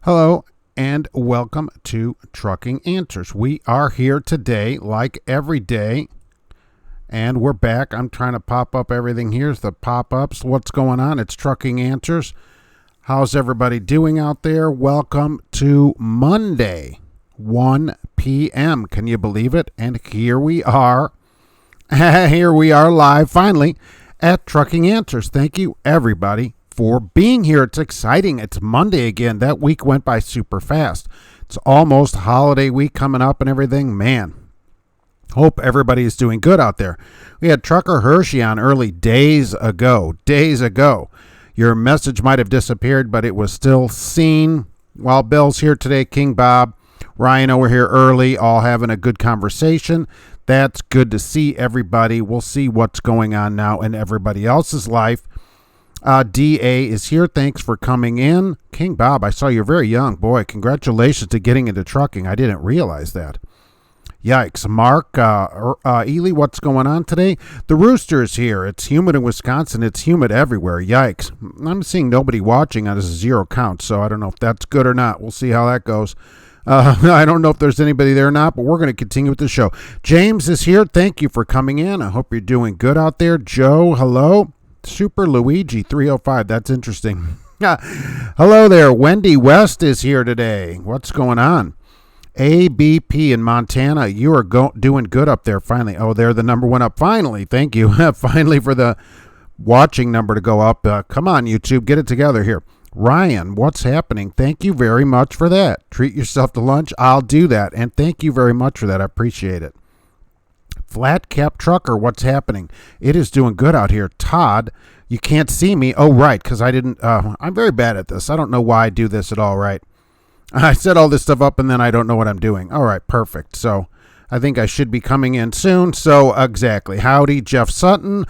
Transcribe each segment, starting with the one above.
Hello and welcome to Trucking Answers. We are here today like every day and we're back. I'm trying to pop up everything. Here's the pop-ups. What's going on? It's Trucking Answers. How's everybody doing out there? Welcome to Monday, 1 p.m. Can you believe it? And here we are. Here we are live finally at Trucking Answers. Thank you everybody for being here. It's exciting. It's Monday again. That week went by super fast. It's almost holiday week coming up and everything. Man, hope everybody is doing good out there. We had Trucker Hershey on early days ago. Your message might have disappeared, but it was still seen. While Bill's here today, King Bob, Ryan over here early, all having a good conversation. That's good to see everybody. We'll see what's going on now in everybody else's life. DA is here. Thanks for coming in. King Bob, I saw you're very young. Boy, congratulations to getting into trucking. I didn't realize that. Yikes. Mark, Ely, what's going on today? The Rooster is here. It's humid in Wisconsin. It's humid everywhere. Yikes. I'm seeing nobody watching on a zero count, so I don't know if that's good or not. We'll see how that goes. I don't know if there's anybody there or not, but we're going to continue with the show. James is here. Thank you for coming in. I hope you're doing good out there. Joe, hello. Super Luigi 305. That's interesting. Hello there. Wendy West is here today. What's going on? ABP in Montana. You are doing good up there finally. Oh, they're the number one up. Finally. Thank you. Finally for the watching number to go up. Come on, YouTube. Get it together here. Ryan, what's happening? Thank you very much for that. Treat yourself to lunch. I'll do that. And thank you very much for that. I appreciate it. Flat Cap Trucker, what's happening? It is doing good out here. Todd, you can't see me. Oh, right, because I didn't. I'm very bad at this. I don't know why I do this at all, right? I set all this stuff up, and then I don't know what I'm doing. All right, perfect. So I think I should be coming in soon. So exactly. Howdy, Jeff Sutton.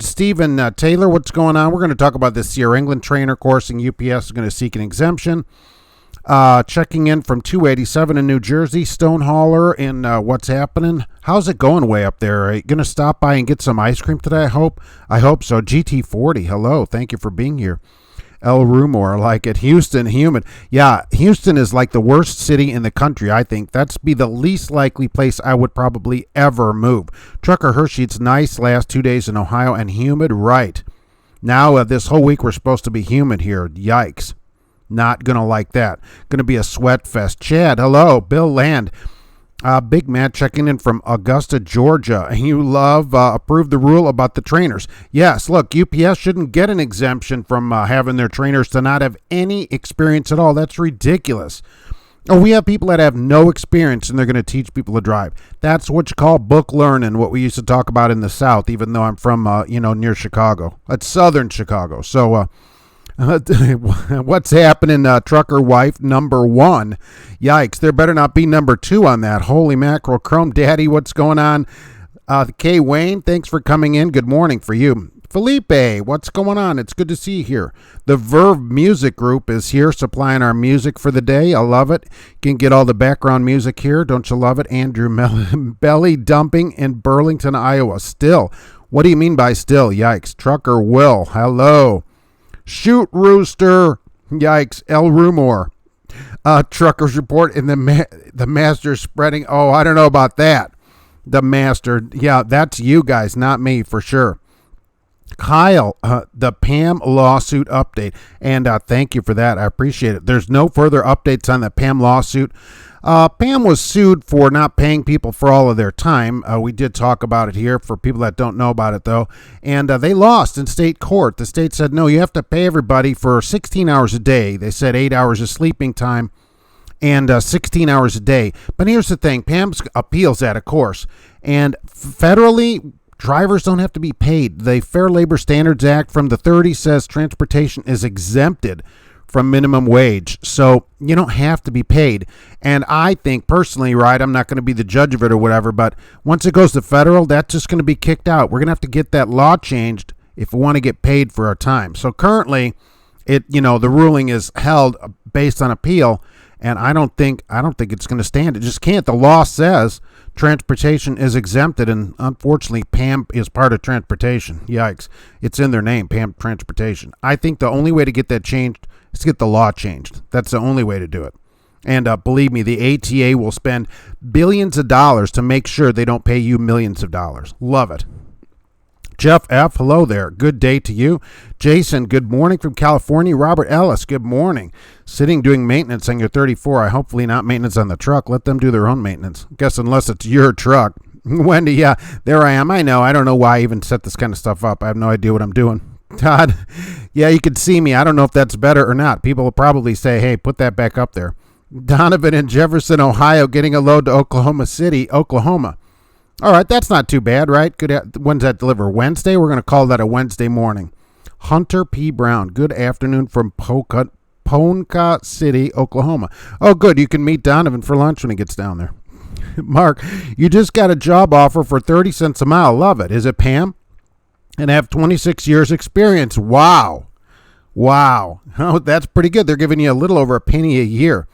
Stephen Taylor, what's going on? We're going to talk about this Sierra England trainer course, and UPS is going to seek an exemption. Checking in from 287 in New Jersey, Stonehauler, and what's happening? How's it going way up there? Are you going to stop by and get some ice cream today? I hope so. GT40, hello. Thank you for being here. El Rumor, like it. Houston, humid. Yeah, Houston is like the worst city in the country, I think. That's be the least likely place I would probably ever move. Trucker Hershey, it's nice last 2 days in Ohio and humid, right. Now, this whole week we're supposed to be humid here. Yikes. Not going to like that. Going to be a sweat fest. Chad, hello. Bill Land. Big Matt checking in from Augusta, Georgia. You love approve the rule about the trainers. Yes, look, UPS shouldn't get an exemption from having their trainers to not have any experience at all. That's ridiculous. Oh, we have people that have no experience and they're going to teach people to drive. That's what you call book learning, what we used to talk about in the South, even though I'm from, near Chicago. That's southern Chicago. So, what's happening, trucker wife number one? Yikes, there better not be number two on that. Holy mackerel. Chrome Daddy, what's going on? K. Wayne, thanks for coming in. Good morning for you. Felipe, what's going on? It's good to see you here. The Verve Music Group is here supplying our music for the day. I love it. You can get all the background music here. Don't you love it? Andrew Belly Dumping in Burlington, Iowa. Still. What do you mean by still? Yikes. Trucker Will, hello. Shoot Rooster, yikes, El Rumor. Truckers Report in the Master spreading. Oh, I don't know about that. The Master, yeah, that's you guys, not me for sure. Kyle, the Pam lawsuit update, and thank you for that. I appreciate it. There's no further updates on the Pam lawsuit. Pam was sued for not paying people for all of their time. We did talk about it here for people that don't know about it, though. And they lost in state court. The state said, no, you have to pay everybody for 16 hours a day. They said 8 hours of sleeping time and 16 hours a day. But here's the thing. Pam appeals that, of course. And federally, drivers don't have to be paid. The Fair Labor Standards Act from the 30s says transportation is exempted from minimum wage, so you don't have to be paid. And I think personally, right, I'm not going to be the judge of it or whatever, but once it goes to federal, that's just going to be kicked out. We're going to have to get that law changed if we want to get paid for our time. So currently, the ruling is held based on appeal, and I don't think it's going to stand. It just can't. The law says transportation is exempted, and unfortunately, PAM is part of transportation. Yikes. It's in their name, PAM Transportation. I think the only way to get that changed is get the law changed. That's the only way to do it. And believe me, the ATA will spend billions of dollars to make sure they don't pay you millions of dollars. Love it. Jeff F., hello there. Good day to you. Jason, good morning from California. Robert Ellis, good morning. Sitting doing maintenance on your 34. I hopefully not maintenance on the truck. Let them do their own maintenance. Guess unless it's your truck. Wendy, yeah, there I am. I know. I don't know why I even set this kind of stuff up. I have no idea what I'm doing. Todd, yeah, you can see me. I don't know if that's better or not. People will probably say, hey, put that back up there. Donovan in Jefferson, Ohio, getting a load to Oklahoma City, Oklahoma. All right, that's not too bad, right? Good. When's that deliver? Wednesday? We're going to call that a Wednesday morning. Hunter P. Brown, good afternoon from Ponca City, Oklahoma. Oh, good. You can meet Donovan for lunch when he gets down there. Mark, you just got a job offer for 30 cents a mile. Love it. Is it Pam? And have 26 years experience. Wow. Oh, that's pretty good. They're giving you a little over a penny a year.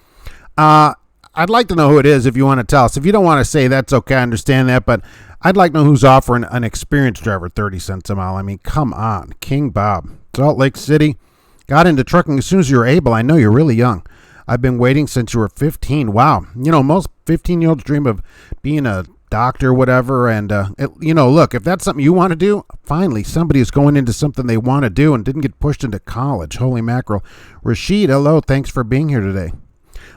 I'd like to know who it is if you want to tell us. If you don't want to say, that's okay. I understand that. But I'd like to know who's offering an experienced driver 30 cents a mile. I mean, come on. King Bob. Salt Lake City. Got into trucking as soon as you were able. I know you're really young. I've been waiting since you were 15. Wow. You know, most 15-year-olds dream of being a doctor, whatever. And, look, if that's something you want to do, finally, somebody is going into something they want to do and didn't get pushed into college. Holy mackerel. Rashid, hello. Thanks for being here today.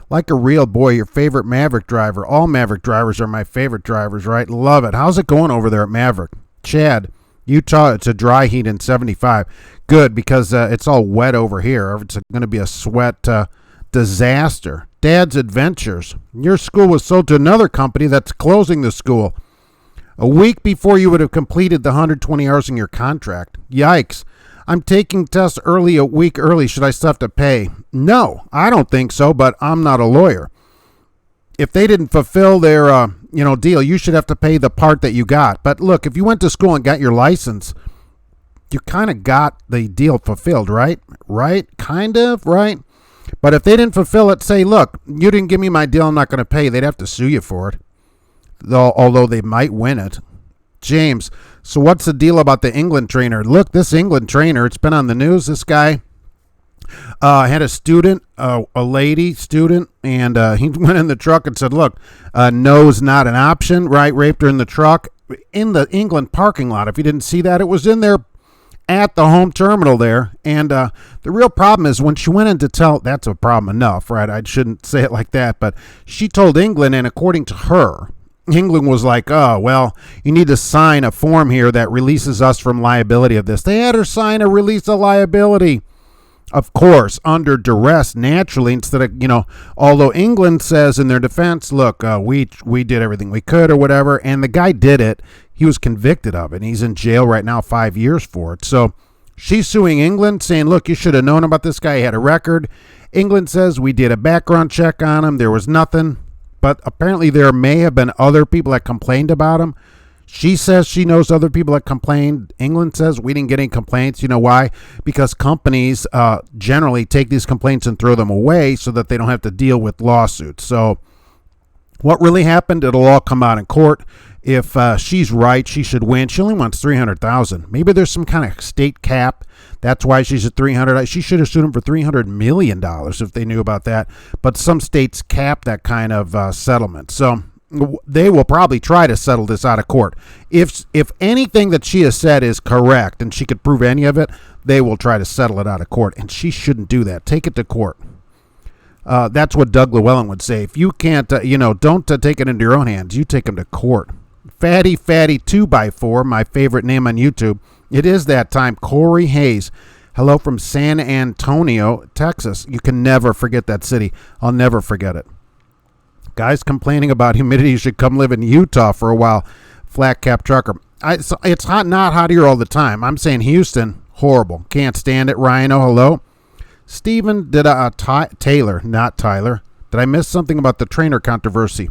Like a real boy, your favorite Maverick driver. All Maverick drivers are my favorite drivers, right? Love it. How's it going over there at Maverick? Chad, Utah, it's a dry heat in 75. Good, because it's all wet over here. It's going to be a sweat disaster. Dad's Adventures. Your school was sold to another company that's closing the school a week before you would have completed the 120 hours in your contract. Yikes. I'm taking tests early, a week early. Should I still have to pay? No, I don't think so, but I'm not a lawyer. If they didn't fulfill their deal, you should have to pay the part that you got. But look, if you went to school and got your license, you kind of got the deal fulfilled, right? Right? Kind of, right? But if they didn't fulfill it, say, look, you didn't give me my deal, I'm not going to pay. They'd have to sue you for it, although they might win it. James, so what's the deal about the England trainer? Look, this England trainer, it's been on the news. This guy had a student, a lady student, and he went in the truck and said, look, no's not an option, right? Raped her in the truck in the England parking lot. If you didn't see that, it was in there at the home terminal there. And the real problem is when she went in to tell, that's a problem enough, right? I shouldn't say it like that, but she told England, and according to her, England was like, oh, well, you need to sign a form here that releases us from liability of this. They had her sign a release of liability, of course, under duress, naturally, instead of, although England says in their defense, look, we did everything we could or whatever, and the guy did it. He was convicted of it, and he's in jail right now 5 years for it. So she's suing England, saying, look, you should have known about this guy. He had a record. England says we did a background check on him. There was nothing. But apparently there may have been other people that complained about him. She says she knows other people that complained. England says we didn't get any complaints. You know why? Because companies generally take these complaints and throw them away so that they don't have to deal with lawsuits. So what really happened, it'll all come out in court. If she's right, she should win. She only wants $300,000. Maybe there's some kind of state cap. That's why she's at $300,000. She should have sued him for $300 million if they knew about that. But some states cap that kind of settlement. So they will probably try to settle this out of court. If anything that she has said is correct and she could prove any of it, they will try to settle it out of court. And she shouldn't do that. Take it to court. That's what Doug Llewellyn would say. If you can't, don't take it into your own hands. You take them to court. Fatty 2x4, my favorite name on YouTube. It is that time. Corey Hayes. Hello from San Antonio, Texas. You can never forget that city. I'll never forget it. Guys complaining about humidity should come live in Utah for a while. Flat cap trucker. It's not hot here all the time. I'm saying Houston, horrible. Can't stand it. Rhino, hello. Stephen, Taylor, not Tyler. Did I miss something about the trainer controversy?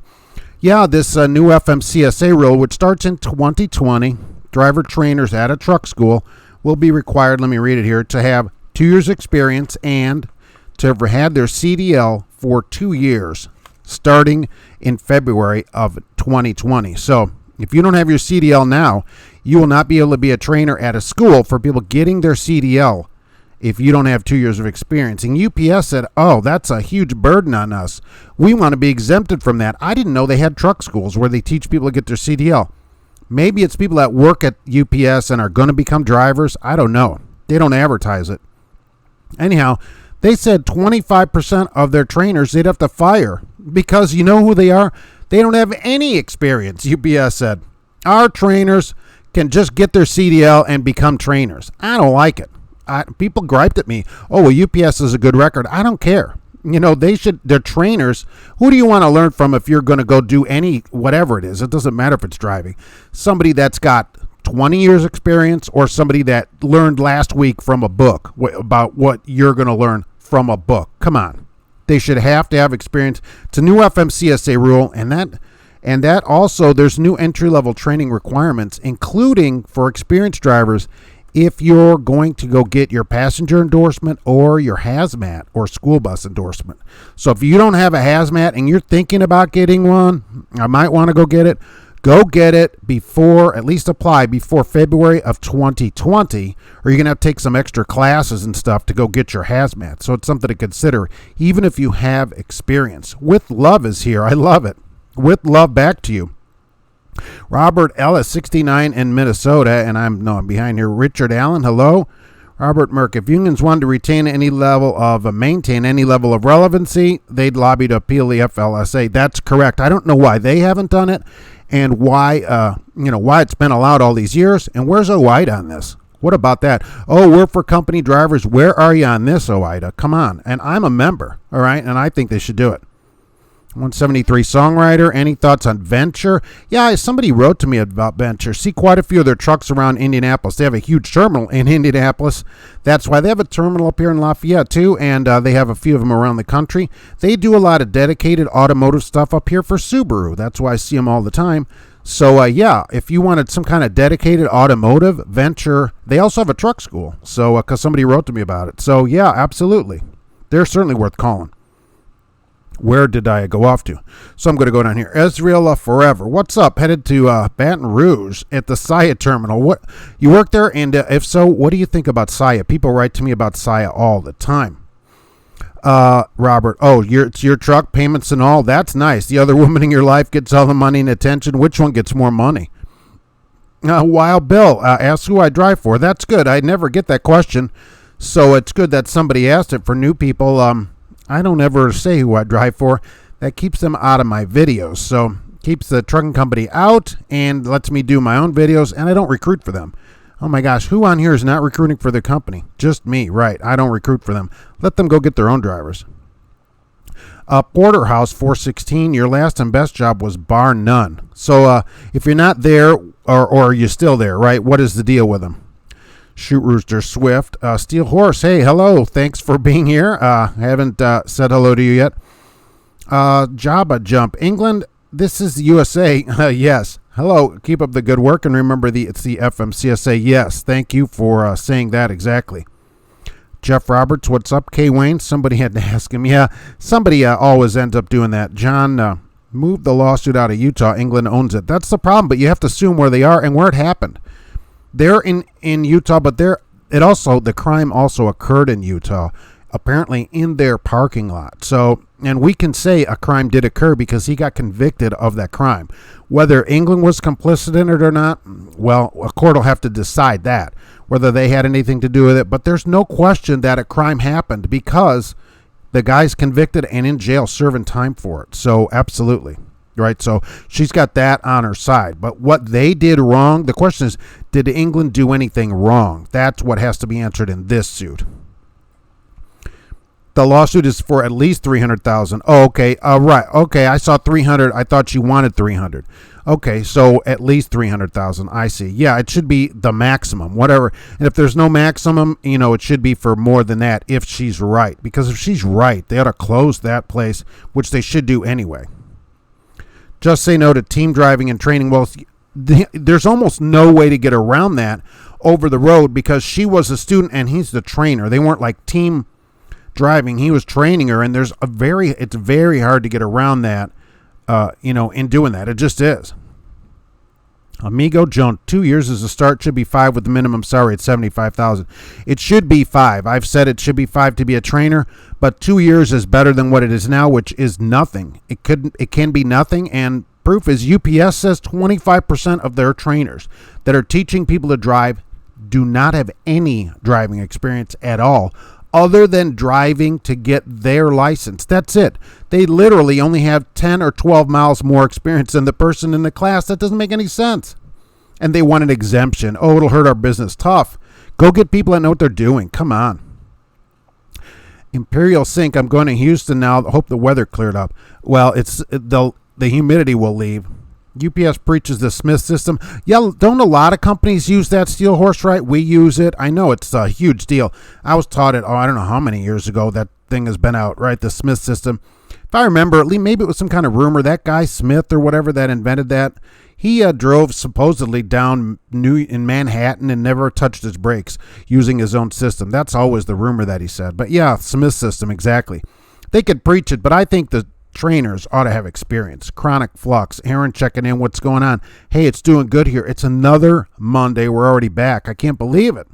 Yeah, this new FMCSA rule, which starts in 2020, driver trainers at a truck school will be required, let me read it here, to have 2 years experience and to have had their CDL for 2 years starting in February of 2020. So if you don't have your CDL now, you will not be able to be a trainer at a school for people getting their CDL if you don't have 2 years of experience. And UPS said, oh, that's a huge burden on us. We want to be exempted from that. I didn't know they had truck schools where they teach people to get their CDL. Maybe it's people that work at UPS and are going to become drivers. I don't know. They don't advertise it. Anyhow, they said 25% of their trainers they'd have to fire because you know who they are? They don't have any experience, UPS said. Our trainers can just get their CDL and become trainers. I don't like it. People griped at me. Oh, well, UPS is a good record. I don't care. They're trainers. Who do you want to learn from if you're going to go do whatever it is? It doesn't matter if it's driving. Somebody that's got 20 years experience or somebody that learned last week from a book about what you're going to learn from a book. Come on. They should have to have experience. It's a new FMCSA rule, and that also there's new entry-level training requirements, including for experienced drivers if you're going to go get your passenger endorsement or your hazmat or school bus endorsement. So if you don't have a hazmat and you're thinking about getting one, I might want to go get it. Go get it before, at least apply before February of 2020, or you're going to have to take some extra classes and stuff to go get your hazmat. So it's something to consider, even if you have experience. With Love is here. I love it. With love, back to you. Robert Ellis, 69 in Minnesota, and I'm behind here. Richard Allen, hello. Robert Merck, if unions wanted to maintain any level of relevancy, they'd lobby to appeal the FLSA. That's correct. I don't know why they haven't done it, and why it's been allowed all these years. And where's OIDA on this? What about that? Oh, we're for company drivers. Where are you on this, OIDA? Come on. And I'm a member, all right, and I think they should do it. 173 songwriter, any thoughts on Venture? Yeah, somebody wrote to me about Venture. See quite a few of their trucks around Indianapolis. They have a huge terminal in Indianapolis. That's why they have a terminal up here in Lafayette too, and they have a few of them around the country. They do a lot of dedicated automotive stuff up here for Subaru. That's why I see them all the time. So yeah, if you wanted some kind of dedicated automotive, Venture, they also have a truck school. So because somebody wrote to me about it. So yeah, absolutely. They're certainly worth calling. Where did I go off to? So I'm going to go down here. Israel Forever. What's up? Headed to Baton Rouge at the Saya terminal. What, you work there? And if so, what do you think about Saya? People write to me about Saya all the time. Robert, it's your truck, payments and all. That's nice. The other woman in your life gets all the money and attention. Which one gets more money? Wild Bill asks who I drive for. That's good. I never get that question. So it's good that somebody asked it for new people. I don't ever say who I drive for. That keeps them out of my videos. So keeps the trucking company out and lets me do my own videos, and I don't recruit for them. Oh my gosh, who on here is not recruiting for the company? Just me, right. I don't recruit for them. Let them go get their own drivers. Porterhouse 416, your last and best job was bar none. So if you're not there or you're still there, right, what is the deal with them? Shoot Rooster Swift. Steel Horse, hey, hello. Thanks for being here. I haven't said hello to you yet. Jabba Jump. England, this is the USA. Yes. Hello. Keep up the good work. And remember, it's the FMCSA. Yes. Thank you for saying that exactly. Jeff Roberts, what's up? K. Wayne, somebody had to ask him. Yeah, somebody always ends up doing that. John moved the lawsuit out of Utah. England owns it. That's the problem, but you have to assume where they are and where it happened. They're in Utah, but the crime also occurred in Utah, apparently in their parking lot. So, and we can say a crime did occur because he got convicted of that crime. Whether England was complicit in it or not, well, a court will have to decide that, whether they had anything to do with it. But there's no question that a crime happened because the guy's convicted and in jail serving time for it. So, absolutely. Right, so she's got that on her side. But what they did wrong, the question is, did England do anything wrong? That's what has to be answered in this suit. The lawsuit is for at least $300,000. Oh, okay, right. Okay, I saw 300. I thought you wanted 300. Okay, so at least 300,000. I see. Yeah, it should be the maximum, whatever. And if there's no maximum, it should be for more than that if she's right. Because if she's right, they ought to close that place, which they should do anyway. Just say no to team driving and training. Well, there's almost no way to get around that over the road because she was a student and he's the trainer. They weren't like team driving. He was training her, and it's very hard to get around that, in doing that. It just is. Amigo Jones, 2 years as a start, should be 5 with the minimum salary at 75,000. It should be 5. I've said it should be 5 to be a trainer, but 2 years is better than what it is now, which is nothing. It can be nothing, and proof is UPS says 25% of their trainers that are teaching people to drive do not have any driving experience at all, other than driving to get their license. That's it. They literally only have 10 or 12 miles more experience than the person in the class. That doesn't make any sense. And they want an exemption. Oh, it'll hurt our business. Tough. Go get people that know what they're doing. Come on. Imperial Sink, I'm going to Houston now. Hope the weather cleared up. Well, the humidity will leave. UPS preaches the Smith system. Yeah, don't a lot of companies use that steel horse, right? We use it. I know it's a huge deal. I was taught it, I don't know how many years ago that thing has been out, right? The Smith system. If I remember, maybe it was some kind of rumor. That guy Smith or whatever that invented that, he drove supposedly down in Manhattan and never touched his brakes using his own system. That's always the rumor that he said. But yeah, Smith system, exactly. They could preach it, but I think the trainers ought to have experience. Chronic Flux, Aaron checking in, what's going on? Hey, it's doing good here. It's another Monday. We're already back. I can't believe it.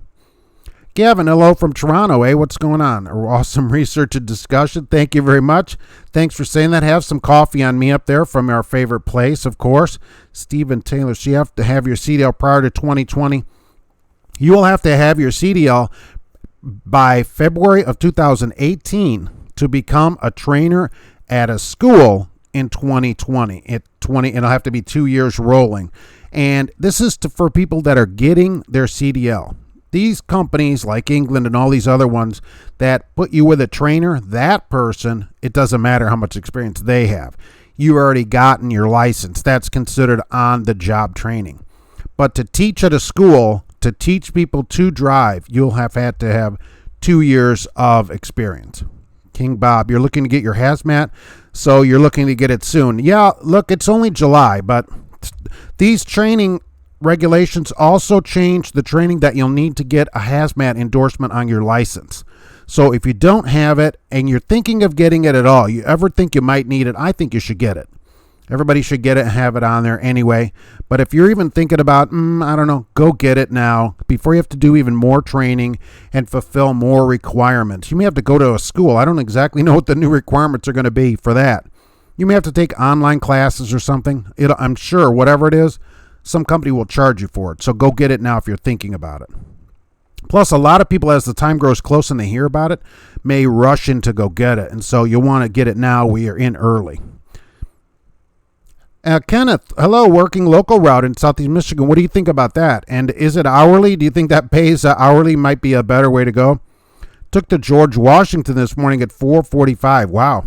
Gavin, hello from Toronto. Hey, what's going on? Awesome research and discussion. Thank you very much. Thanks for saying that. Have some coffee on me up there from our favorite place, of course. Stephen Taylor, so you have to have your CDL prior to 2020. You will have to have your CDL by February of 2018 to become a trainer at a school in 2020. It'll have to be 2 years rolling. And this is for people that are getting their CDL. These companies like England and all these other ones that put you with a trainer, that person, it doesn't matter how much experience they have. You've already gotten your license. That's considered on-the-job training. But to teach at a school, to teach people to drive, you'll have had to have 2 years of experience. King Bob, you're looking to get your hazmat, so you're looking to get it soon. Yeah, look, it's only July, but these training regulations also change the training that you'll need to get a hazmat endorsement on your license. So if you don't have it and you're thinking of getting it at all, you ever think you might need it, I think you should get it. Everybody should get it and have it on there anyway. But if you're even thinking about, I don't know, go get it now before you have to do even more training and fulfill more requirements. You may have to go to a school. I don't exactly know what the new requirements are going to be for that. You may have to take online classes or something. I'm sure whatever it is, some company will charge you for it. So go get it now if you're thinking about it. Plus, a lot of people, as the time grows close and they hear about it, may rush in to go get it. And so you'll want to get it now. We are in early. Kenneth, hello, working local route in Southeast Michigan. What do you think about that? And is it hourly? Do you think that pays hourly might be a better way to go? Took to George Washington this morning at 4:45. Wow.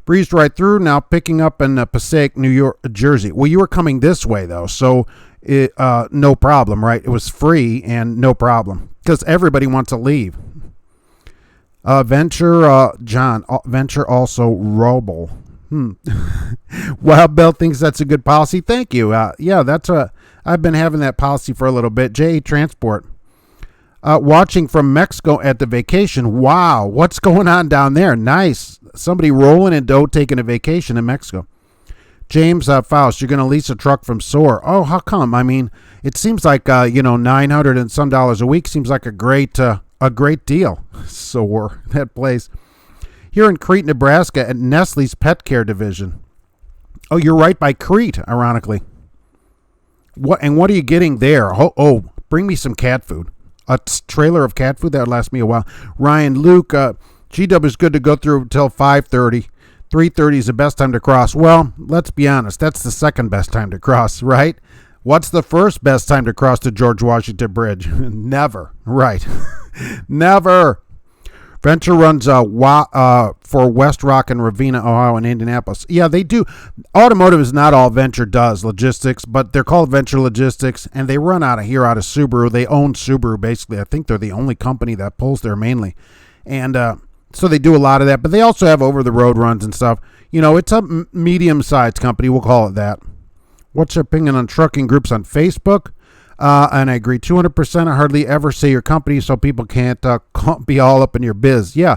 Breezed right through, now picking up in Passaic, New York, Jersey. Well, you were coming this way, though, so no problem, right? It was free and no problem because everybody wants to leave. Venture, John, Venture also Roble. Well, Bill thinks that's a good policy. Thank you. Yeah, I've been having that policy for a little bit. J Transport. Watching from Mexico at the vacation. Wow, what's going on down there? Nice. Somebody rolling in dough taking a vacation in Mexico. James Faust, you're going to lease a truck from SOAR. Oh, how come? I mean, it seems like $900 and some dollars a week seems like a great deal. SOAR, that place. Here in Crete, Nebraska, at Nestle's Pet Care Division. Oh, you're right by Crete, ironically. What are you getting there? Oh, bring me some cat food. A trailer of cat food, that would last me a while. Ryan, Luke, GW is good to go through until 5:30. 3:30 is the best time to cross. Well, let's be honest. That's the second best time to cross, right? What's the first best time to cross the George Washington Bridge? Never. Right. Never. Venture runs for West Rock and Ravenna, Ohio, and Indianapolis. Yeah, they do. Automotive is not all Venture does, logistics, but they're called Venture Logistics, and they run out of Subaru. They own Subaru, basically. I think they're the only company that pulls there mainly. And so they do a lot of that, but they also have over-the-road runs and stuff. It's a medium-sized company. We'll call it that. What's your opinion on trucking groups on Facebook? And I agree 200%. I hardly ever say your company so people can't be all up in your biz. Yeah.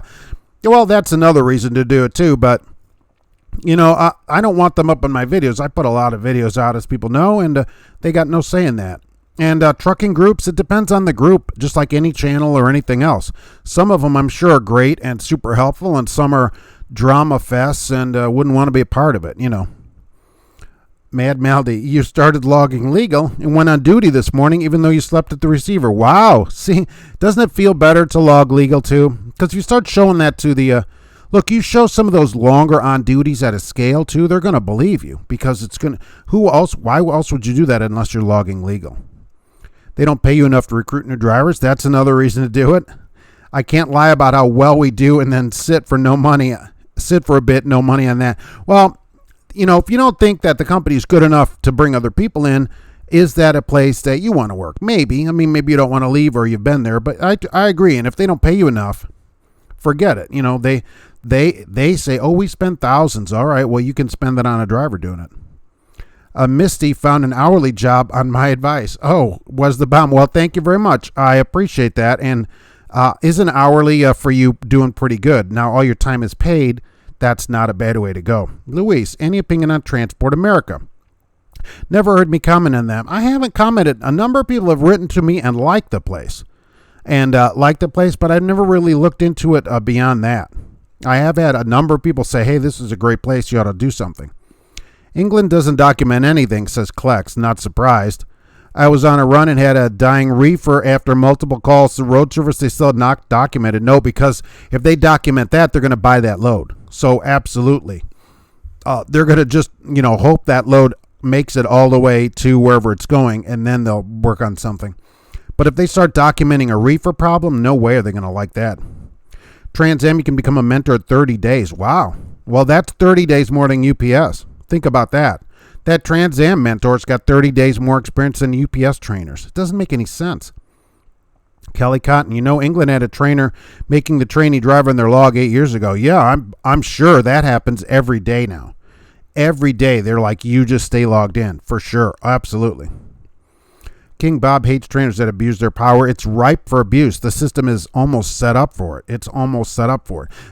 Well, that's another reason to do it too. But I don't want them up in my videos. I put a lot of videos out, as people know, and they got no say in that. And trucking groups, it depends on the group, just like any channel or anything else. Some of them I'm sure are great and super helpful, and some are drama fests and wouldn't want to be a part of it, Mad Maldy, you started logging legal and went on duty this morning even though you slept at the receiver. Wow. See, doesn't it feel better to log legal too? Because you start showing that to the... Look, you show some of those longer on duties at a scale too, they're going to believe you because it's going to... Why else would you do that unless you're logging legal? They don't pay you enough to recruit new drivers. That's another reason to do it. I can't lie about how well we do and then sit for a bit, no money on that. Well, if you don't think that the company is good enough to bring other people in, is that a place that you want to work? Maybe. I mean, maybe you don't want to leave or you've been there, but I agree. And if they don't pay you enough, forget it. They say, oh, we spend thousands. All right, well, you can spend that on a driver doing it. Misty found an hourly job on my advice. Oh, was the bomb. Well, thank you very much. I appreciate that. And isn't hourly for you doing pretty good? Now, all your time is paid. That's not a bad way to go. Luis, any opinion on Transport America? Never heard me comment on them. I haven't commented. A number of people have written to me and liked the place. But I've never really looked into it beyond that. I have had a number of people say, hey, this is a great place. You ought to do something. England doesn't document anything, says Klex. Not surprised. I was on a run and had a dying reefer after multiple calls to road service. They still not documented. No, because if they document that, they're going to buy that load. So absolutely. They're going to just, hope that load makes it all the way to wherever it's going, and then they'll work on something. But if they start documenting a reefer problem, no way are they going to like that. Trans Am, you can become a mentor at 30 days. Wow. Well, that's 30 days more than UPS. Think about that. That Trans Am mentor's got 30 days more experience than UPS trainers. It doesn't make any sense. Kelly Cotton, England had a trainer making the trainee driver in their log 8 years ago. Yeah, I'm sure that happens every day now. Every day they're like, you just stay logged in. For sure. Absolutely. King Bob hates trainers that abuse their power. It's ripe for abuse. The system is almost set up for it.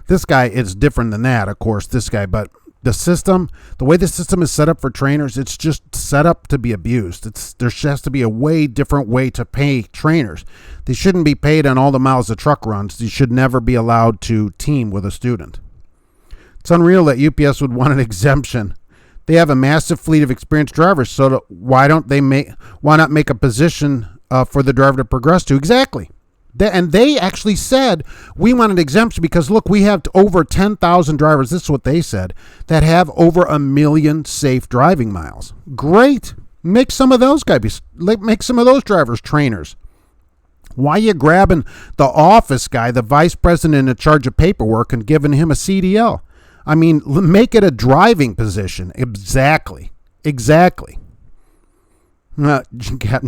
This guy is different than that, of course, but the way the system is set up for trainers, it's just set up to be abused. There has to be a way different way to pay trainers. They shouldn't be paid on all the miles the truck runs. They should never be allowed to team with a student. It's unreal that UPS would want an exemption. They have a massive fleet of experienced drivers, so why not make a position for the driver to progress to? Exactly. And they actually said, we want an exemption because, look, we have over 10,000 drivers, this is what they said, that have over 1 million safe driving miles. Great. Make some of those drivers trainers. Why are you grabbing the office guy, the vice president in charge of paperwork, and giving him a CDL? I mean, make it a driving position. Exactly. Captain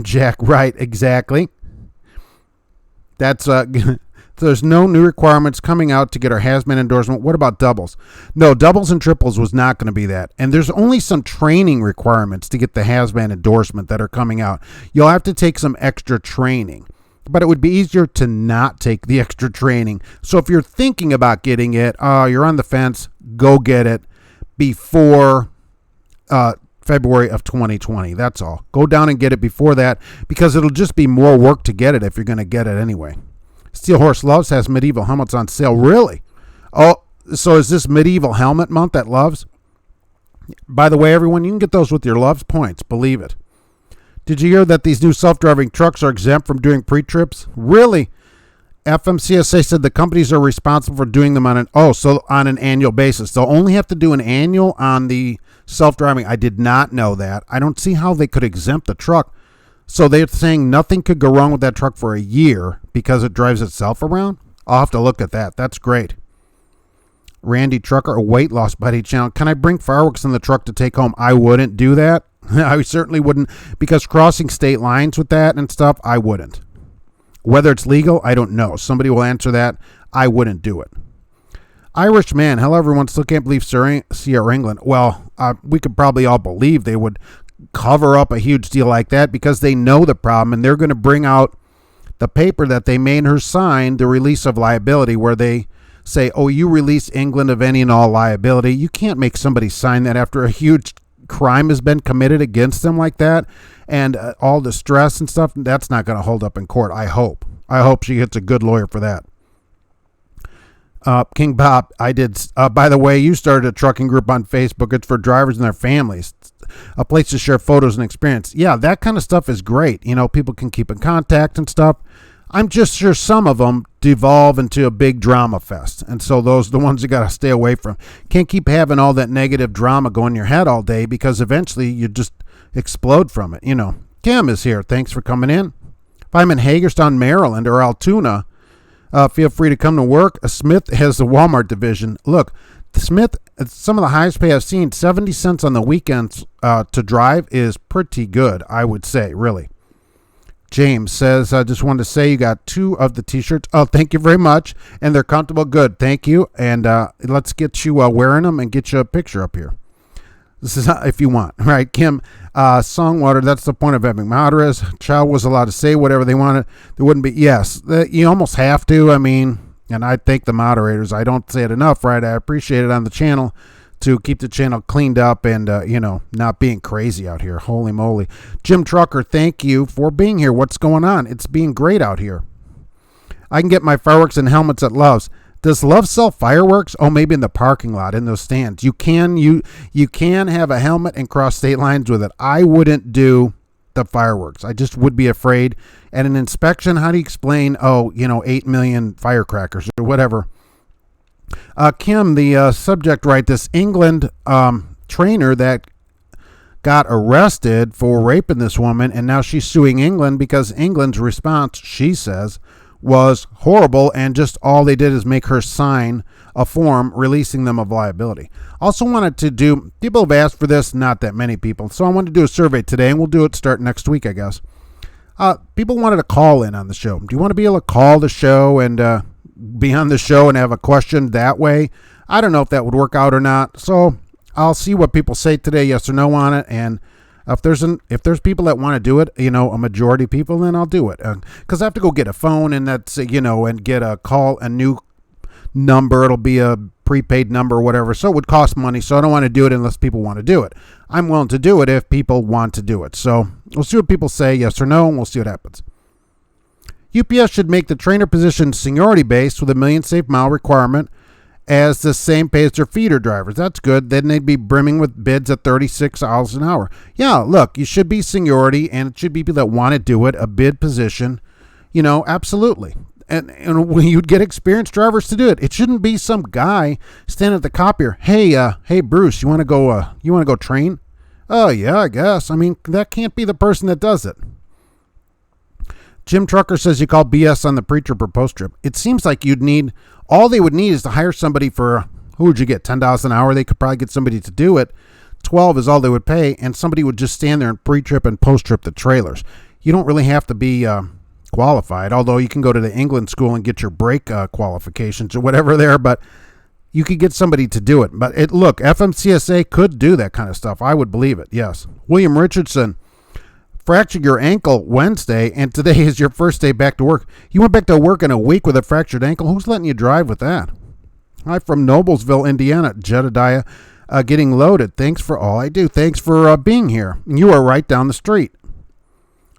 Jack, right, exactly. That's there's no new requirements coming out to get our hazmat endorsement. What about doubles? No, doubles and triples was not going to be that. And there's only some training requirements to get the hazmat endorsement that are coming out. You'll have to take some extra training, but it would be easier to not take the extra training. So if you're thinking about getting it, you're on the fence, go get it before February of 2020. That's all. Go down and get it before that because it'll just be more work to get it if you're going to get it anyway. Steel Horse Loves has medieval helmets on sale. Really? Oh, so is this medieval helmet month at Loves? By the way, everyone, you can get those with your Loves points. Believe it. Did you hear that these new self-driving trucks are exempt from doing pre-trips? Really? FMCSA said the companies are responsible for doing them on an annual basis. They'll only have to do an annual on the self-driving. I did not know that. I don't see how they could exempt the truck. So they're saying nothing could go wrong with that truck for a year because it drives itself around? I'll have to look at that. That's great. Randy Trucker, a weight loss buddy channel. Can I bring fireworks in the truck to take home? I wouldn't do that. I certainly wouldn't, because crossing state lines with that and stuff, I wouldn't. Whether it's legal, I don't know. Somebody will answer that. I wouldn't do it. Irish man, hello everyone, still can't believe Sierra England. Well, we could probably all believe they would cover up a huge deal like that because they know the problem and they're going to bring out the paper that they made her sign, the release of liability, where they say, oh, you release England of any and all liability. You can't make somebody sign that after a huge crime has been committed against them like that, and all the stress and stuff. That's not going to hold up in court. I hope she gets a good lawyer for that. King Bob, I did. By the way, you started a trucking group on Facebook. It's for drivers and their families, a place to share photos and experience. Yeah, that kind of stuff is great. People can keep in contact and stuff. I'm just sure some of them devolve into a big drama fest. And so those are the ones you got to stay away from. Can't keep having all that negative drama go in your head all day, because eventually you just explode from it. Kim is here. Thanks for coming in. If I'm in Hagerstown, Maryland or Altoona, feel free to come to work. Smith has the Walmart division. Look, Smith, some of the highest pay I've seen, 70 cents on the weekends to drive is pretty good, I would say, really. James says, I just wanted to say you got 2 of the t-shirts. Oh, thank you very much. And they're comfortable. Good. Thank you. And let's get you wearing them and get you a picture up here. This is if you want. Right, Kim. Songwater, that's the point of having moderators. Child was allowed to say whatever they wanted. There wouldn't be. Yes, you almost have to. I mean, and I thank the moderators. I don't say it enough, right? I appreciate it on the channel to keep the channel cleaned up and, not being crazy out here. Holy moly. Jim Trucker, thank you for being here. What's going on? It's being great out here. I can get my fireworks and helmets at Love's. Does Love sell fireworks? Oh, maybe in the parking lot, in those stands. You can have a helmet and cross state lines with it. I wouldn't do the fireworks. I just would be afraid. At an inspection, how do you explain, 8 million firecrackers or whatever? Kim, the subject, right, this England trainer that got arrested for raping this woman, and now she's suing England because England's response, she says, was horrible, and just all they did is make her sign a form releasing them of liability. Also wanted to do, people have asked for this, not that many people, so I wanted to do a survey today, and we'll do it start next week, I guess. People wanted to call in on the show. Do you want to be able to call the show and be on the show and have a question that way? I don't know if that would work out or not, so I'll see what people say today, yes or no on it, and if there's people that want to do it, a majority of people, then I'll do it, because I have to go get a phone, and that's and get a new number. It'll be a prepaid number or whatever, so it would cost money, so I don't want to do it unless people want to do it. I'm willing to do it if people want to do it, so we'll see what people say, yes or no, and we'll see what happens. UPS should make the trainer position seniority based with a million safe mile requirement as the same pay as their feeder drivers. That's good. Then they'd be brimming with bids at 36 miles an hour. Yeah, look, you should be seniority, and it should be people that want to do it, a bid position, absolutely. And you'd get experienced drivers to do it. It shouldn't be some guy standing at the copier. Hey, Bruce, you want to go train? Oh, yeah, I guess. I mean, that can't be the person that does it. Jim Trucker says you call BS on the pre-trip or post-trip. It seems like all they would need is to hire somebody for, who would you get, $10 an hour? They could probably get somebody to do it. 12 is all they would pay, and somebody would just stand there and pre-trip and post-trip the trailers. You don't really have to be qualified, although you can go to the England school and get your brake qualifications or whatever there, but you could get somebody to do it. But look, FMCSA could do that kind of stuff. I would believe it, yes. William Richardson, fractured your ankle Wednesday, and today is your first day back to work. You went back to work in a week with a fractured ankle? Who's letting you drive with that? Hi from Noblesville, Indiana. Jedediah, getting loaded. Thanks for all I do. Thanks for being here. You are right down the street.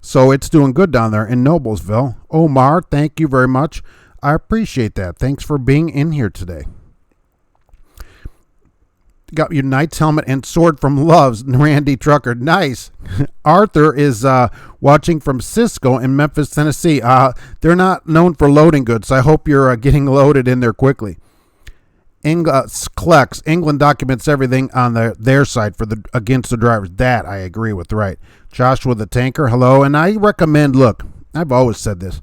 So it's doing good down there in Noblesville. Omar, thank you very much. I appreciate that. Thanks for being in here today. Got your knight's helmet and sword from Love's, Randy Trucker. Nice. Arthur is watching from Cisco in Memphis, Tennessee. They're not known for loading goods, so I hope you're getting loaded in there quickly. Klex, England documents everything on their side against the drivers. That I agree with, right. Joshua the Tanker, hello. And I recommend, look, I've always said this.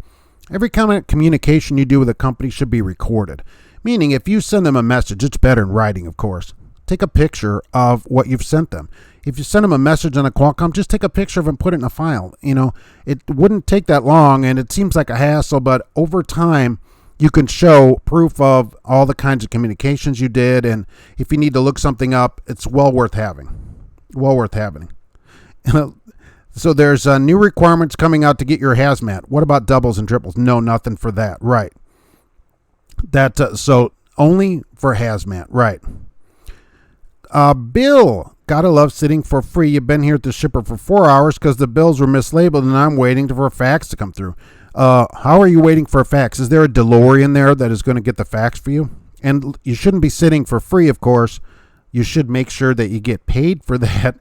Every communication you do with a company should be recorded. Meaning, if you send them a message, it's better in writing, of course. Take a picture of what you've sent them. If you send them a message on a Qualcomm, just take a picture of it and put it in a file. It wouldn't take that long, and it seems like a hassle, but over time, you can show proof of all the kinds of communications you did, and if you need to look something up, it's well worth having. Well worth having. So there's new requirements coming out to get your hazmat. What about doubles and triples? No, nothing for that. Right. only for hazmat, right? Bill, gotta love sitting for free. You've been here at the shipper for 4 hours because the bills were mislabeled and I'm waiting for a fax to come through. How are you waiting for a fax? Is there a DeLorean there that is going to get the fax for you? And you shouldn't be sitting for free, of course. You should make sure that you get paid for that.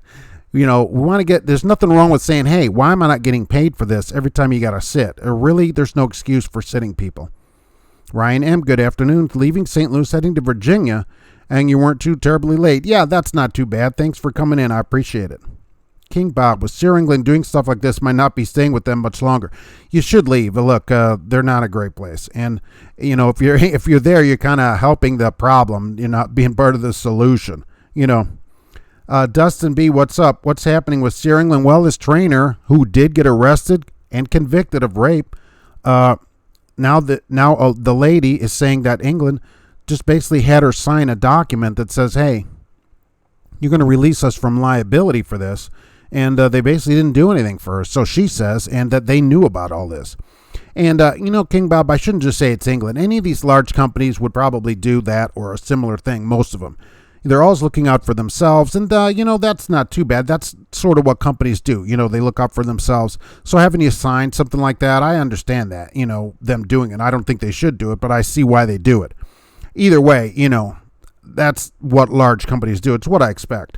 We want to there's nothing wrong with saying, hey, why am I not getting paid for this every time you got to sit? Or really, there's no excuse for sitting people. Ryan M., good afternoon. Leaving St. Louis, heading to Virginia, and you weren't too terribly late. Yeah, that's not too bad. Thanks for coming in. I appreciate it. King Bob, with Sir England doing stuff like this, might not be staying with them much longer. You should leave. Look, they're not a great place. And, if you're there, you're kind of helping the problem. You're not being part of the solution, Dustin B., what's up? What's happening with Sir England? Well, this trainer who did get arrested and convicted of rape, now the lady is saying that England just basically had her sign a document that says, hey, you're going to release us from liability for this. And they basically didn't do anything for her. So she says, and that they knew about all this. And, King Bob, I shouldn't just say it's England. Any of these large companies would probably do that or a similar thing, most of them. They're always looking out for themselves. And, that's not too bad. That's sort of what companies do. They look out for themselves. So having you sign something like that, I understand that, them doing it. I don't think they should do it, but I see why they do it. Either way, that's what large companies do. It's what I expect.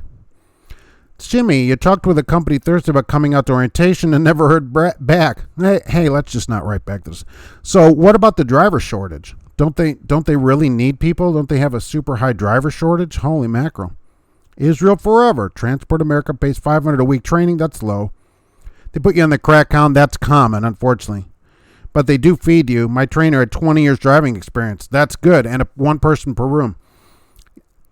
Jimmy, you talked with a company Thursday about coming out to orientation and never heard back. Hey, let's just not write back this. So what about the driver shortage? Don't they really need people? Don't they have a super high driver shortage? Holy mackerel. Israel forever. Transport America pays $500 a week training. That's low. They put you on the crack count. That's common, unfortunately. But they do feed you. My trainer had 20 years driving experience. That's good. And one person per room.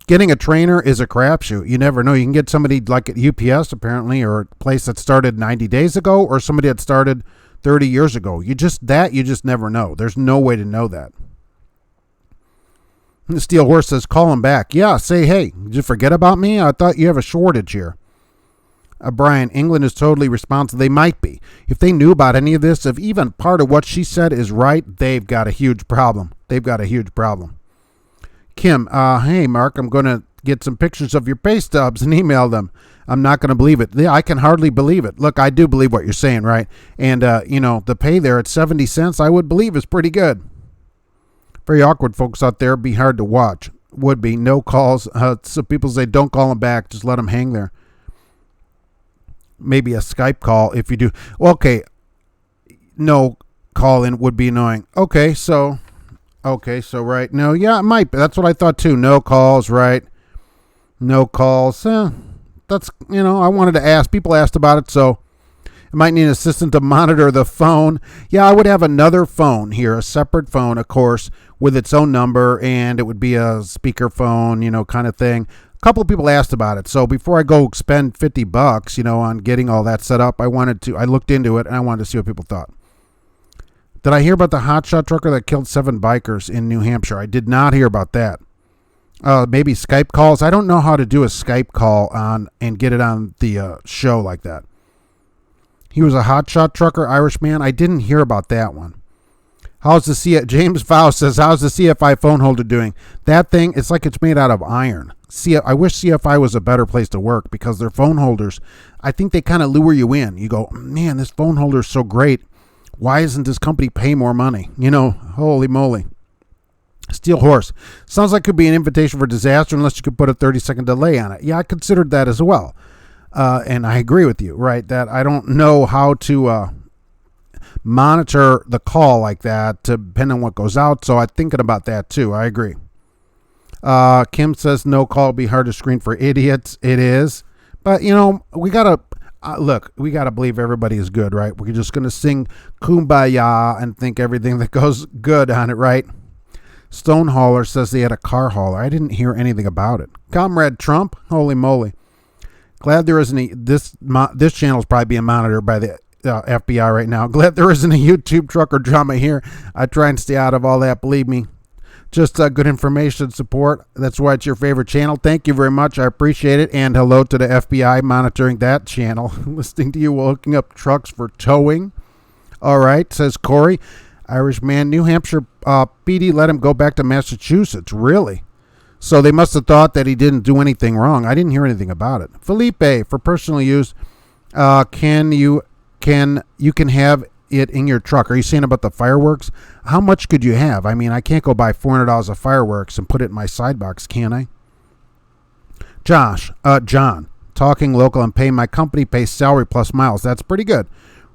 Getting a trainer is a crapshoot. You never know. You can get somebody like at UPS, apparently, or a place that started 90 days ago, or somebody that started 30 years ago. You just never know. There's no way to know that. The Steel Horse says, call him back. Yeah, say, hey, did you forget about me? I thought you have a shortage here. Brian, England is totally responsible. They might be. If they knew about any of this, if even part of what she said is right, they've got a huge problem. Kim, hey, Mark, I'm going to get some pictures of your pay stubs and email them. I'm not going to believe it. I can hardly believe it. Look, I do believe what you're saying, right? And, the pay there at 70 cents, I would believe is pretty good. Very awkward folks out there. Be hard to watch. Would be. No calls. So people say, don't call them back. Just let them hang there. Maybe a Skype call if you do. Okay. No call in would be annoying. Okay, so right. No, yeah, it might be. That's what I thought too. No calls, right? No calls. That's, I wanted to ask. People asked about it, so I might need an assistant to monitor the phone. Yeah, I would have another phone here, a separate phone, of course, with its own number, and it would be a speaker phone, kind of thing. A couple of people asked about it, so before I go spend $50, on getting all that set up, I looked into it, and I wanted to see what people thought. Did I hear about the hotshot trucker that killed 7 bikers in New Hampshire? I did not hear about that. Maybe Skype calls. I don't know how to do a Skype call on and get it on the show like that. He was a hotshot trucker, Irish man. I didn't hear about that one. James Faust says, how's the CFI phone holder doing? That thing, it's like it's made out of iron. I wish CFI was a better place to work because their phone holders, I think they kind of lure you in. You go, man, this phone holder is so great. Why isn't this company pay more money? Holy moly. Steel Horse. Sounds like it could be an invitation for disaster unless you could put a 30-second delay on it. Yeah, I considered that as well. And I agree with you, right, that I don't know how to monitor the call like that depending on what goes out. So I'm thinking about that too. I agree. Kim says no call will be hard to screen for idiots. It is. But, we got to we got to believe everybody is good, right? We're just going to sing Kumbaya and think everything that goes good on it, right? Stone Hauler says they had a car hauler. I didn't hear anything about it. Comrade Trump, holy moly. Glad there isn't this channel is probably being monitored by the FBI right now. Glad there isn't a YouTube trucker drama here. I try and stay out of all that, believe me. Just good information and support. That's why it's your favorite channel. Thank you very much. I appreciate it. And hello to the FBI monitoring that channel. Listening to you while hooking up trucks for towing. All right, says Corey. Irish man, New Hampshire PD let him go back to Massachusetts. Really? So they must have thought that he didn't do anything wrong. I didn't hear anything about it. Felipe, for personal use, you can have it in your truck. Are you saying about the fireworks? How much could you have? I mean, I can't go buy $400 of fireworks and put it in my side box, can I? John, talking local and pay my company pays salary plus miles. That's pretty good.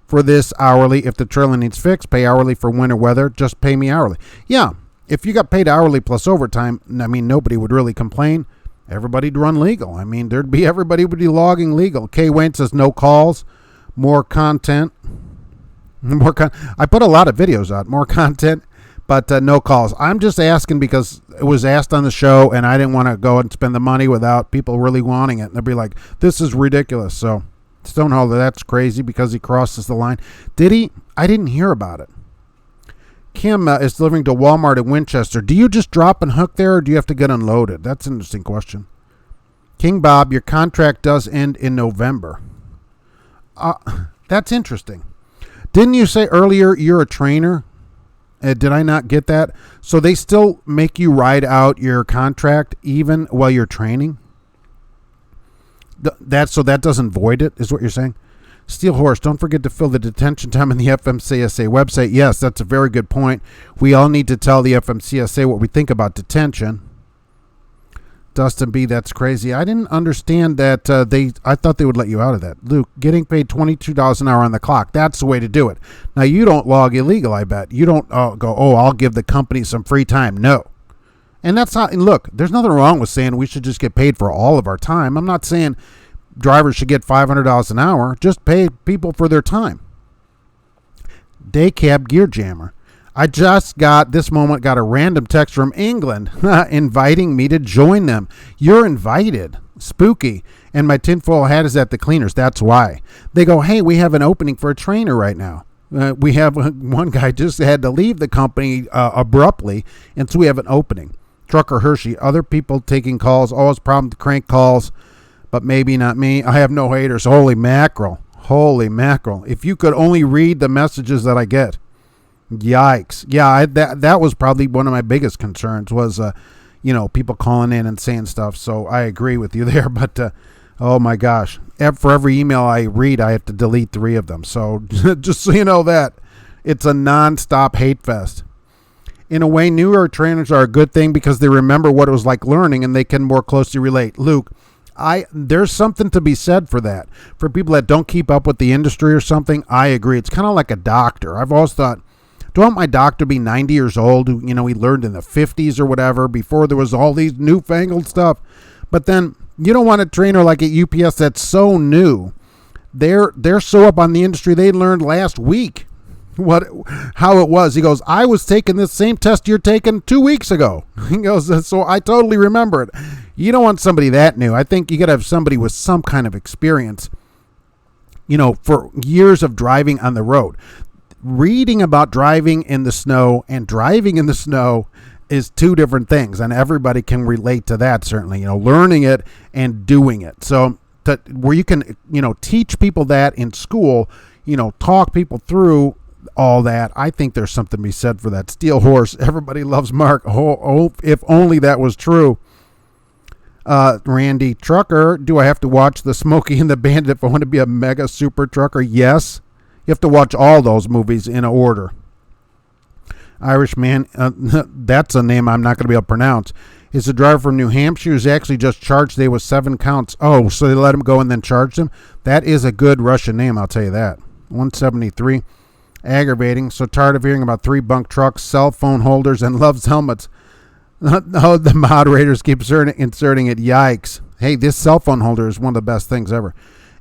For this hourly, if the trailer needs fixed, pay hourly for winter weather, just pay me hourly. Yeah, if you got paid hourly plus overtime, I mean, nobody would really complain. Everybody'd run legal. I mean, everybody would be logging legal. K. Wayne says no calls, more content. I put a lot of videos out, more content, but no calls. I'm just asking because it was asked on the show, and I didn't want to go and spend the money without people really wanting it. And they'll be like, this is ridiculous. So Stoneholder, that's crazy because he crosses the line. Did he? I didn't hear about it. Kim is delivering to Walmart in Winchester. Do you just drop and hook there, or do you have to get unloaded? That's an interesting question. King Bob, your contract does end in November. That's interesting. Didn't you say earlier you're a trainer? Did I not get that? So they still make you ride out your contract even while you're training? So that doesn't void it, is what you're saying? Steel Horse, don't forget to fill the detention time on the FMCSA website. Yes, that's a very good point. We all need to tell the FMCSA what we think about detention. Dustin B, that's crazy. I didn't understand that I thought they would let you out of that. Luke, getting paid $22 an hour on the clock. That's the way to do it. Now, you don't log illegal, I bet. You don't go, I'll give the company some free time. No. And that's not, and look, there's nothing wrong with saying we should just get paid for all of our time. I'm not saying drivers should get $500 an hour. Just pay people for their time. Day Cab Gear Jammer. I just got a random text from England inviting me to join them. You're invited. Spooky. And my tinfoil hat is at the cleaners. That's why. They go, hey, we have an opening for a trainer right now. We have one guy just had to leave the company abruptly, and so we have an opening. Trucker Hershey, other people taking calls, always problem to crank calls, but maybe not me. I have no haters. Holy mackerel. Holy mackerel. If you could only read the messages that I get. Yikes. Yeah, that was probably one of my biggest concerns was, people calling in and saying stuff. So I agree with you there. But, oh, my gosh. For every email I read, I have to delete 3 of them. So just so you know that. It's a nonstop hate fest. In a way, newer trainers are a good thing because they remember what it was like learning and they can more closely relate. Luke, there's something to be said for that. For people that don't keep up with the industry or something, I agree. It's kind of like a doctor. I've always thought, do I want my doctor to be 90 years old? He learned in the 50s or whatever before there was all these newfangled stuff. But then you don't want a trainer like at UPS that's so new. They're so up on the industry they learned last week how it was. He goes, I was taking this same test you're taking 2 weeks ago. He goes, so I totally remember it. You don't want somebody that new. I think you got to have somebody with some kind of experience, for years of driving on the road. Reading about driving in the snow and driving in the snow is 2 different things, and everybody can relate to that, certainly, learning it and doing it. So where you can, teach people that in school, talk people through all that. I think there's something to be said for that. Steel Horse, everybody loves Mark. Oh, if only that was true. Randy, trucker, do I have to watch the Smokey and the Bandit if I want to be a mega super trucker? Yes. You have to watch all those movies in order. Irishman, that's a name I'm not going to be able to pronounce. Is a driver from New Hampshire who's actually just charged today with 7 counts. Oh, so they let him go and then charged him? That is a good Russian name, I'll tell you that. 173. Aggravating. So tired of hearing about 3 bunk trucks, cell phone holders, and loves helmets. Oh, the moderators keep inserting it. Yikes. Hey, this cell phone holder is one of the best things ever.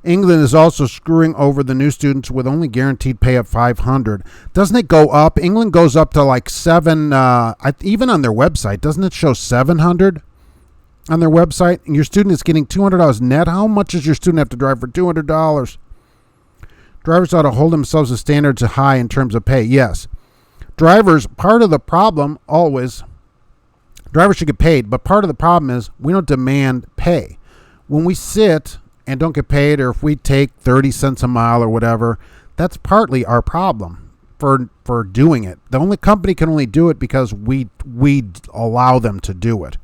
England is also screwing over the new students with only guaranteed pay of $500. Doesn't it go up? England goes up to like 7, even on their website. Doesn't it show $700 on their website? And your student is getting $200 net. How much does your student have to drive for $200? Drivers ought to hold themselves to standards high in terms of pay. Yes. Drivers, part of the problem always, drivers should get paid, but part of the problem is we don't demand pay. When we sit and don't get paid, or if we take 30 cents a mile or whatever, that's partly our problem. for doing it. The only company can only do it because we allow them to do it.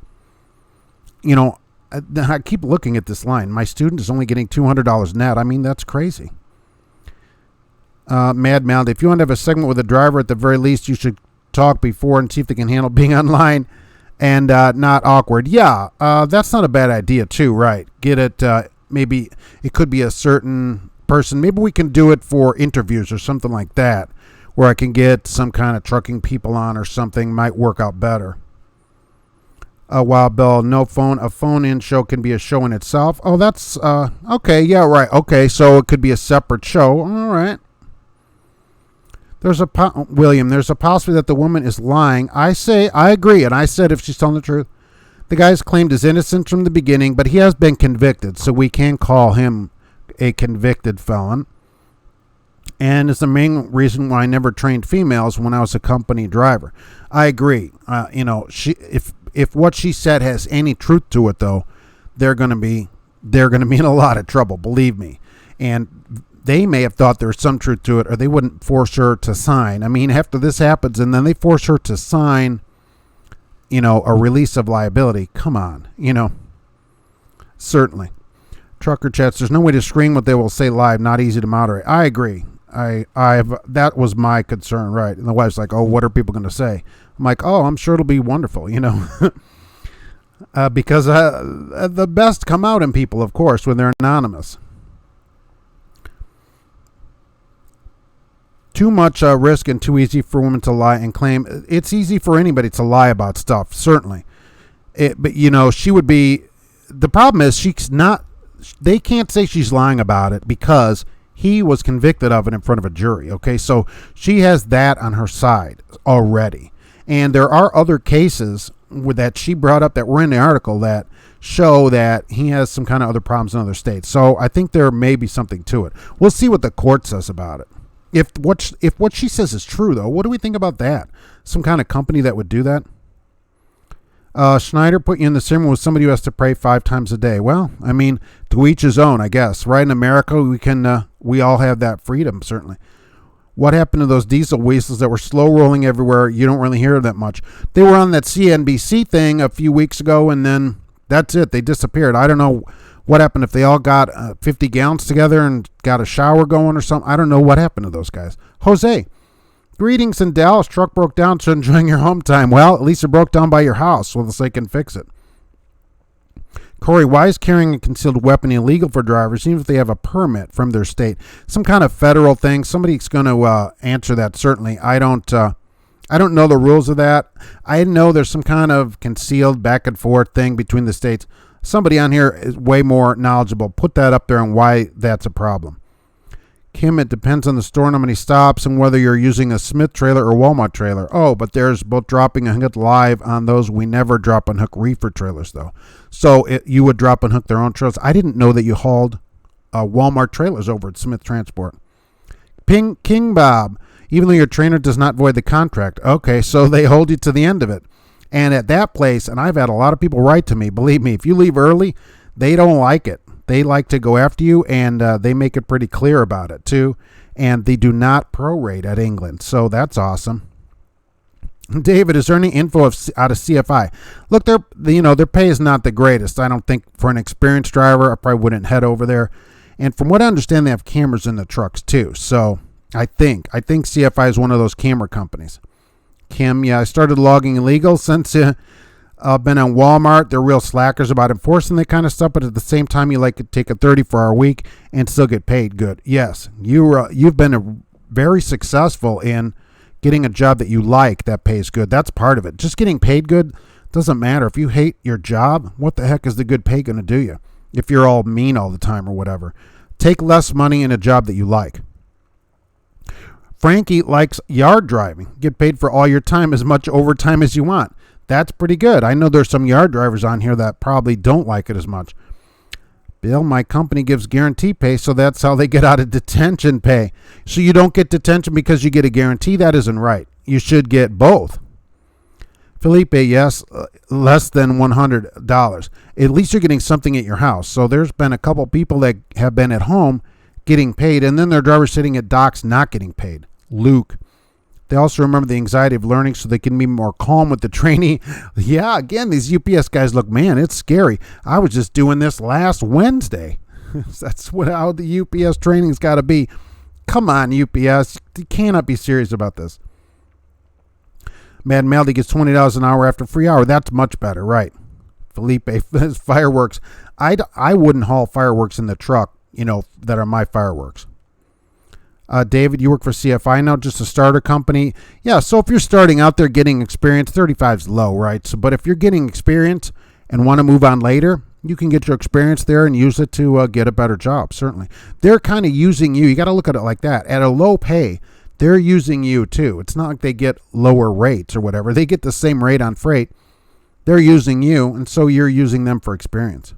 You know, I keep looking at this line. My student is only getting $200 net. I mean, that's crazy. Mad Mound, if you want to have a segment with a driver, at the very least, you should talk before and see if they can handle being online and not awkward. Yeah, that's not a bad idea too, right? Get it, maybe it could be a certain person. Maybe we can do it for interviews or something like that, where I can get some kind of trucking people on or something. Might work out better. Wild Bill, no phone. A phone-in show can be a show in itself. Oh, that's, okay, yeah, right. Okay, so it could be a separate show. All right. William, there's a possibility that the woman is lying. I agree, and I said if she's telling the truth. The guy's claimed his innocence from the beginning, but he has been convicted, so we can call him a convicted felon. And it's the main reason why I never trained females when I was a company driver. I agree. If what she said has any truth to it, though, they're going to be in a lot of trouble, believe me. And they may have thought there was some truth to it, or they wouldn't force her to sign. I mean, after this happens and then they force her to sign, a release of liability. Come on, certainly. Trucker chats, there's no way to screen what they will say live. Not easy to moderate. I agree. That was my concern, right? And the wife's like, oh, what are people going to say? I'm like, oh, I'm sure it'll be wonderful, because the best come out in people, of course, when they're anonymous. Too much risk and too easy for women to lie and claim. It's easy for anybody to lie about stuff, certainly. But she would be. The problem is she's not. They can't say she's lying about it because he was convicted of it in front of a jury. Okay, so she has that on her side already, and there are other cases that she brought up that were in the article that show that he has some kind of other problems in other states. So I think there may be something to it. We'll see what the court says about it. If what she says is true, though, what do we think about that? Some kind of company that would do that? Schneider put you in the same room with somebody who has to pray 5 times a day. Well, I mean, to each his own, I guess. Right in America, we all have that freedom, certainly. What happened to those diesel weasels that were slow rolling everywhere? You don't really hear that much. They were on that CNBC thing a few weeks ago, and then that's it. They disappeared. I don't know what happened, if they all got 50 gallons together and got a shower going or something. I don't know what happened to those guys. Jose, greetings in Dallas. Truck broke down, so enjoying your home time. Well, at least it broke down by your house, so they can fix it. Corey, why is carrying a concealed weapon illegal for drivers, even if they have a permit from their state? Some kind of federal thing. Somebody's going to answer that, certainly. I don't know the rules of that. I know there's some kind of concealed back and forth thing between the states. Somebody on here is way more knowledgeable. Put that up there and why that's a problem. Kim, it depends on the store and how many stops and whether you're using a Smith trailer or Walmart trailer. Oh, but there's both dropping and hook live on those. We never drop and hook reefer trailers, though. So you would drop and hook their own trailers. I didn't know that you hauled Walmart trailers over at Smith Transport. King Bob, even though your trainer does not void the contract. Okay, so they hold you to the end of it. And at that place, and I've had a lot of people write to me, believe me, if you leave early, they don't like it. They like to go after you, and they make it pretty clear about it, too. And they do not prorate at England, so that's awesome. David, is there any info out of CFI? Look, their pay is not the greatest. I don't think for an experienced driver, I probably wouldn't head over there. And from what I understand, they have cameras in the trucks, too. So I think CFI is one of those camera companies. Kim, yeah, I started logging illegal since been on Walmart. They're real slackers about enforcing that kind of stuff, but at the same time, you like to take a 34-hour week and still get paid good. Yes, you've been very successful in getting a job that you like that pays good. That's part of it. Just getting paid good doesn't matter. If you hate your job, what the heck is the good pay going to do you? If you're all mean all the time or whatever. Take less money in a job that you like. Frankie likes yard driving. Get paid for all your time, as much overtime as you want. That's pretty good. I know there's some yard drivers on here that probably don't like it as much. Bill, my company gives guarantee pay, so that's how they get out of detention pay. So you don't get detention because you get a guarantee? That isn't right. You should get both. Felipe, yes, less than $100. At least you're getting something at your house. So there's been a couple people that have been at home getting paid, and then their drivers sitting at docks not getting paid. Luke, They also remember the anxiety of learning so they can be more calm with the trainee. Yeah, again, these UPS guys look, man, it's scary. I was just doing this last Wednesday. That's how the UPS training's got to be. Come on, UPS. You cannot be serious about this. Mad Melody gets $20 an hour after free hour. That's much better, right? Felipe, fireworks. I wouldn't haul fireworks in the truck, that are my fireworks. David, you work for CFI now, just a starter company. Yeah, so if you're starting out there getting experience, 35 is low, right? So, but if you're getting experience and want to move on later, you can get your experience there and use it to get a better job, certainly. They're kind of using you. You got to look at it like that. At a low pay, they're using you too. It's not like they get lower rates or whatever. They get the same rate on freight. They're using you, and so you're using them for experience.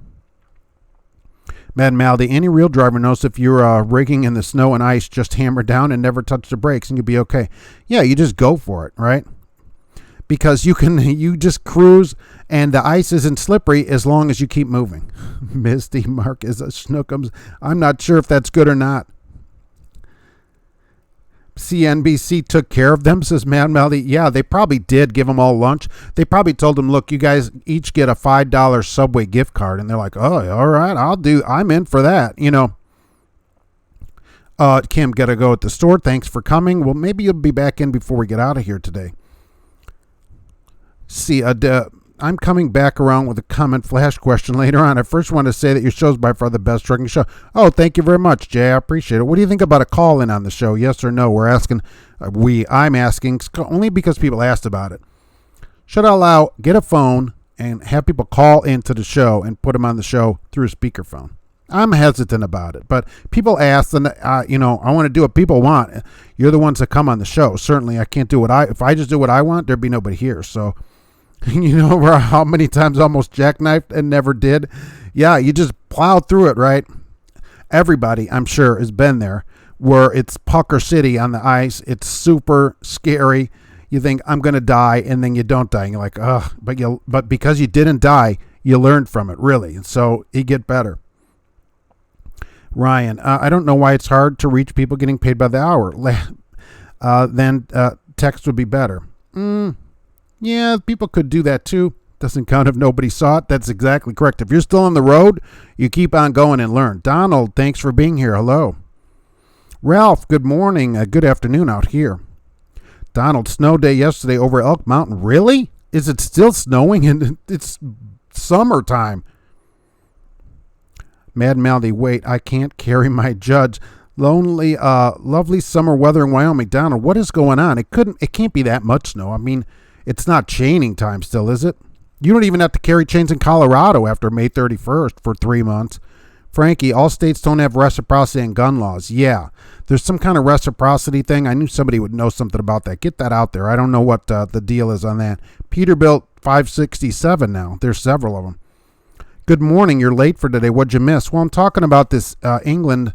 Mad Maldy, any real driver knows if you're rigging in the snow and ice, just hammer down and never touch the brakes and you'll be okay. Yeah, you just go for it, right? Because you just cruise and the ice isn't slippery as long as you keep moving. Misty Mark is a Snookums. I'm not sure if that's good or not. CNBC took care of them, says Mad Melody. Yeah, they probably did give them all lunch. They probably told them, look, you guys each get a $5 Subway gift card. And they're like, oh, all right, I'm in for that, Kim, got to go at the store. Thanks for coming. Well, maybe you'll be back in before we get out of here today. See, I'm coming back around with a comment flash question later on. I first want to say that your show is by far the best trucking show. Oh, thank you very much, Jay. I appreciate it. What do you think about a call-in on the show? Yes or no? We're asking. I'm asking only because people asked about it. Should I get a phone and have people call into the show and put them on the show through a speakerphone? I'm hesitant about it, but people ask, and I want to do what people want. You're the ones that come on the show. Certainly, I can't do if I just do what I want, there'd be nobody here. So. How many times almost jackknifed and never did? Yeah, you just plow through it, right? Everybody, I'm sure, has been there where it's Pucker City on the ice. It's super scary. You think, I'm going to die, and then you don't die. And you're like, ugh. But because you didn't die, you learned from it, really. And so you get better. Ryan, I don't know why it's hard to reach people getting paid by the hour. Then text would be better. Yeah, people could do that too. Doesn't count if nobody saw it. That's exactly correct. If you're still on the road, you keep on going and learn. Donald, thanks for being here. Hello. Ralph, good morning. Good afternoon out here. Donald, snow day yesterday over Elk Mountain. Really? Is it still snowing? And it's summertime. Mad Maldy, wait, I can't carry my judge. Lonely, lovely summer weather in Wyoming. Donald, what is going on? It can't be that much snow. I mean, it's not chaining time still, is it? You don't even have to carry chains in Colorado after May 31st for 3 months. Frankie, all states don't have reciprocity and gun laws. Yeah, there's some kind of reciprocity thing. I knew somebody would know something about that. Get that out there. I don't know what the deal is on that. Peterbilt 567 now. There's several of them. Good morning. You're late for today. What'd you miss? Well, I'm talking about this England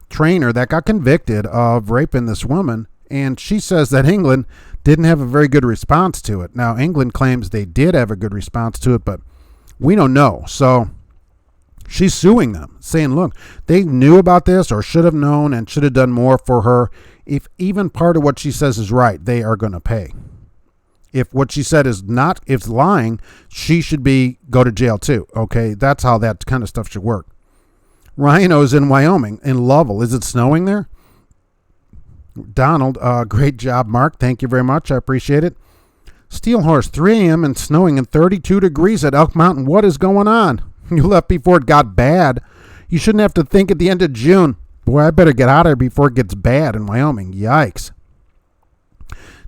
trainer that got convicted of raping this woman. And she says that England didn't have a very good response to it. Now, England claims they did have a good response to it, but we don't know. So she's suing them, saying, look, they knew about this or should have known and should have done more for her. If even part of what she says is right, they are going to pay. If what she said is not, if lying, she should go to jail too. Okay, that's how that kind of stuff should work. Rhino's in Wyoming, in Lovell. Is it snowing there? Donald, great job, Mark. Thank you very much. I appreciate it. Steel Horse, 3 a.m. and snowing and 32 degrees at Elk Mountain. What is going on? You left before it got bad. You shouldn't have to think at the end of June, boy, I better get out of here before it gets bad in Wyoming. Yikes.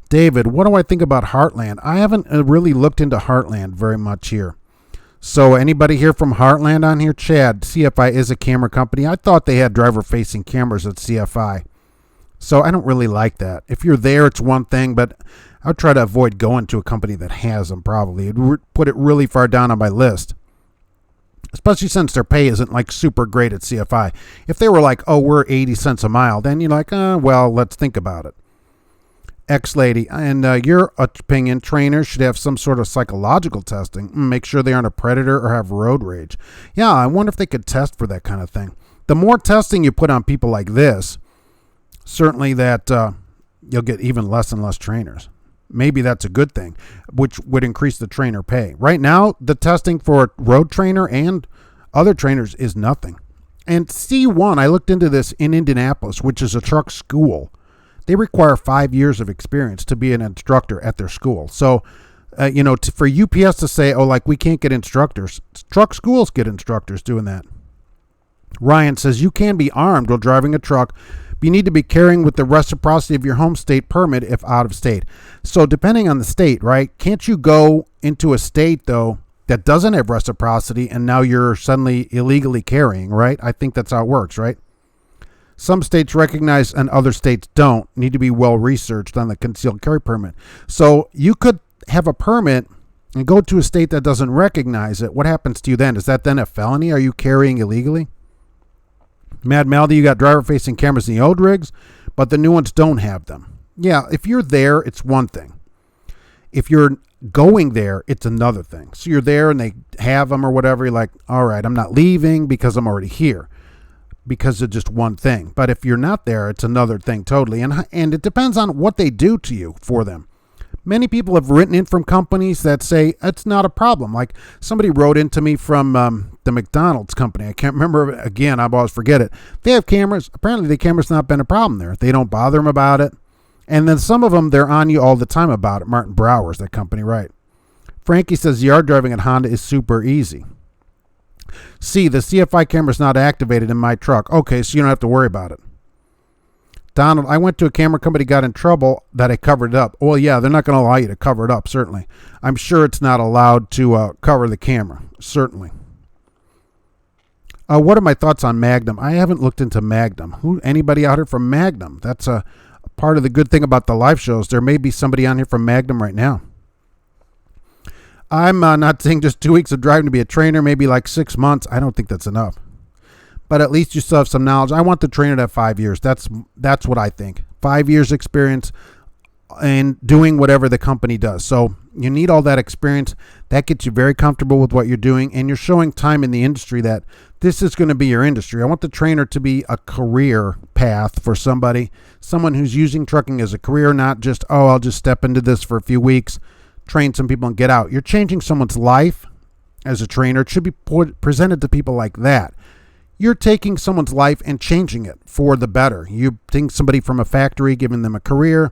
David, what do I think about Heartland? I haven't really looked into Heartland very much here. So anybody here from Heartland on here? Chad, CFI is a camera company. I thought they had driver-facing cameras at CFI. So I don't really like that. If you're there, it's one thing, but I would try to avoid going to a company that has them probably. It would put it really far down on my list, especially since their pay isn't like super great at CFI. If they were like, oh, we're 80 cents a mile, then you're like, well, let's think about it. Ex-lady, and your opinion, trainers should have some sort of psychological testing. Make sure they aren't a predator or have road rage. Yeah, I wonder if they could test for that kind of thing. The more testing you put on people like this, certainly that you'll get even less and less trainers. Maybe that's a good thing, which would increase the trainer pay. Right now, the testing for a road trainer and other trainers is nothing. And C1, I looked into this in Indianapolis, which is a truck school. They require 5 years of experience to be an instructor at their school. So, for UPS to say, we can't get instructors, truck schools get instructors doing that. Ryan says, you can be armed while driving a truck, but you need to be carrying with the reciprocity of your home state permit if out of state. So depending on the state, right? Can't you go into a state, though, that doesn't have reciprocity and now you're suddenly illegally carrying, right? I think that's how it works, right? Some states recognize and other states don't. Need to be well researched on the concealed carry permit. So you could have a permit and go to a state that doesn't recognize it. What happens to you then? Is that then a felony? Are you carrying illegally? Mad Maldy, you got driver-facing cameras in the old rigs, but the new ones don't have them. Yeah, if you're there, it's one thing. If you're going there, it's another thing. So you're there and they have them or whatever. You're like, all right, I'm not leaving because I'm already here because of just one thing. But if you're not there, it's another thing totally. And it depends on what they do to you for them. Many people have written in from companies that say it's not a problem. Like somebody wrote into me from the McDonald's company. I can't remember again. I always forget it. They have cameras. Apparently the camera's not been a problem there. They don't bother them about it. And then some of them, they're on you all the time about it. Martin Brower's that company, right? Frankie says yard driving at Honda is super easy. C, the CFI camera's not activated in my truck. Okay, so you don't have to worry about it. Donald, I went to a camera company, got in trouble that I covered it up. Well, yeah, they're not going to allow you to cover it up, certainly. I'm sure it's not allowed to cover the camera, certainly. What are my thoughts on Magnum? I haven't looked into Magnum. Anybody out here from Magnum? That's a part of the good thing about the live shows. There may be somebody on here from Magnum right now. I'm not saying just 2 weeks of driving to be a trainer, maybe like 6 months. I don't think that's enough. But at least you still have some knowledge. I want the trainer to have 5 years. That's what I think. 5 years experience and doing whatever the company does. So you need all that experience. That gets you very comfortable with what you're doing. And you're showing time in the industry that this is going to be your industry. I want the trainer to be a career path for somebody, someone who's using trucking as a career, not just, I'll just step into this for a few weeks, train some people and get out. You're changing someone's life as a trainer. It should be presented to people like that. You're taking someone's life and changing it for the better. You take somebody from a factory, giving them a career,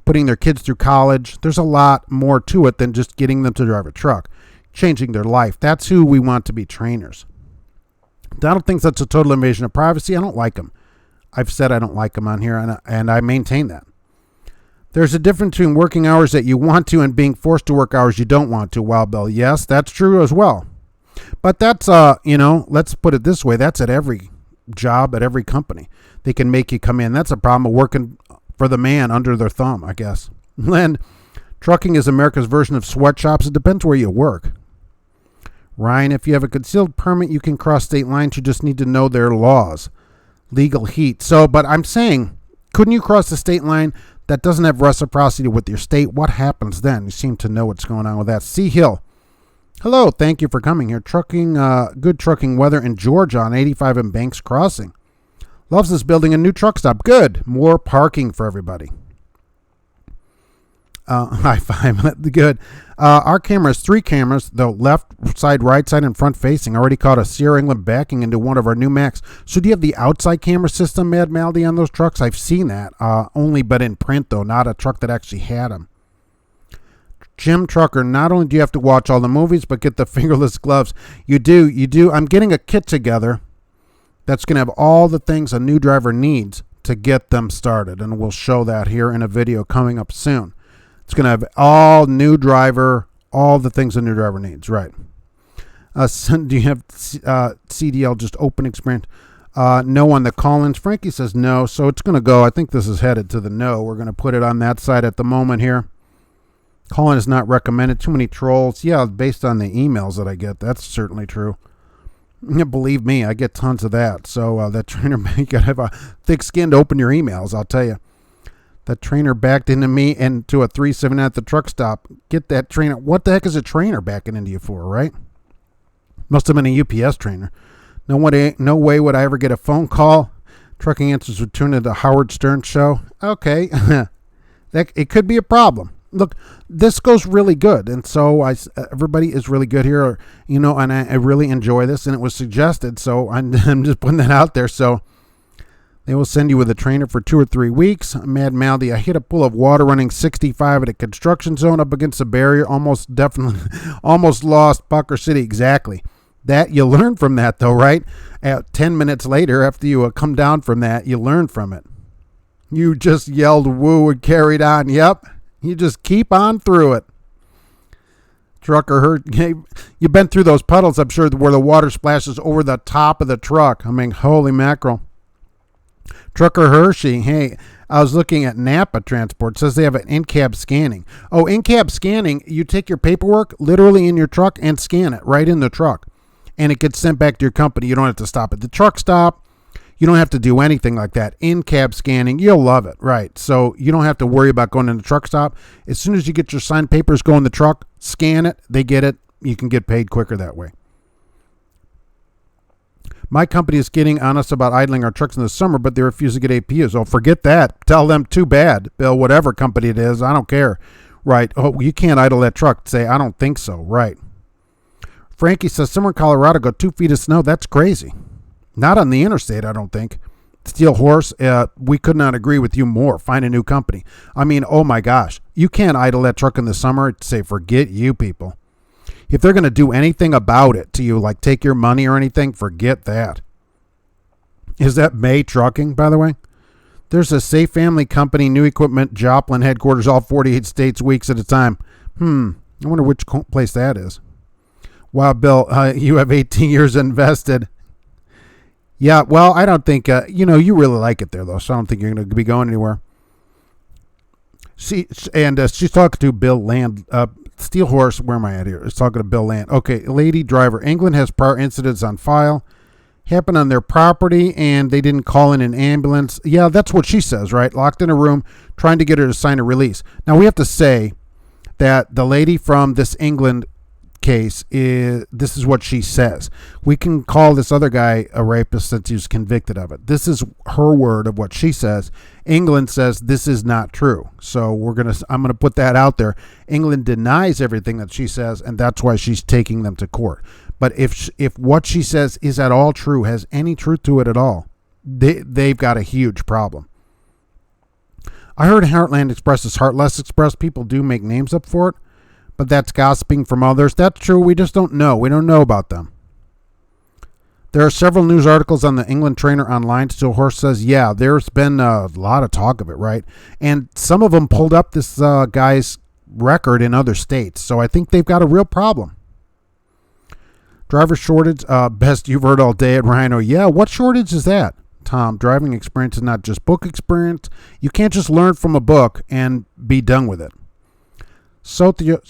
putting their kids through college. There's a lot more to it than just getting them to drive a truck. Changing their life. That's who we want to be trainers. Donald thinks that's a total invasion of privacy. I don't like them. I've said I don't like them on here, and I maintain that. There's a difference between working hours that you want to and being forced to work hours you don't want to, Wild Bill. Yes, that's true as well. But that's, let's put it this way. That's at every job, at every company. They can make you come in. That's a problem of working for the man under their thumb, I guess. Len, trucking is America's version of sweatshops. It depends where you work. Ryan, if you have a concealed permit, you can cross state lines. You just need to know their laws. Legal heat. So, but I'm saying, couldn't you cross the state line that doesn't have reciprocity with your state? What happens then? You seem to know what's going on with that. C. Hill. Hello, thank you for coming here. Good trucking weather in Georgia on 85 and Banks Crossing. Loves this building a new truck stop. Good. More parking for everybody. High five. Good. Our camera has 3 cameras, the left side, right side, and front facing. Already caught a Sierra England backing into one of our new Macs. So do you have the outside camera system, Mad Maldy, on those trucks? I've seen that. Only but in print, though, not a truck that actually had them. Jim Trucker, not only do you have to watch all the movies, but get the fingerless gloves. You do. I'm getting a kit together that's going to have all the things a new driver needs to get them started. And we'll show that here in a video coming up soon. It's going to have all the things a new driver needs. Right. Do you have CDL just open experience? No on the call-ins. Frankie says no. So it's going to go. I think this is headed to the no. We're going to put it on that side at the moment here. Calling is not recommended. Too many trolls. Yeah, based on the emails that I get, that's certainly true. Believe me, I get tons of that. So that trainer, you got to have a thick skin to open your emails, I'll tell you. That trainer backed into me and to a 379 at the truck stop. Get that trainer. What the heck is a trainer backing into you for, right? Must have been a UPS trainer. No way would I ever get a phone call. Trucking Answers would turn into Howard Stern show. Okay. That it could be a problem. Look, this goes really good, and so everybody is really good here, you know, and I really enjoy this, and it was suggested, so I'm just putting that out there. So they will send you with a trainer for 2 or 3 weeks. Mad Maldy, I hit a pool of water running 65 at a construction zone up against a barrier, almost lost Pucker City. Exactly. That you learn from that, though, right? 10 minutes later, after you come down from that, you learn from it. You just yelled woo and carried on. Yep. You just keep on through it. Trucker hurt. You've been through those puddles, I'm sure, where the water splashes over the top of the truck. I mean, holy mackerel. Trucker Hershey, hey, I was looking at Napa Transport. It says they have an in-cab scanning. Oh, in-cab scanning, you take your paperwork literally in your truck and scan it right in the truck. And it gets sent back to your company. You don't have to stop at the truck stop. You don't have to do anything like that. In-cab scanning, you'll love it, right? So you don't have to worry about going in the truck stop. As soon as you get your signed papers, go in the truck, scan it, they get it. You can get paid quicker that way. My company is getting on us about idling our trucks in the summer, but they refuse to get APUs. Oh, forget that. Tell them too bad, Bill, whatever company it is. I don't care. Right. Oh, you can't idle that truck. Say, I don't think so. Right. Frankie says, somewhere in Colorado, got 2 feet of snow. That's crazy. Not on the interstate, I don't think. Steel Horse, we could not agree with you more. Find a new company. I mean, oh my gosh. You can't idle that truck in the summer. Say, forget you people. If they're going to do anything about it to you, like take your money or anything, forget that. Is that May Trucking, by the way? There's a Safe Family Company, new equipment, Joplin headquarters, all 48 states, weeks at a time. I wonder which place that is. Wow, Bill, you have 18 years invested. Yeah, well, I don't think, you really like it there, though, so I don't think you're going to be going anywhere. She's talking to Bill Land. Steel Horse, where am I at here? It's talking to Bill Land. Okay, lady driver. England has prior incidents on file. Happened on their property, and they didn't call in an ambulance. Yeah, that's what she says, right? Locked in a room, trying to get her to sign a release. Now, we have to say that the lady from this England case, this is what she says. We can call this other guy a rapist since he was convicted of it. This is her word of what she says. England says this is not true. So I'm gonna put that out there. England denies everything that she says, and that's why she's taking them to court. But if what she says is at all true, has any truth to it at all, they've got a huge problem. I heard Heartland Express is Heartless Express. People do make names up for it, but that's gossiping from others. That's true. We just don't know. We don't know about them. There are several news articles on the England trainer online. Steel Horse says, yeah, there's been a lot of talk of it, right? And some of them pulled up this guy's record in other states. So I think they've got a real problem. Driver shortage, best you've heard all day at Rhino. Yeah, what shortage is that? Tom, driving experience is not just book experience. You can't just learn from a book and be done with it.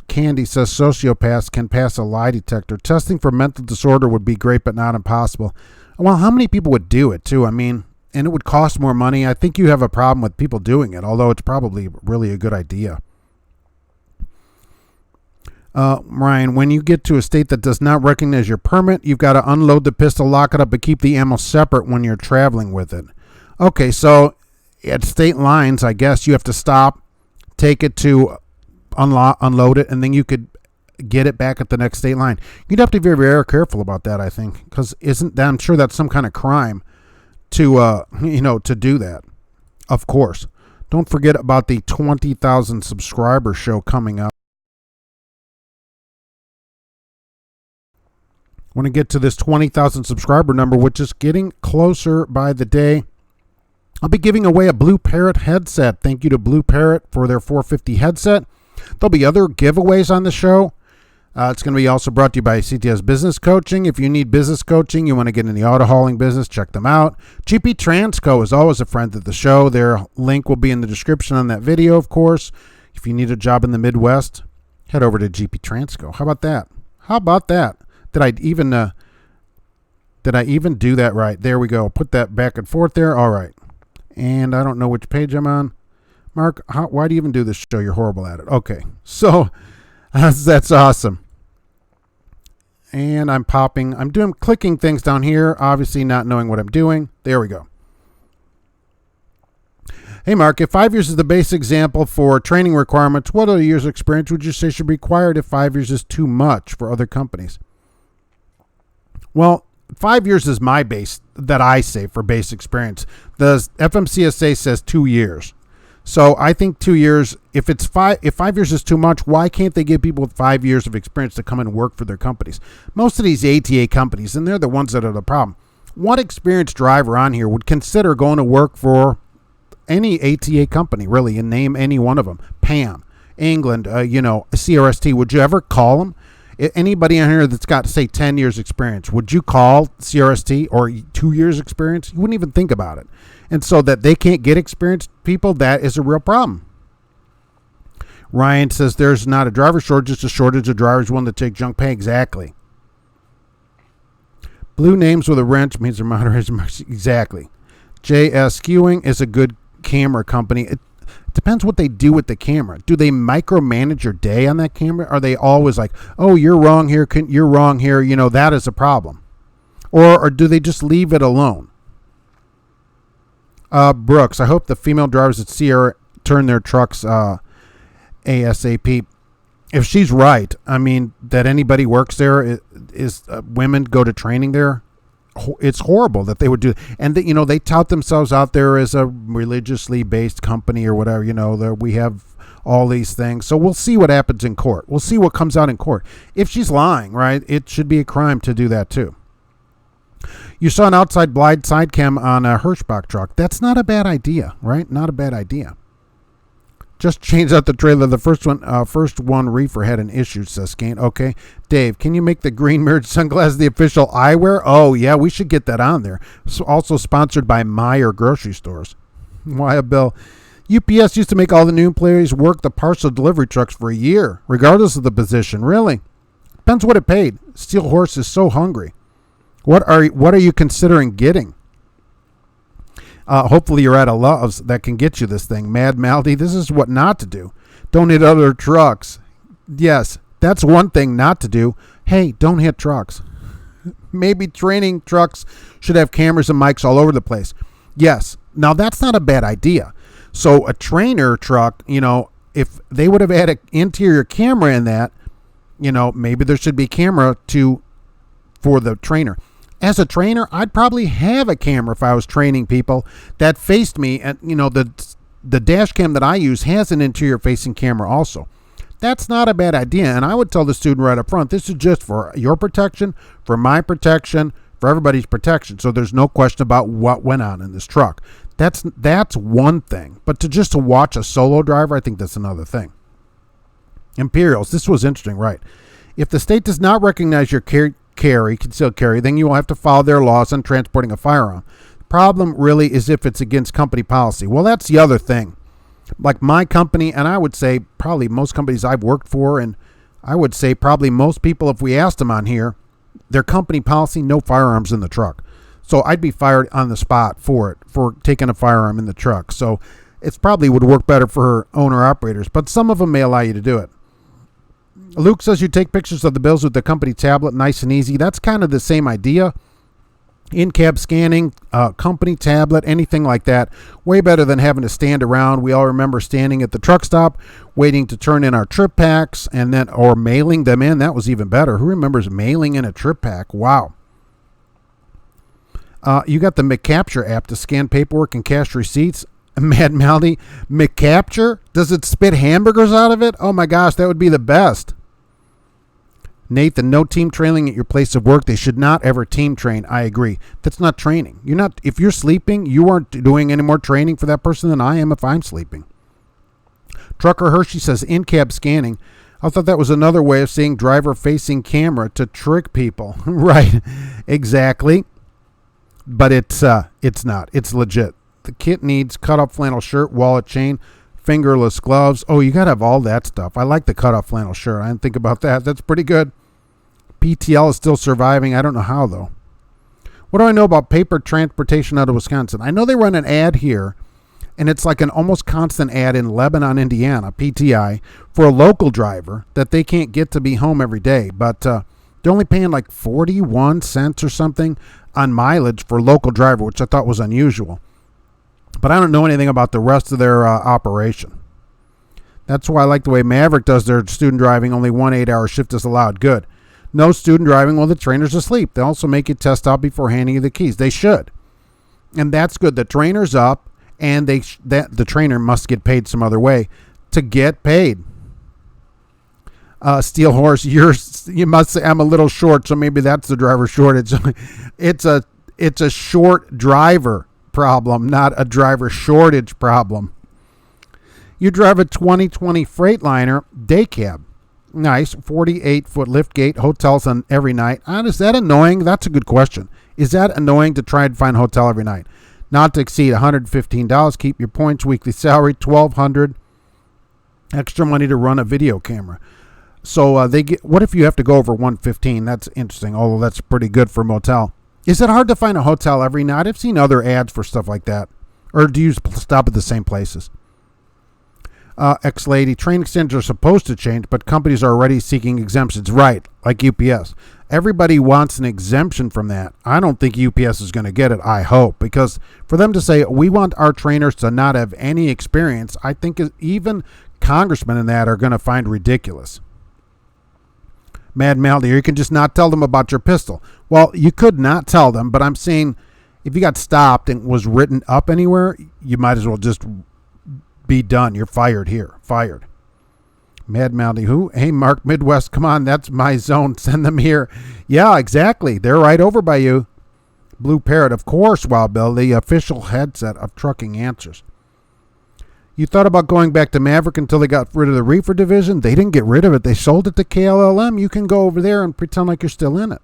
Candy says sociopaths can pass a lie detector. Testing for mental disorder would be great, but not impossible. Well, how many people would do it, too? I mean, and it would cost more money. I think you have a problem with people doing it, although it's probably really a good idea. Ryan, when you get to a state that does not recognize your permit, you've got to unload the pistol, lock it up, and keep the ammo separate when you're traveling with it. Okay, so at state lines, I guess you have to stop, take it to unload it, and then you could get it back at the next state line. You'd have to be very, very careful about that, I think, because I'm sure that's some kind of crime to do that. Of course. Don't forget about the 20,000 subscriber show coming up. I want to get to this 20,000 subscriber number, which is getting closer by the day. I'll be giving away a Blue Parrot headset. Thank you to Blue Parrot for their 450 headset. There'll be other giveaways on the show. It's going to be also brought to you by CTS Business Coaching. If you need business coaching, you want to get in the auto hauling business, check them out. GP Transco is always a friend of the show. Their link will be in the description on that video, of course. If you need a job in the Midwest, head over to GP Transco. How about that? Did I even do that right? There we go. Put that back and forth there. All right. And I don't know which page I'm on. Mark, why do you even do this show? You're horrible at it. Okay. So that's awesome. And I'm clicking things down here, obviously not knowing what I'm doing. There we go. Hey, Mark, if 5 years is the base example for training requirements, what other years of experience would you say should be required if 5 years is too much for other companies? Well, 5 years is my base that I say for base experience. The FMCSA says 2 years. So I think 2 years, if 5 years is too much, why can't they give people with 5 years of experience to come and work for their companies? Most of these ATA companies, and they're the ones that are the problem. What experienced driver on here would consider going to work for any ATA company, really, and name any one of them? PAM, England, CRST. Would you ever call them? Anybody on here that's got, say, 10 years experience, would you call CRST or 2 years experience? You wouldn't even think about it. And so that they can't get experienced people, that is a real problem. Ryan says there's not a driver shortage, just a shortage of drivers willing to take junk pay. Exactly. Blue names with a wrench means they're moderation. Exactly. JS Skewing is a good camera company. It depends what they do with the camera. Do they micromanage your day on that camera? Are they always like, oh, you're wrong here, you're wrong here, that is a problem? Or do they just leave it alone? Brooks, I hope the female drivers at Sierra turn their trucks ASAP. If she's right, I mean, that anybody works there, is women go to training there, it's horrible that they would do. And they tout themselves out there as a religiously based company or whatever. We have all these things. So we'll see what happens in court. We'll see what comes out in court. If she's lying, right, it should be a crime to do that too. You saw an outside blind side cam on a Hirschbach truck. That's not a bad idea, right? Not a bad idea. Just changed out the trailer. The first one reefer had an issue, says Skane. Okay. Dave, can you make the green mirrored sunglasses the official eyewear? Oh, yeah, we should get that on there. So also sponsored by Meyer grocery stores. Why, Bill? UPS used to make all the new employees work the parcel delivery trucks for a year, regardless of the position. Really? Depends what it paid. Steel Horse is so hungry. What are you considering getting? Hopefully you're at a Love's that can get you this thing. Mad Maldy, this is what not to do. Don't hit other trucks. Yes, that's one thing not to do. Hey, don't hit trucks. Maybe training trucks should have cameras and mics all over the place. Yes, now that's not a bad idea. So a trainer truck, if they would have had an interior camera in that, maybe there should be camera for the trainer. As a trainer, I'd probably have a camera if I was training people that faced me. And, the dash cam that I use has an interior facing camera also. That's not a bad idea. And I would tell the student right up front, this is just for your protection, for my protection, for everybody's protection. So there's no question about what went on in this truck. That's one thing. But to watch a solo driver, I think that's another thing. Imperials, this was interesting, right? If the state does not recognize your concealed carry, then you will have to follow their laws on transporting a firearm. The problem really is if it's against company policy. Well, that's the other thing. Like my company, and I would say probably most companies I've worked for, and I would say probably most people, if we asked them on here, their company policy, no firearms in the truck. So I'd be fired on the spot for taking a firearm in the truck. So it's probably would work better for owner-operators, but some of them may allow you to do it. Luke says you take pictures of the bills with the company tablet, nice and easy. That's kind of the same idea. In-cab scanning, company tablet, anything like that. Way better than having to stand around. We all remember standing at the truck stop, waiting to turn in our trip packs, or mailing them in. That was even better. Who remembers mailing in a trip pack? Wow. You got the McCapture app to scan paperwork and cash receipts. Mad Maldy, McCapture? Does it spit hamburgers out of it? Oh my gosh, that would be the best. Nathan, no team training at your place of work. They should not ever team train. I agree. That's not training. If you're sleeping, you aren't doing any more training for that person than I am if I'm sleeping. Trucker Hershey says in-cab scanning. I thought that was another way of saying driver-facing camera to trick people. Right, exactly. But it's not. It's legit. The kit needs cut-off flannel shirt, wallet, chain, fingerless gloves. Oh, you got to have all that stuff. I like the cut-off flannel shirt. I didn't think about that. That's pretty good. PTL is still surviving. I don't know how, though. What do I know about paper transportation out of Wisconsin? I know they run an ad here, and it's like an almost constant ad in Lebanon, Indiana, PTI, for a local driver that they can't get to be home every day. But they're only paying like 41 cents or something on mileage for a local driver, which I thought was unusual. but I don't know anything about the rest of their operation. That's why I like the way Maverick does their student driving. Only 1 8-hour shift is allowed. Good. No student driving while the trainer's asleep. They also make you test out before handing you the keys. They should. And that's good. The trainer's up, and the trainer must get paid some other way to get paid. Steel Horse, you must say I'm a little short, so maybe that's the driver shortage. It's a short driver problem, not a driver shortage problem. You drive a 2020 Freightliner day cab. Nice, 48-foot lift gate, hotels on every night. Is that annoying? That's a good question. Is that annoying to try and find a hotel every night? Not to exceed $115. Keep your points. Weekly salary $1,200. Extra money to run a video camera. So they get. What if you have to go over $115? That's interesting. Although that's pretty good for a motel. Is it hard to find a hotel every night? I've seen other ads for stuff like that. Or do you stop at the same places? Ex-lady, train extensions are supposed to change, but companies are already seeking exemptions. Right, like UPS. Everybody wants an exemption from that. I don't think UPS is going to get it, I hope, because for them to say, we want our trainers to not have any experience, I think even congressmen in that are going to find ridiculous. Mad Maldy, you can just not tell them about your pistol. Well, you could not tell them, but I'm saying if you got stopped and was written up anywhere, you might as well just be done. You're fired here. Fired. Mad Mounty, who? Hey, Mark Midwest, come on. That's my zone. Send them here. Yeah, exactly. They're right over by you. Blue Parrot, of course, Wild Bill, the official headset of Trucking Answers. You thought about going back to Maverick until they got rid of the reefer division? They didn't get rid of it. They sold it to KLLM. You can go over there and pretend like you're still in it.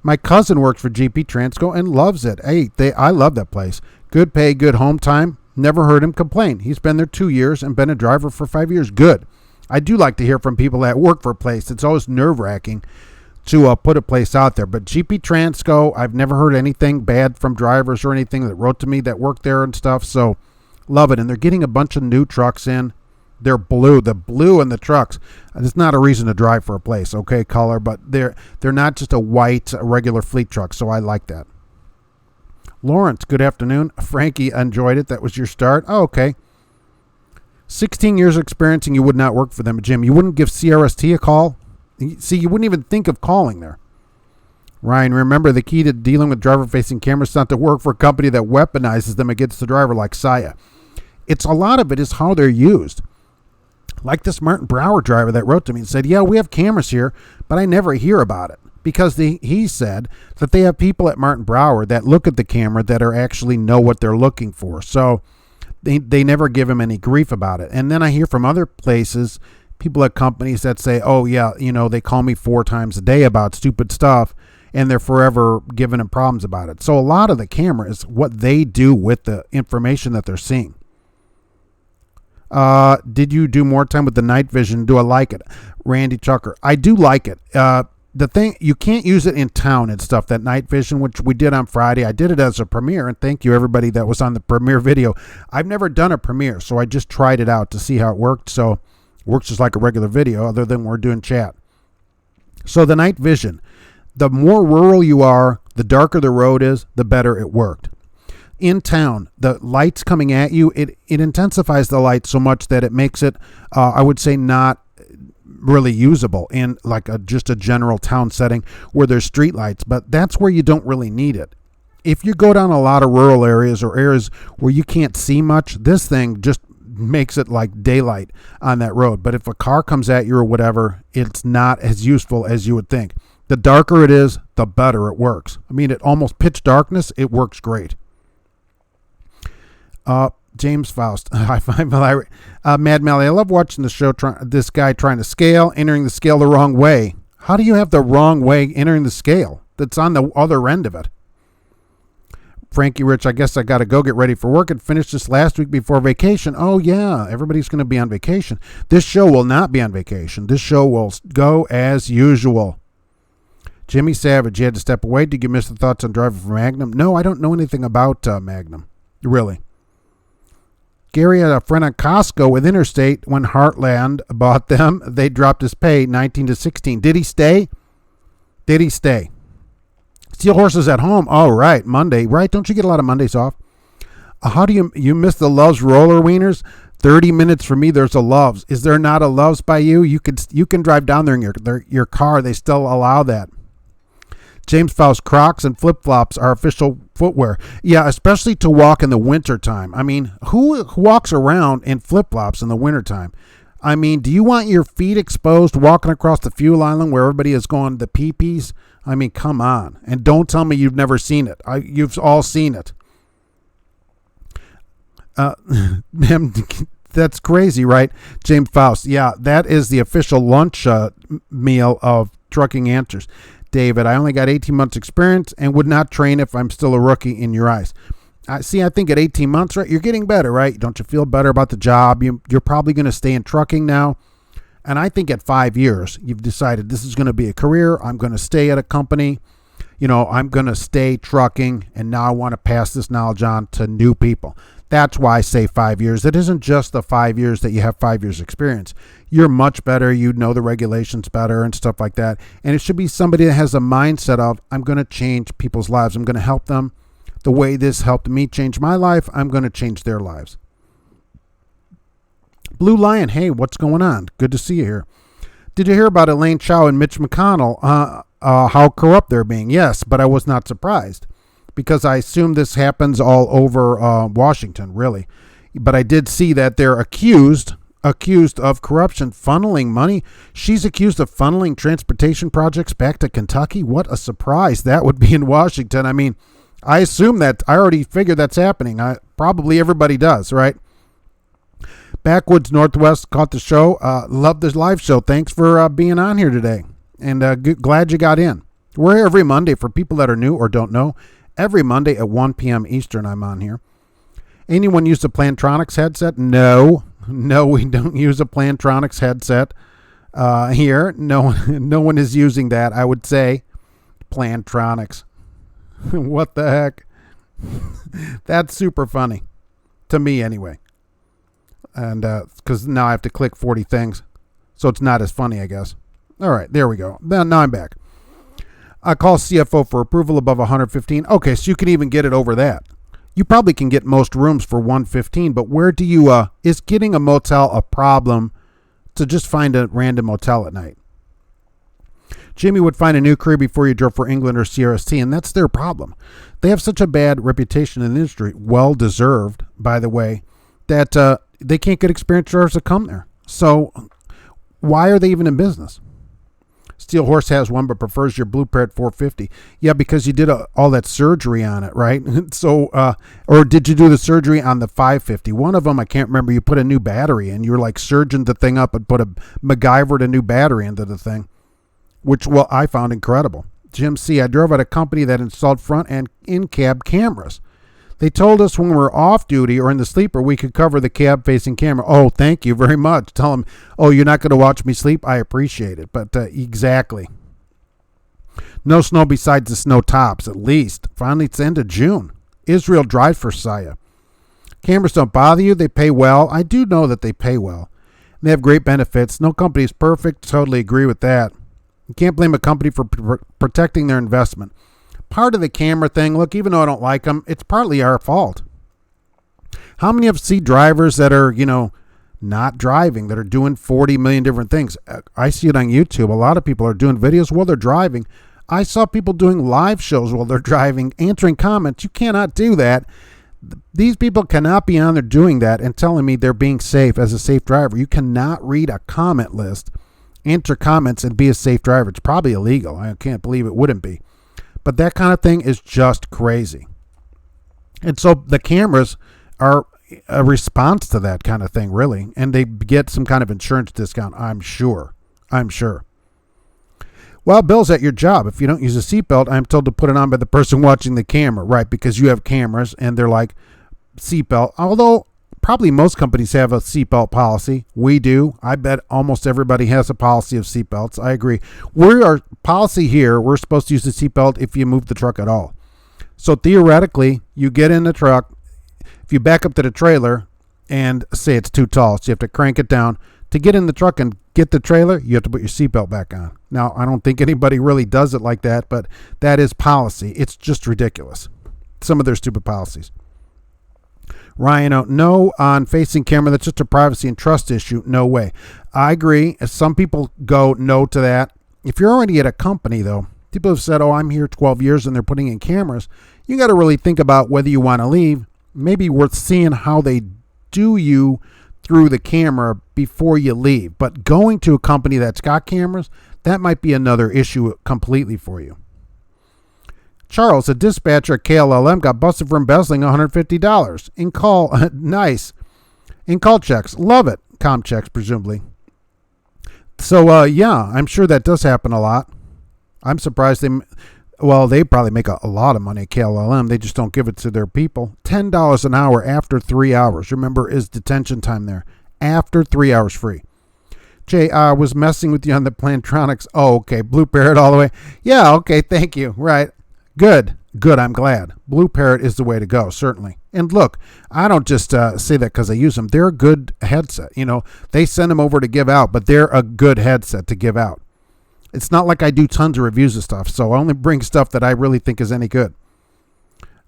My cousin works for GP Transco and loves it. Hey, I love that place. Good pay, good home time. Never heard him complain. He's been there 2 years and been a driver for 5 years. Good. I do like to hear from people that work for a place. It's always nerve-wracking to put a place out there. But GP Transco, I've never heard anything bad from drivers or anything that wrote to me that worked there and stuff. So love it. And they're getting a bunch of new trucks in. They're blue. The blue in the trucks. It's not a reason to drive for a place, okay, color, but they're not just a white regular fleet truck. So I like that. Lawrence, good afternoon. Frankie enjoyed it. That was your start. Oh, okay. 16 years of experience and you would not work for them, Jim. You wouldn't give CRST a call? See, you wouldn't even think of calling there. Ryan, remember the key to dealing with driver-facing cameras is not to work for a company that weaponizes them against the driver like Saya. It's a lot of it is how they're used. Like this Martin Brower driver that wrote to me and said, yeah, we have cameras here, but I never hear about it. Because he said that they have people at Martin Brower that look at the camera that are actually know what they're looking for. So they never give him any grief about it. And then I hear from other places, people at companies that say, oh, yeah, they call me 4 times a day about stupid stuff, and they're forever giving him problems about it. So a lot of the camera is what they do with the information that they're seeing. Did you do more time with the night vision? Do I like it? Randy Chucker, I do like it. The thing, you can't use it in town and stuff, that night vision, which we did on Friday. I did it as a premiere, and thank you everybody that was on the premiere video. I've never done a premiere, so I just tried it out to see how it worked. So it works just like a regular video, other than we're doing chat. So the night vision, the more rural you are, the darker the road is, the better it worked. In town, the lights coming at you, it intensifies the light so much that it makes it, I would say, not really usable in like just a general town setting where there's street lights, but that's where you don't really need it. If you go down a lot of rural areas or areas where you can't see much, this thing just makes it like daylight on that road. But if a car comes at you or whatever, it's not as useful as you would think. The darker it is, the better it works. I mean, at almost pitch darkness, it works great. James Faust, high five, Mad Mally. I love watching the show. This guy trying to scale, entering the scale the wrong way. How do you have the wrong way entering the scale? That's on the other end of it. Frankie Rich, I guess I got to go get ready for work and finish this last week before vacation. Oh, yeah, everybody's going to be on vacation. This show will not be on vacation. This show will go as usual. Jimmy Savage, you had to step away. Did you miss the thoughts on driving for Magnum? No, I don't know anything about Magnum, really. Gary had a friend on Costco with Interstate. When Heartland bought them, they dropped his pay 19 to 16. Did he stay? Did he stay? Steel Horses at home. Oh, right. Monday. Right. Don't you get a lot of Mondays off? How do you miss the Love's roller wieners? 30 minutes for me, there's a Love's. Is there not a Love's by you? You can drive down there in your car. They still allow that. James Faust, Crocs and flip-flops are official footwear. Yeah, especially to walk in the wintertime. I mean, who walks around in flip-flops in the wintertime? I mean, do you want your feet exposed walking across the fuel island where everybody is going to pee-pees? I mean, come on. And don't tell me you've never seen it. You've all seen it. That's crazy, right? James Faust. Yeah, that is the official lunch meal of Trucking Answers. David, I only got 18 months experience and would not train if I'm still a rookie in your eyes. I think at 18 months, right, you're getting better, right? Don't you feel better about the job? You're probably going to stay in trucking now. And I think at 5 years, you've decided this is going to be a career. I'm going to stay at a company. I'm going to stay trucking. And now I want to pass this knowledge on to new people. That's why I say 5 years. It isn't just the 5 years that you have 5 years experience. You're much better. You know the regulations better and stuff like that. And it should be somebody that has a mindset of, I'm going to change people's lives. I'm going to help them. The way this helped me change my life, I'm going to change their lives. Blue Lion, hey, what's going on? Good to see you here. Did you hear about Elaine Chao and Mitch McConnell, how corrupt they're being? Yes, but I was not surprised because I assume this happens all over Washington, really. But I did see that they're accused of corruption, funneling money. She's accused of funneling transportation projects back to Kentucky. What a surprise that would be in Washington. I mean, I assume that I already figured that's happening. Probably everybody does, right? Backwoods Northwest caught the show. Love this live show. Thanks for being on here today. And glad you got in. We're here every Monday for people that are new or don't know. Every Monday at 1 p.m. Eastern, I'm on here. Anyone use a Plantronics headset? No, we don't use a Plantronics headset here. No one is using that. I would say Plantronics. What the heck? That's super funny to me anyway. And because now I have to click 40 things, so it's not as funny, I guess. All right, there we go. Now I'm back. I call CFO for approval above 115. Okay, so you can even get it over that. You probably can get most rooms for 115, but where do you, is getting a motel a problem to just find a random motel at night? Jimmy would find a new career before you drove for England or CRST, and that's their problem. They have such a bad reputation in the industry, well deserved, by the way, that they can't get experienced drivers to come there. So why are they even in business? Steel Horse has one, but prefers your Blueprint 450. Yeah, because you did all that surgery on it, right? So, or did you do the surgery on the 550? One of them, I can't remember. You put a new battery in. You were like surgeoned the thing up and put a MacGyvered a new battery into the thing, which I found incredible. Jim C., I drove at a company that installed front and in-cab cameras. They told us when we were off duty or in the sleeper, we could cover the cab-facing camera. Oh, thank you very much. Tell them, oh, you're not going to watch me sleep? I appreciate it. But exactly. No snow besides the snow tops, at least. Finally, it's the end of June. Israel drives for Saya. Cameras don't bother you. They pay well. I do know that they pay well. They have great benefits. No company is perfect. Totally agree with that. You can't blame a company for protecting their investment. Part of the camera thing, look, even though I don't like them, it's partly our fault. How many of us see drivers that are, not driving, that are doing 40 million different things? I see it on YouTube. A lot of people are doing videos while they're driving. I saw people doing live shows while they're driving, answering comments. You cannot do that. These people cannot be on there doing that and telling me they're being safe as a safe driver. You cannot read a comment list, answer comments, and be a safe driver. It's probably illegal. I can't believe it wouldn't be. But that kind of thing is just crazy. And so the cameras are a response to that kind of thing, really. And they get some kind of insurance discount, I'm sure. Well, Bill's at your job. If you don't use a seatbelt, I'm told to put it on by the person watching the camera, right? Because you have cameras and they're like, seatbelt. Although probably most companies have a seatbelt policy. We do. I bet almost everybody has a policy of seatbelts. I agree. Our policy here, we're supposed to use the seatbelt if you move the truck at all. So theoretically, you get in the truck. If you back up to the trailer and say it's too tall, so you have to crank it down. To get in the truck and get the trailer, you have to put your seatbelt back on. Now, I don't think anybody really does it like that, but that is policy. It's just ridiculous. Some of their stupid policies. Ryan, no on facing camera. That's just a privacy and trust issue. No way. I agree. Some people go no to that. If you're already at a company, though, people have said, oh, I'm here 12 years and they're putting in cameras. You got to really think about whether you want to leave. Maybe worth seeing how they do you through the camera before you leave. But going to a company that's got cameras, that might be another issue completely for you. Charles, a dispatcher at KLLM, got busted for embezzling $150 in call. Nice. In call checks. Love it. Com checks, presumably. So, yeah, I'm sure that does happen a lot. I'm surprised they probably make a lot of money at KLLM. They just don't give it to their people. $10 an hour after 3 hours. Remember, is detention time there. After 3 hours free. Jay, I was messing with you on the Plantronics. Oh, okay. Blue Parrot all the way. Yeah, okay. Thank you. Right. Good. I'm glad. Blue Parrot is the way to go, certainly. And look, I don't just say that because I use them. They're a good headset. They send them over to give out, but they're a good headset to give out. It's not like I do tons of reviews of stuff, so I only bring stuff that I really think is any good.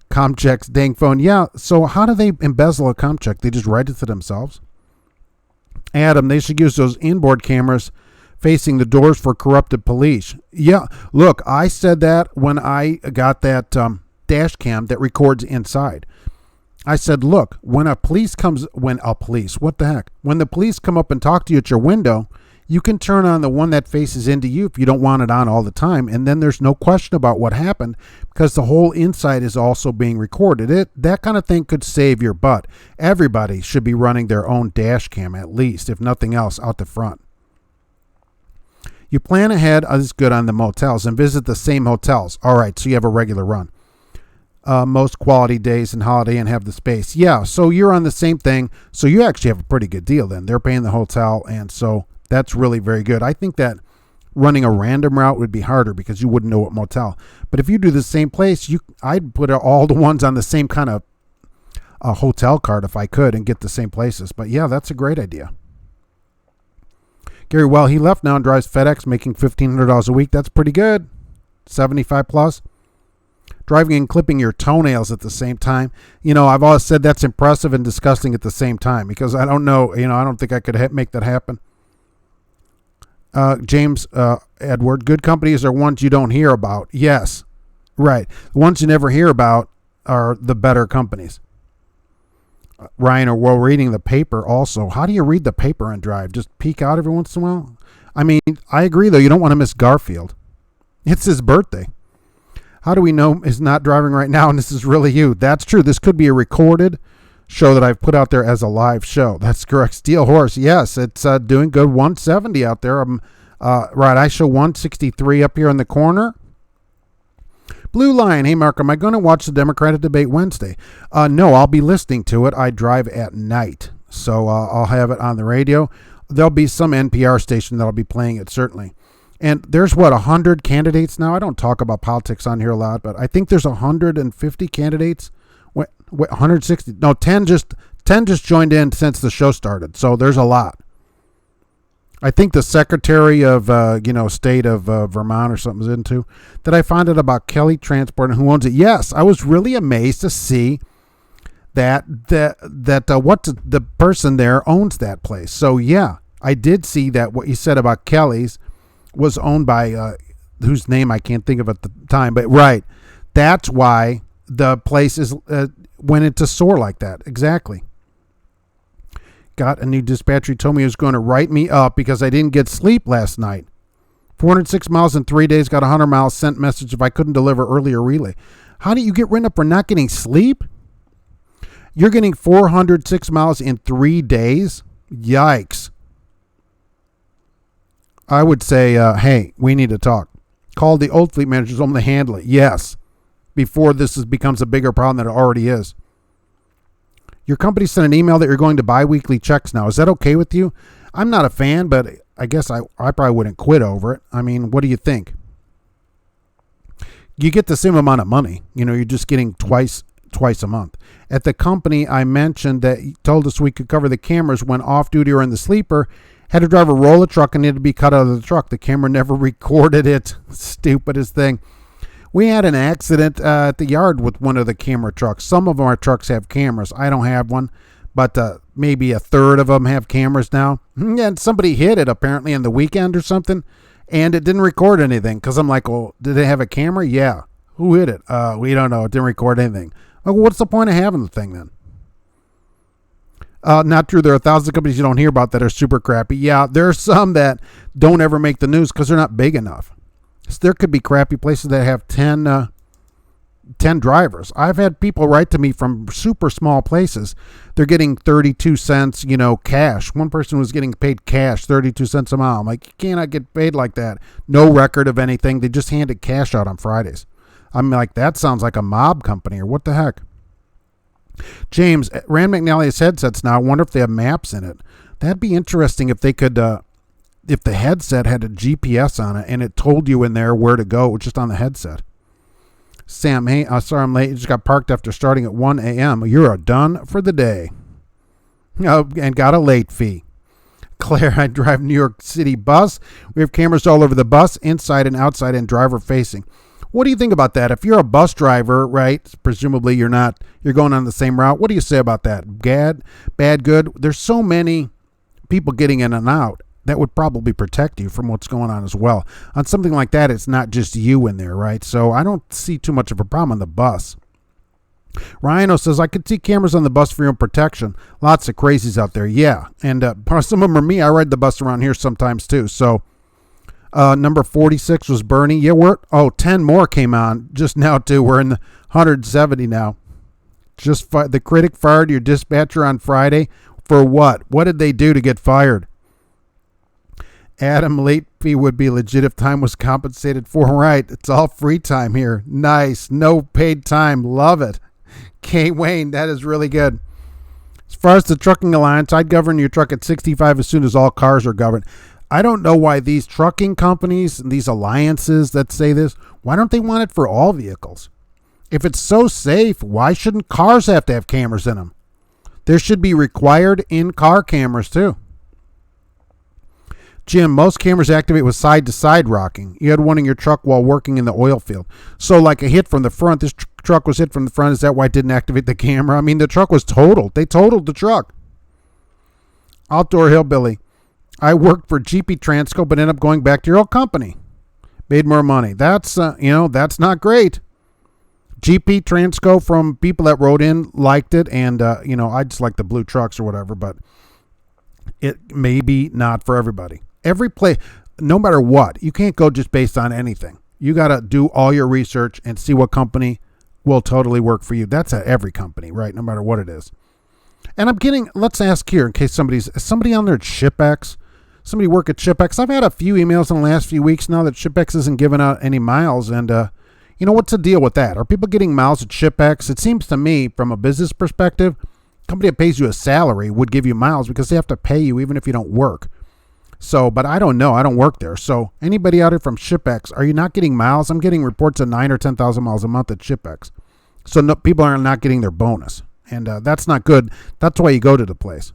Comcheck's dang phone. Yeah, so how do they embezzle a Comcheck? They just write it to themselves? Adam, they should use those inboard cameras facing the doors for corrupted police. Yeah, look, I said that when I got that dash cam that records inside. I said, look, when the police come up and talk to you at your window, you can turn on the one that faces into you if you don't want it on all the time, and then there's no question about what happened because the whole inside is also being recorded. That kind of thing could save your butt. Everybody should be running their own dash cam at least, if nothing else, out the front. You plan ahead, this is good on the motels, and visit the same hotels. All right, so you have a regular run. Most quality days and Holiday Inn have the space. Yeah, so you're on the same thing. So you actually have a pretty good deal then. They're paying the hotel, and so that's really very good. I think that running a random route would be harder because you wouldn't know what motel. But if you do the same place, I'd put all the ones on the same kind of hotel card if I could and get the same places. But yeah, that's a great idea. Gary, well, he left now and drives FedEx, making $1,500 a week. That's pretty good. 75 plus. Driving and clipping your toenails at the same time. I've always said that's impressive and disgusting at the same time because I don't know, I don't think I could make that happen. James Edward, good companies are ones you don't hear about. Yes, right. The ones you never hear about are the better companies. Ryan, or while reading the paper also. How do you read the paper and drive? Just peek out every once in a while? I mean, I agree, though. You don't want to miss Garfield. It's his birthday. How do we know he's not driving right now and this is really you? That's true. This could be a recorded show that I've put out there as a live show. That's correct. Steel Horse. Yes, it's doing good. 170 out there. Right, I show 163 up here in the corner. Blue Lion, hey Mark, am I going to watch the Democratic debate Wednesday? No, I'll be listening to it. I drive at night, so I'll have it on the radio. There'll be some NPR station that'll be playing it, certainly. And there's 100 candidates now. I don't talk about politics on here a lot, but I think there's 150 candidates. 160? No, 10 just joined in since the show started, so there's a lot. I think the Secretary of State of Vermont or something is into. Did I find out about Kelly Transport and who owns it? Yes, I was really amazed to see that the person there owns that place. So yeah, I did see that what you said about Kelly's was owned by whose name I can't think of at the time, but right, that's why the place went into soar like that. Exactly. Got a new dispatcher. He told me he was going to write me up because I didn't get sleep last night. 406 miles in 3 days, got 100 miles, sent message if I couldn't deliver earlier relay. How do you get written up for not getting sleep? You're getting 406 miles in 3 days? Yikes. I would say, hey, we need to talk. Call the old fleet managers home to handle it. Yes. Before this becomes a bigger problem than it already is. Your company sent an email that you're going to bi-weekly checks now. Is that okay with you? I'm not a fan, but I guess I probably wouldn't quit over it. I mean, what do you think? You get the same amount of money. You're just getting twice a month. At the company I mentioned that told us we could cover the cameras when off duty or in the sleeper, had to drive a roller truck and needed to be cut out of the truck. The camera never recorded it. Stupidest thing. We had an accident at the yard with one of the camera trucks. Some of our trucks have cameras. I don't have one, but maybe a third of them have cameras now. And somebody hit it apparently on the weekend or something, and it didn't record anything. Because I'm like, well, did they have a camera? Yeah. Who hit it? We don't know. It didn't record anything. Well, what's the point of having the thing then? Not true. There are 1,000 companies you don't hear about that are super crappy. Yeah, there are some that don't ever make the news because they're not big enough. So there could be crappy places that have 10 drivers. I've had people write to me from super small places. They're getting 32 cents, cash. One person was getting paid cash, 32 cents a mile. I'm like, you cannot get paid like that. No record of anything. They just handed cash out on Fridays. I'm like, that sounds like a mob company or what the heck? James, Rand McNally has headsets now. I wonder if they have maps in it. That'd be interesting if they could, if the headset had a GPS on it and it told you in there where to go just on the headset. Sam, hey, sorry I'm late. You just got parked after starting at 1 a.m. You're done for the day. Oh, and got a late fee. Claire, I drive New York City bus. We have cameras all over the bus, inside and outside and driver facing. What do you think about that? If you're a bus driver, right, presumably you're going on the same route. What do you say about that? Bad, good? There's so many people getting in and out that would probably protect you from what's going on as well. On something like that, it's not just you in there, right? So I don't see too much of a problem on the bus. Rhino says, I could see cameras on the bus for your own protection. Lots of crazies out there. Yeah, and some of them are me. I ride the bus around here sometimes too, so... number 46 was Bernie. Yeah, 10 more came on just now too. We're in the 170 now. The critic fired your dispatcher on Friday for what? What did they do to get fired? Adam, late fee would be legit if time was compensated for. Right, it's all free time here. Nice, no paid time. Love it. K. Wayne, that is really good. As far as the Trucking Alliance, I'd govern your truck at 65 as soon as all cars are governed. I don't know why these trucking companies and these alliances that say this, why don't they want it for all vehicles? If it's so safe, why shouldn't cars have to have cameras in them? There should be required in-car cameras too. Jim, most cameras activate with side-to-side rocking. You had one in your truck while working in the oil field. So like a hit from the front, this truck was hit from the front. Is that why it didn't activate the camera? I mean, the truck was totaled. They totaled the truck. Outdoor Hillbilly. I worked for GP Transco, but ended up going back to your old company. Made more money. That's, that's not great. GP Transco, from people that wrote in, liked it. And, I just like the blue trucks or whatever, but it may be not for everybody. Every place, no matter what, you can't go just based on anything. You got to do all your research and see what company will totally work for you. That's at every company, right? No matter what it is. And let's ask here in case somebody on there at ShipX. Somebody work at ShipX. I've had a few emails in the last few weeks now that ShipX isn't giving out any miles. And, what's the deal with that? Are people getting miles at ShipX? It seems to me, from a business perspective, a company that pays you a salary would give you miles because they have to pay you even if you don't work. So, but I don't know. I don't work there. So anybody out here from ShipX, are you not getting miles? I'm getting reports of 9,000 or 10,000 miles a month at ShipX. So no, people are not getting their bonus. And that's not good. That's why you go to the place.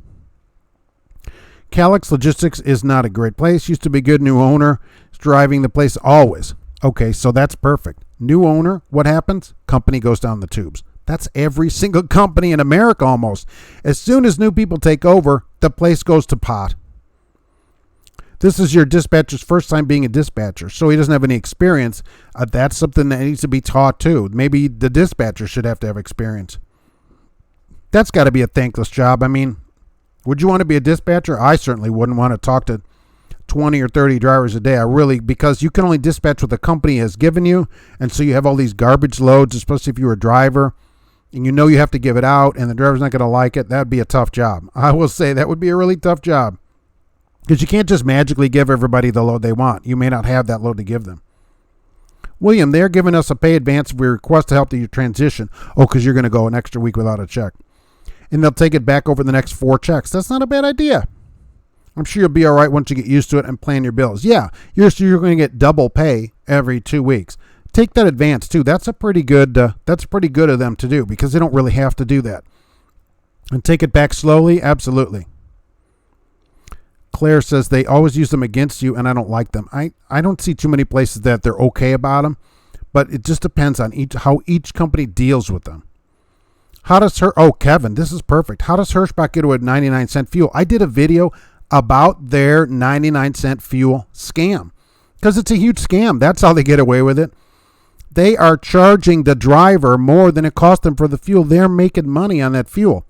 Calix Logistics is not a great place. Used to be good. New owner is driving the place always. Okay, so that's perfect. New owner, what happens? Company goes down the tubes. That's every single company in America almost. As soon as new people take over, the place goes to pot. This is your dispatcher's first time being a dispatcher, so he doesn't have any experience. That's something that needs to be taught too. Maybe the dispatcher should have to have experience. That's got to be a thankless job. I mean, would you want to be a dispatcher? I certainly wouldn't want to talk to 20 or 30 drivers a day. Because you can only dispatch what the company has given you. And so you have all these garbage loads, especially if you're a driver and you have to give it out and the driver's not going to like it. That'd be a tough job. I will say that would be a really tough job because you can't just magically give everybody the load they want. You may not have that load to give them. William, they're giving us a pay advance if we request to help you transition. Oh, because you're going to go an extra week without a check. And they'll take it back over the next 4 checks. That's not a bad idea. I'm sure you'll be all right once you get used to it and plan your bills. Yeah, you're going to get double pay every 2 weeks. Take that advance too. That's pretty good of them to do because they don't really have to do that. And take it back slowly, absolutely. Claire says they always use them against you, and I don't like them. I don't see too many places that they're okay about them, but it just depends on how each company deals with them. How does Kevin, this is perfect. How does Hirschbach get away with 99-cent fuel? I did a video about their 99-cent fuel scam because it's a huge scam. That's how they get away with it. They are charging the driver more than it cost them for the fuel. They're making money on that fuel.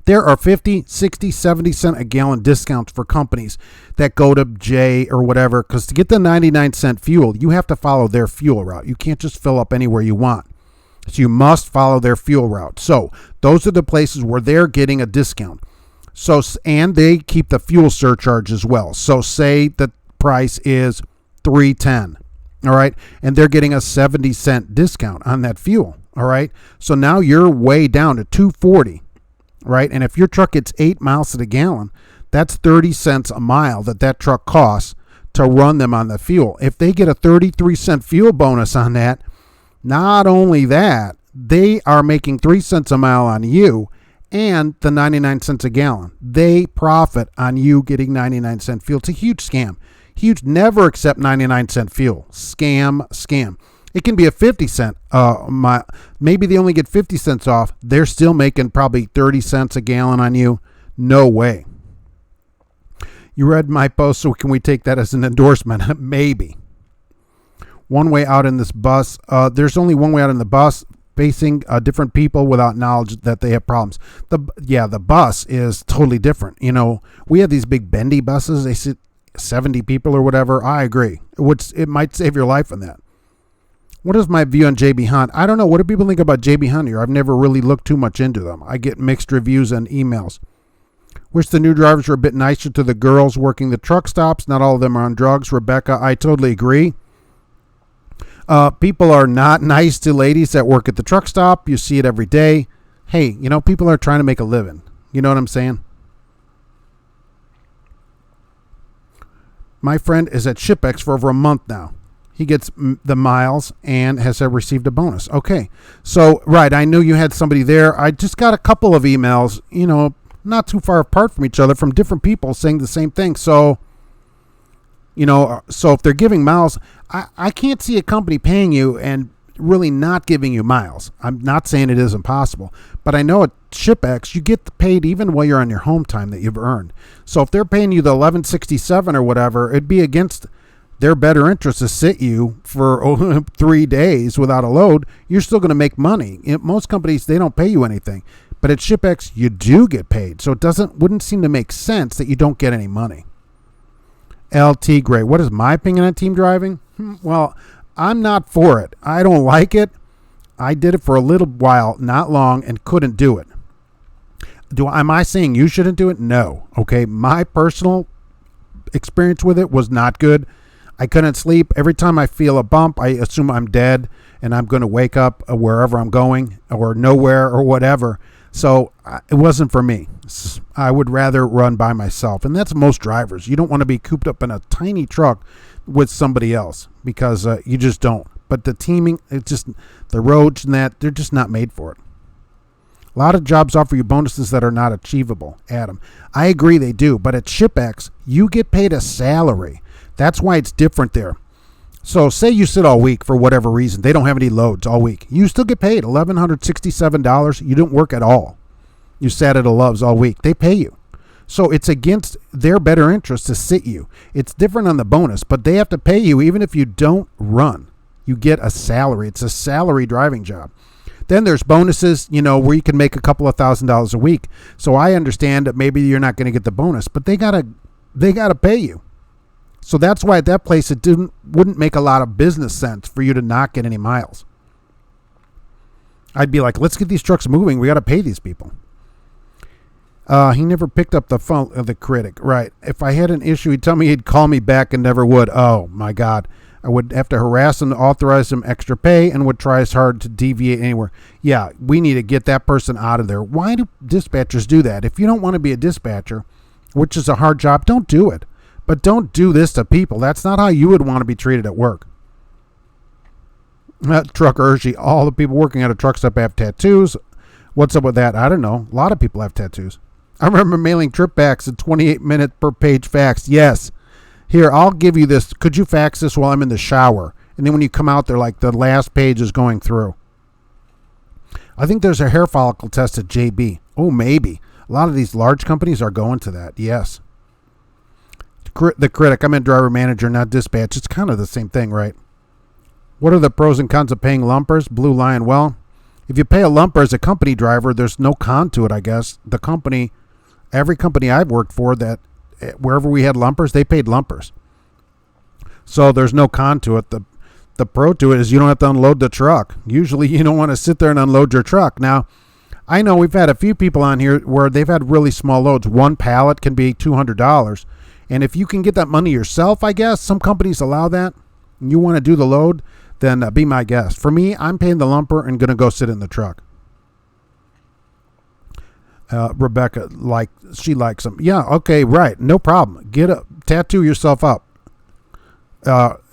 There are 50, 60, 70 cent a gallon discounts for companies that go to J or whatever, because to get the 99-cent fuel, you have to follow their fuel route. You can't just fill up anywhere you want. So you must follow their fuel route. So those are the places where they're getting a discount. So, and they keep the fuel surcharge as well. So say the price is $3.10, all right, and they're getting a 70-cent discount on that fuel, all right. So now you're way down to $2.40. Right, and if your truck gets 8 miles to the gallon, that's 30 cents a mile that truck costs to run them on the fuel. If they get a 33-cent fuel bonus on that, not only that, they are making 3 cents a mile on you and the 99 cents a gallon. They profit on you getting 99-cent fuel. It's a huge scam. Huge. Never accept 99-cent fuel. Scam. It can be a 50-cent. Maybe they only get 50 cents off. They're still making probably 30 cents a gallon on you. No way. You read my post, so can we take that as an endorsement? Maybe. One way out in this bus. There's only one way out in the bus, facing different people without knowledge that they have problems. The bus is totally different. You know, we have these big bendy buses. They sit 70 people or whatever. I agree. It might save your life on that. What is my view on JB Hunt? I don't know. What do people think about JB Hunt here? I've never really looked too much into them. I get mixed reviews and emails. Wish the new drivers were a bit nicer to the girls working the truck stops. Not all of them are on drugs. Rebecca, I totally agree. People are not nice to ladies that work at the truck stop. You see it every day. Hey, you know, people are trying to make a living. You know what I'm saying? My friend is at ShipX for over a month now. He gets the miles and has received a bonus. Okay. So, right, I knew you had somebody there. I just got a couple of emails, you know, not too far apart from each other from different people saying the same thing. So, you know, so if they're giving miles, I can't see a company paying you and really not giving you miles. I'm not saying it isn't possible, but I know at ShipX, you get paid even while you're on your home time that you've earned. So if they're paying you the $11.67 or whatever, it'd be against their better interest to sit you for 3 days without a load. You're still going to make money. Most companies, they don't pay you anything, but at ShipX, you do get paid. So it wouldn't seem to make sense that you don't get any money. LT Gray, what is my opinion on team driving? Well, I'm not for it. I don't like it. I did it for a little while, not long, and couldn't do it. Am I saying you shouldn't do it? No. Okay, my personal experience with it was not good. I couldn't sleep. Every time I feel a bump, I assume I'm dead and I'm going to wake up wherever I'm going or nowhere or whatever. So it wasn't for me. I would rather run by myself. And that's most drivers. You don't want to be cooped up in a tiny truck with somebody else because you just don't. But the teaming, it's just the roads and that, they're just not made for it. A lot of jobs offer you bonuses that are not achievable, Adam. I agree they do. But at ShipX, you get paid a salary. That's why it's different there. So say you sit all week for whatever reason. They don't have any loads all week. You still get paid $1,167. You don't work at all. You sat at a Love's all week. They pay you. So it's against their better interest to sit you. It's different on the bonus, but they have to pay you even if you don't run. You get a salary. It's a salary driving job. Then there's bonuses, you know, where you can make a couple of $1,000s a week. So I understand that maybe you're not going to get the bonus, but they gotta pay you. So that's why at that place it wouldn't make a lot of business sense for you to not get any miles. I'd be like, let's get these trucks moving. We got to pay these people. He never picked up the phone of the critic. Right. If I had an issue, he'd tell me he'd call me back and never would. Oh, my God. I would have to harass him to authorize him extra pay and would try as hard to deviate anywhere. Yeah, we need to get that person out of there. Why do dispatchers do that? If you don't want to be a dispatcher, which is a hard job, don't do it. But don't do this to people. That's not how you would want to be treated at work. Truck Urgy, all the people working at a truck stop have tattoos. What's up with that? I don't know. A lot of people have tattoos. I remember mailing trip backs at 28-minute per page fax. Yes. Here, I'll give you this. Could you fax this while I'm in the shower? And then when you come out, they're like the last page is going through. I think there's a hair follicle test at JB. Oh, maybe. A lot of these large companies are going to that. Yes. The critic. I meant driver manager, not dispatch. It's kind of the same thing, right? What are the pros and cons of paying lumpers? Blue Lion. Well, if you pay a lumper as a company driver, there's no con to it, I guess. The company, every company I've worked for, that wherever we had lumpers, they paid lumpers. So there's no con to it. The pro to it is you don't have to unload the truck. Usually you don't want to sit there and unload your truck. Now, I know we've had a few people on here where they've had really small loads. One pallet can be $200. And if you can get that money yourself, I guess, some companies allow that, and you want to do the load, then be my guest. For me, I'm paying the lumper and going to go sit in the truck. Rebecca, she likes them. Yeah, okay, right. No problem. Tattoo yourself up.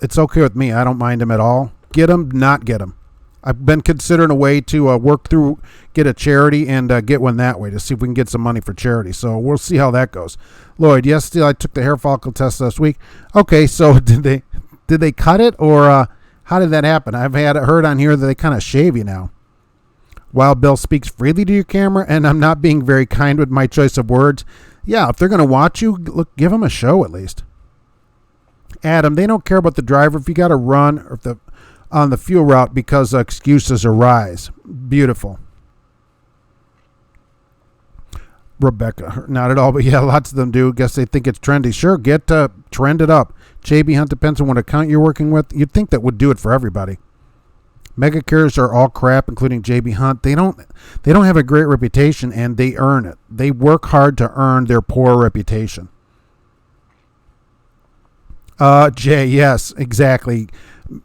It's okay with me. I don't mind them at all. Get them, not get them. I've been considering a way to work through, get a charity and get one that way to see if we can get some money for charity. So we'll see how that goes. Lloyd, yes, I took the hair follicle test last week. Okay, so did they cut it, or how did that happen? I've heard on here that they kind of shave you now. Wild Bill speaks freely to your camera, and I'm not being very kind with my choice of words. Yeah, if they're going to watch you, look, give them a show at least. Adam, they don't care about the driver if you got to run or on the fuel route because excuses arise. Beautiful. Rebecca, not at all, but yeah, lots of them do. Guess they think it's trendy. Sure, get trended up. JB Hunt depends on what account you're working with. You'd think that would do it for everybody. Mega carriers are all crap, including JB Hunt. They don't have a great reputation, and they earn it. They work hard to earn their poor reputation. Jay, yes, exactly.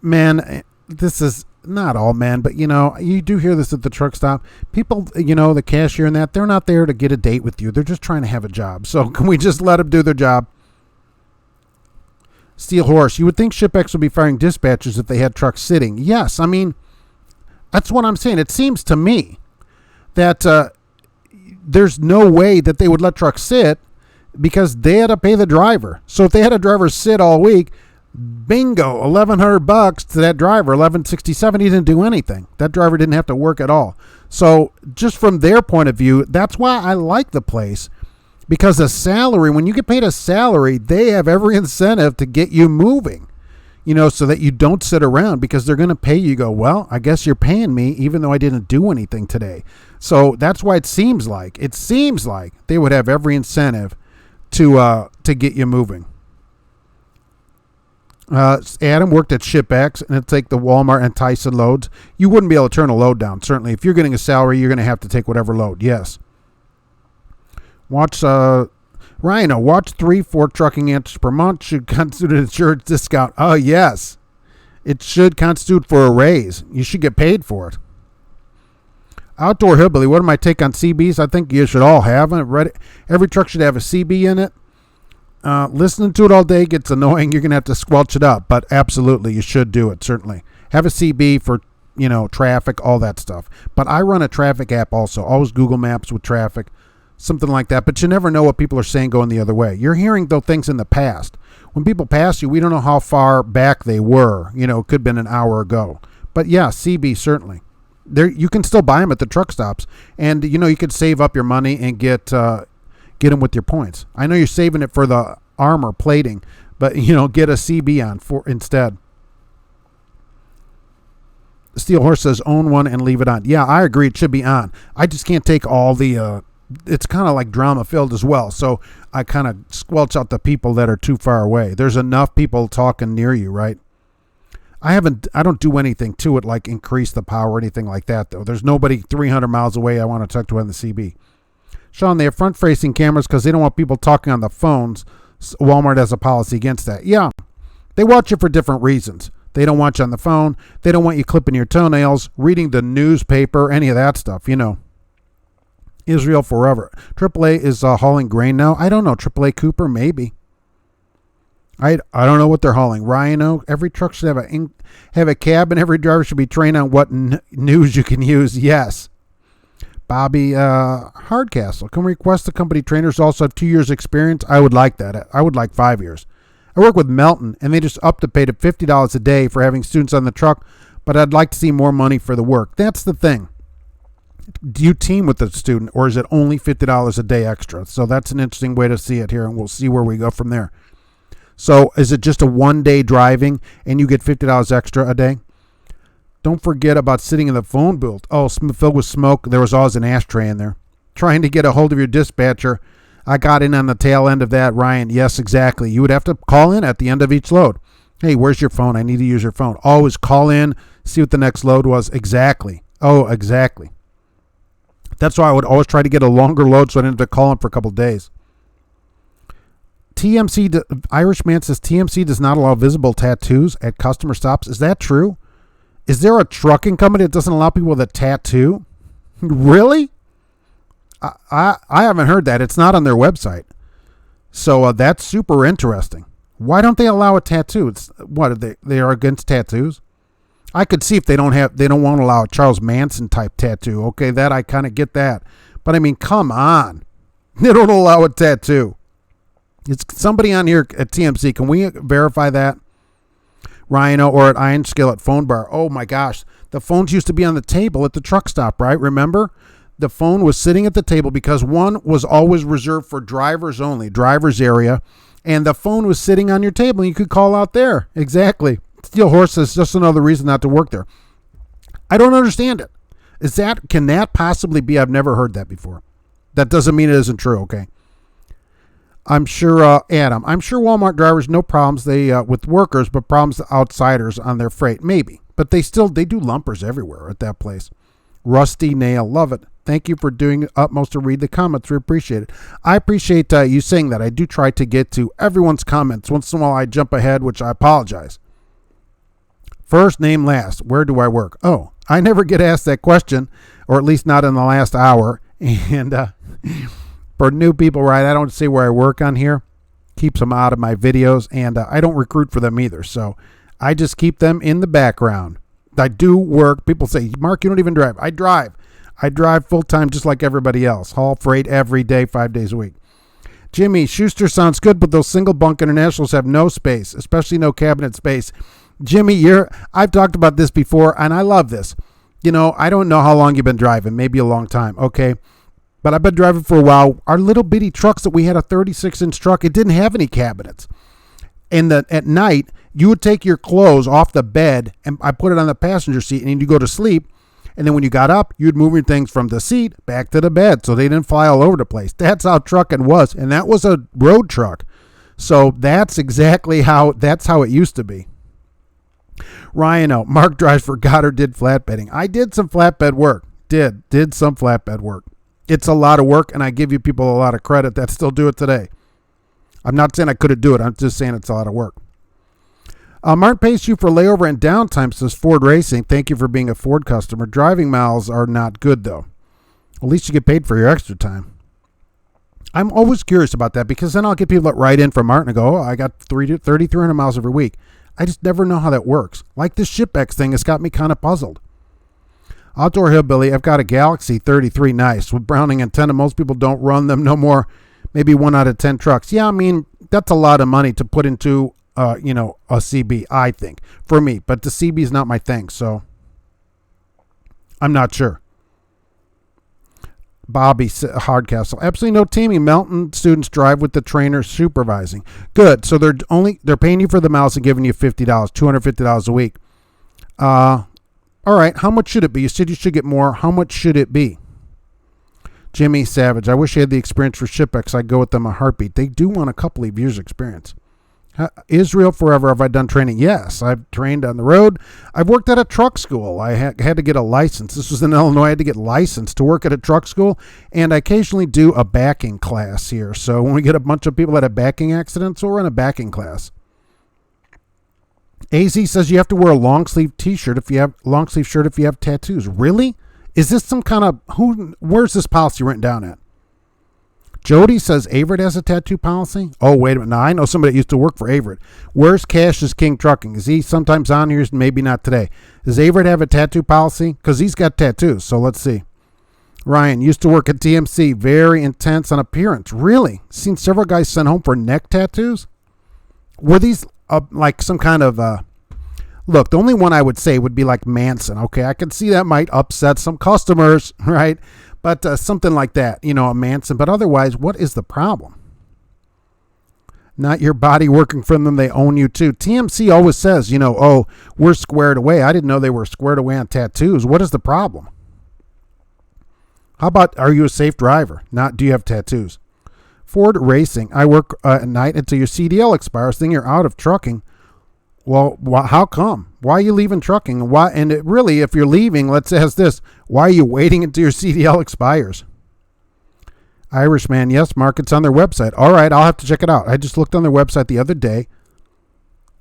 Man, this is not all men, but you do hear this at the truck stop. People, the cashier and that, they're not there to get a date with you. They're just trying to have a job. So can we just let them do their job? Steel Horse, you would think ShipX would be firing dispatchers if they had trucks sitting. Yes, I mean, that's what I'm saying. It seems to me that there's no way that they would let trucks sit because they had to pay the driver. So if they had a driver sit all week, bingo, $1,100 to that driver, $1,167. He didn't do anything. That driver didn't have to work at all. So just from their point of view, that's why I like the place, because the salary, when you get paid a salary, they have every incentive to get you moving, so that you don't sit around, because they're going to pay you. You go, well, I guess you're paying me even though I didn't do anything today. So that's why it seems like they would have every incentive to get you moving. Adam worked at ShipX, and it's like the Walmart and Tyson loads. You wouldn't be able to turn a load down. Certainly, if you're getting a salary, you're going to have to take whatever load. Yes. Watch Rhino. Watch 3-4 trucking answers per month should constitute an insurance discount. Oh yes, it should constitute for a raise. You should get paid for it. Outdoor Hillbilly. What am I take on CBs? I think you should all have it. Every truck should have a CB in it. Listening to it all day gets annoying. You're going to have to squelch it up, but absolutely, you should do it, certainly. Have a CB for, traffic, all that stuff. But I run a traffic app also. Always Google Maps with traffic, something like that. But you never know what people are saying going the other way. You're hearing, though, things in the past. When people pass you, we don't know how far back they were. It could have been an hour ago. But, yeah, CB, certainly. You can still buy them at the truck stops. And, you could save up your money and get them with your points. I know you're saving it for the armor plating, but get a CB on for instead. Steel Horse says own one and leave it on. Yeah, I agree. It should be on. I just can't take all the. It's kind of like drama filled as well, so I kind of squelch out the people that are too far away. There's enough people talking near you, right? I don't do anything to it like increase the power or anything like that though. There's nobody 300 miles away I want to talk to on the CB. Sean, they have front-facing cameras because they don't want people talking on the phones. Walmart has a policy against that. Yeah, they watch you for different reasons. They don't want you on the phone. They don't want you clipping your toenails, reading the newspaper, any of that stuff, Israel forever. AAA is hauling grain now. I don't know. AAA Cooper, maybe. I don't know what they're hauling. Rhino, every truck should have a cab, and every driver should be trained on what news you can use. Yes. Bobby Hardcastle, can we request the company trainers also have 2 years experience? I would like that. I would like 5 years. I work with Melton, and they just upped the pay to $50 a day for having students on the truck, but I'd like to see more money for the work. That's the thing. Do you team with the student, or is it only $50 a day extra? So that's an interesting way to see it here, and we'll see where we go from there. So is it just a one-day driving, and you get $50 extra a day? Don't forget about sitting in the phone booth. Oh, filled with smoke. There was always an ashtray in there. Trying to get a hold of your dispatcher. I got in on the tail end of that, Ryan. Yes, exactly. You would have to call in at the end of each load. Hey, where's your phone? I need to use your phone. Always call in, see what the next load was. Exactly. Oh, exactly. That's why I would always try to get a longer load so I didn't have to call in for a couple of days. Irishman says TMC does not allow visible tattoos at customer stops. Is that true? Is there a trucking company that doesn't allow people with a tattoo? Really? I haven't heard that. It's not on their website. So that's super interesting. Why don't they allow a tattoo? It's what they are against tattoos? I could see if they don't want to allow a Charles Manson type tattoo. Okay, that I kind of get that. But I mean, come on. They don't allow a tattoo. It's somebody on here at TMC. Can we verify that? Rhino or at Iron Skillet Phone Bar. Oh my gosh. The phones used to be on the table at the truck stop, right? Remember? The phone was sitting at the table because one was always reserved for drivers only, drivers area. And the phone was sitting on your table and you could call out there. Exactly. Steel Horse is just another reason not to work there. I don't understand it. Can that possibly be? I've never heard that before. That doesn't mean it isn't true, okay? I'm sure, Adam, I'm sure Walmart drivers, no problems with workers, but problems with outsiders on their freight. Maybe. But they do lumpers everywhere at that place. Rusty Nail, love it. Thank you for doing utmost to read the comments. We appreciate it. I appreciate you saying that. I do try to get to everyone's comments. Once in a while I jump ahead, which I apologize. First name last. Where do I work? Oh, I never get asked that question, or at least not in the last hour. And for new people, right, I don't say where I work on here. Keeps them out of my videos, and I don't recruit for them either. So I just keep them in the background. I do work. People say, Mark, you don't even drive. I drive. I drive full-time just like everybody else. Haul freight every day, 5 days a week. Jimmy, Schuster sounds good, but those single bunk internationals have no space, especially no cabinet space. Jimmy, I've talked about this before, and I love this. You know, I don't know how long you've been driving, maybe a long time, okay? But I've been driving for a while. Our little bitty trucks that we had, a 36-inch truck, it didn't have any cabinets. And at night, you would take your clothes off the bed, and I put it on the passenger seat, and you go to sleep. And then when you got up, you'd move your things from the seat back to the bed so they didn't fly all over the place. That's how trucking was, and that was a road truck. So that's exactly how it used to be. Ryan, Mark drives for Goddard, did flatbedding. I did some flatbed work. Did some flatbed work. It's a lot of work, and I give you people a lot of credit that still do it today. I'm not saying I couldn't do it. I'm just saying it's a lot of work. Mark pays you for layover and downtime, says Ford Racing. Thank you for being a Ford customer. Driving miles are not good, though. At least you get paid for your extra time. I'm always curious about that because then I'll get people that write in from Martin and go, I got 3,300 miles every week. I just never know how that works. Like this ShipX thing has got me kind of puzzled. Outdoor Hillbilly, I've got a Galaxy 33 nice with Browning antenna. Most people don't run them no more. Maybe 1 out of 10 trucks. Yeah, I mean, that's a lot of money to put into a CB, I think, for me. But the CB is not my thing, so I'm not sure. Bobby Hardcastle, absolutely no teaming. Melton students drive with the trainer supervising. Good. So they're paying you for the miles and giving you $50, $250 a week. All right. How much should it be? You said you should get more. How much should it be? Jimmy Savage, I wish I had the experience for ShipX. I'd go with them a heartbeat. They do want a couple of years experience. Israel forever. Have I done training? Yes, I've trained on the road. I've worked at a truck school. I had to get a license. This was in Illinois. I had to get licensed to work at a truck school, and I occasionally do a backing class here. So when we get a bunch of people that have backing accidents, we'll run a backing class. AZ says you have to wear a long sleeve shirt if you have tattoos. Really? Is this some kind of where's this policy written down at? Jody says Averitt has a tattoo policy. Oh, wait a minute. Now, I know somebody that used to work for Averitt. Where's Cash's King Trucking? Is he sometimes on here? Maybe not today. Does Averitt have a tattoo policy? Because he's got tattoos, so let's see. Ryan used to work at TMC. Very intense on appearance. Really? Seen several guys sent home for neck tattoos? Were these like some kind of look? The only one I would say would be like Manson. Okay, I can see that might upset some customers, right? But something like that, a Manson. But otherwise, what is the problem? Not your body working for them. They own you too. TMC always says, oh, we're squared away. I didn't know they were squared away on tattoos. What is the problem? How about, are you a safe driver? Not, do you have tattoos? Ford Racing. I work at night until your CDL expires. Then you're out of trucking. Well, how come? Why are you leaving trucking? Why? And it really, if you're leaving, let's ask this: why are you waiting until your CDL expires? Irishman, yes, Mark, it's on their website. All right, I'll have to check it out. I just looked on their website the other day.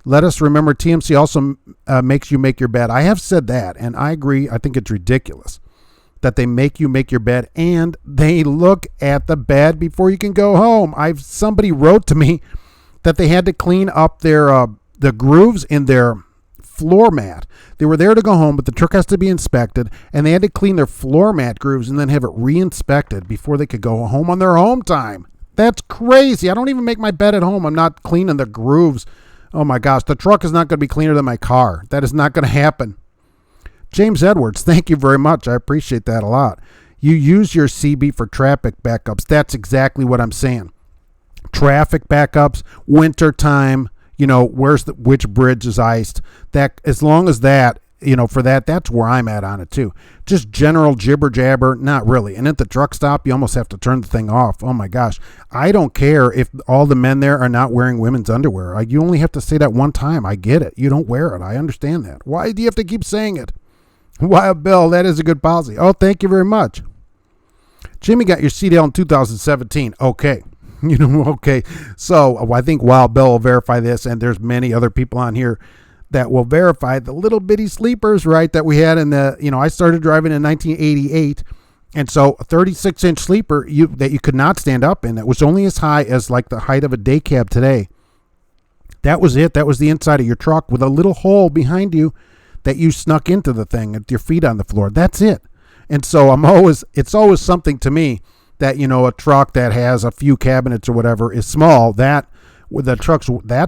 Let us remember, TMC also makes you make your bed. I have said that, and I agree. I think it's ridiculous that they make you make your bed, and they look at the bed before you can go home. Somebody wrote to me that they had to clean up their the grooves in their floor mat. They were there to go home, but the truck has to be inspected, and they had to clean their floor mat grooves and then have it re-inspected before they could go home on their home time. That's crazy. I don't even make my bed at home. I'm not cleaning the grooves. Oh my gosh, the truck is not going to be cleaner than my car. That is not going to happen. James Edwards, thank you very much. I appreciate that a lot. You use your CB for traffic backups. That's exactly what I'm saying. Traffic backups, winter time, which bridge is iced. That, as long as that, for that, that's where I'm at on it too. Just general jibber jabber, not really. And at the truck stop, you almost have to turn the thing off. Oh my gosh. I don't care if all the men there are not wearing women's underwear. You only have to say that one time. I get it. You don't wear it. I understand that. Why do you have to keep saying it? Why, Bill, that is a good policy. Oh, thank you very much. Jimmy got your CDL in 2017. Okay. Okay. So I think Wild Bill will verify this, and there's many other people on here that will verify the little bitty sleepers, right, that we had in the, I started driving in 1988. And so a 36-inch sleeper that you could not stand up in, that was only as high as like the height of a day cab today. That was it. That was the inside of your truck with a little hole behind you that you snuck into the thing with your feet on the floor. That's it. And so it's always something to me that, a truck that has a few cabinets or whatever is small. That with that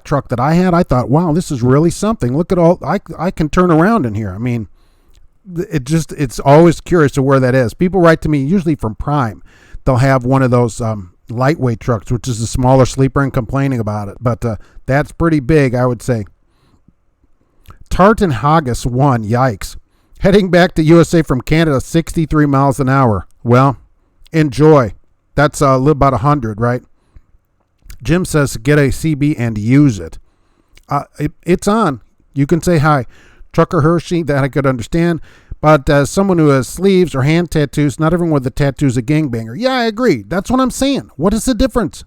truck that I had, I thought, wow, this is really something. Look at all, I can turn around in here. I mean, it's always curious to where that is. People write to me, usually from Prime. They'll have one of those lightweight trucks, which is a smaller sleeper, and complaining about it. But that's pretty big, I would say. Tartan Haggis won. Yikes. Heading back to USA from Canada, 63 miles an hour. Well, enjoy. That's about 100, right? Jim says get a CB and use it. It's on. You can say hi. Trucker Hershey, that I could understand. But as someone who has sleeves or hand tattoos, not everyone with the tattoo is a gangbanger. Yeah, I agree. That's what I'm saying. What is the difference?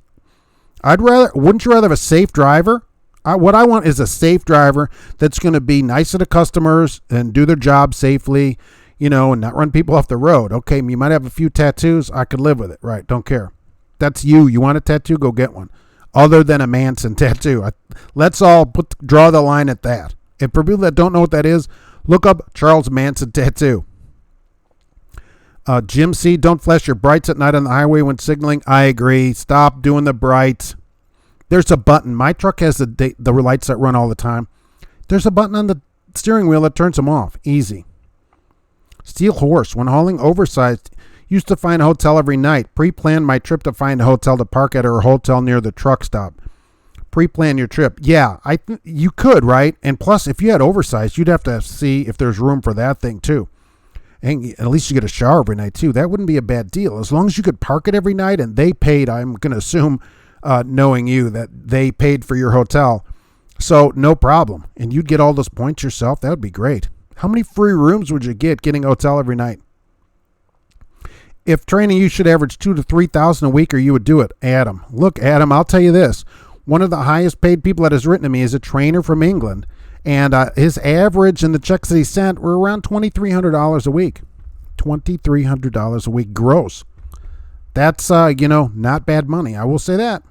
Wouldn't you rather have a safe driver? What I want is a safe driver that's going to be nice to the customers and do their job safely, and not run people off the road. Okay, you might have a few tattoos. I could live with it, right? Don't care. That's you. You want a tattoo? Go get one. Other than a Manson tattoo. Let's all draw the line at that. And for people that don't know what that is, look up Charles Manson tattoo. Jim C., don't flash your brights at night on the highway when signaling. I agree. Stop doing the brights. There's a button. My truck has the lights that run all the time. There's a button on the steering wheel that turns them off. Easy. Steel Horse. When hauling oversized, used to find a hotel every night. Pre-planned my trip to find a hotel to park at or a hotel near the truck stop. Pre-plan your trip. Yeah, you could, right? And plus, if you had oversized, you'd have to see if there's room for that thing too. And at least you get a shower every night too. That wouldn't be a bad deal. As long as you could park it every night and they paid, I'm going to assume, knowing you, that they paid for your hotel. So no problem. And you'd get all those points yourself. That would be great. How many free rooms would you get getting a hotel every night? If training, you should average 2,000 to 3,000 a week, or you would do it. Adam. Look, Adam, I'll tell you this. One of the highest paid people that has written to me is a trainer from England. And his average and the checks that he sent were around $2,300 a week. $2,300 a week gross. That's, not bad money. I will say that.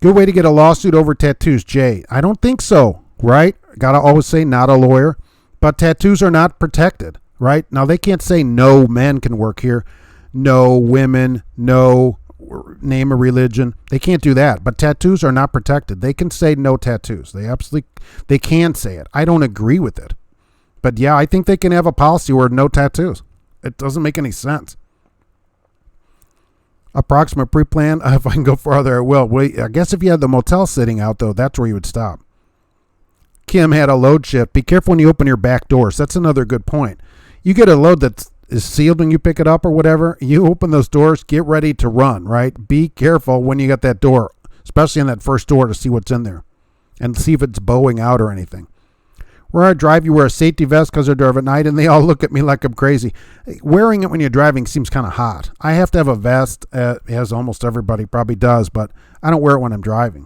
Good way to get a lawsuit over tattoos, Jay. I don't think so, right? Got to always say not a lawyer. But tattoos are not protected, right? Now, they can't say no men can work here. No women, no name a religion. They can't do that. But tattoos are not protected. They can say no tattoos. They can say it. I don't agree with it. But yeah, I think they can have a policy where no tattoos. It doesn't make any sense. Approximate pre-plan. If I can go farther, I will. Well, I guess if you had the motel sitting out, though, that's where you would stop. Kim had a load shift. Be careful when you open your back doors. That's another good point. You get a load that is sealed when you pick it up or whatever. You open those doors, get ready to run, right? Be careful when you got that door, especially in that first door, to see what's in there and see if it's bowing out or anything. Where I drive, you wear a safety vest because I drive at night, and they all look at me like I'm crazy. Wearing it when you're driving seems kind of hot. I have to have a vest, as almost everybody probably does, but I don't wear it when I'm driving.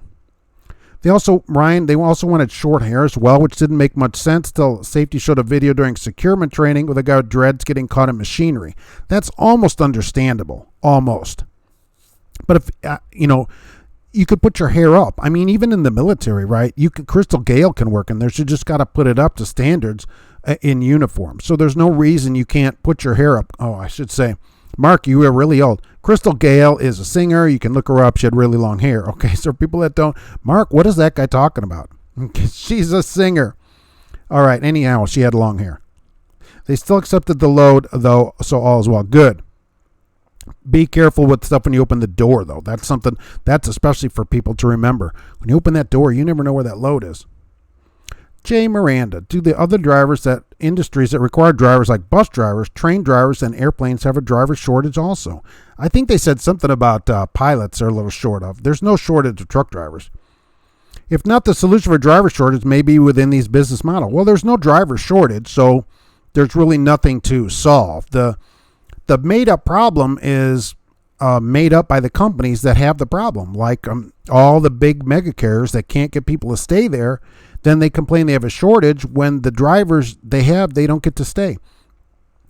They also wanted short hair as well, which didn't make much sense till safety showed a video during securement training with a guy with dreads getting caught in machinery. That's almost understandable, almost. But if, you could put your hair up. I mean, even in the military, right? Crystal Gale can work in there. She just got to put it up to standards in uniform. So there's no reason you can't put your hair up. Oh, I should say, Mark, you are really old. Crystal Gale is a singer. You can look her up. She had really long hair. Okay, so people that don't, Mark, what is that guy talking about? She's a singer. All right, anyhow, she had long hair. They still accepted the load, though, so all is well. Good. Be careful with stuff when you open the door, though. That's especially for people to remember. When you open that door, you never know where that load is. Jay Miranda, do the other industries that require drivers like bus drivers, train drivers, and airplanes have a driver shortage also? I think they said something about pilots are a little short of. There's no shortage of truck drivers. If not, the solution for driver shortage may be within these business model. Well, there's no driver shortage, so there's really nothing to solve. The made-up problem is made up by the companies that have the problem, like all the big mega carriers that can't get people to stay there. Then they complain they have a shortage when the drivers they don't get to stay.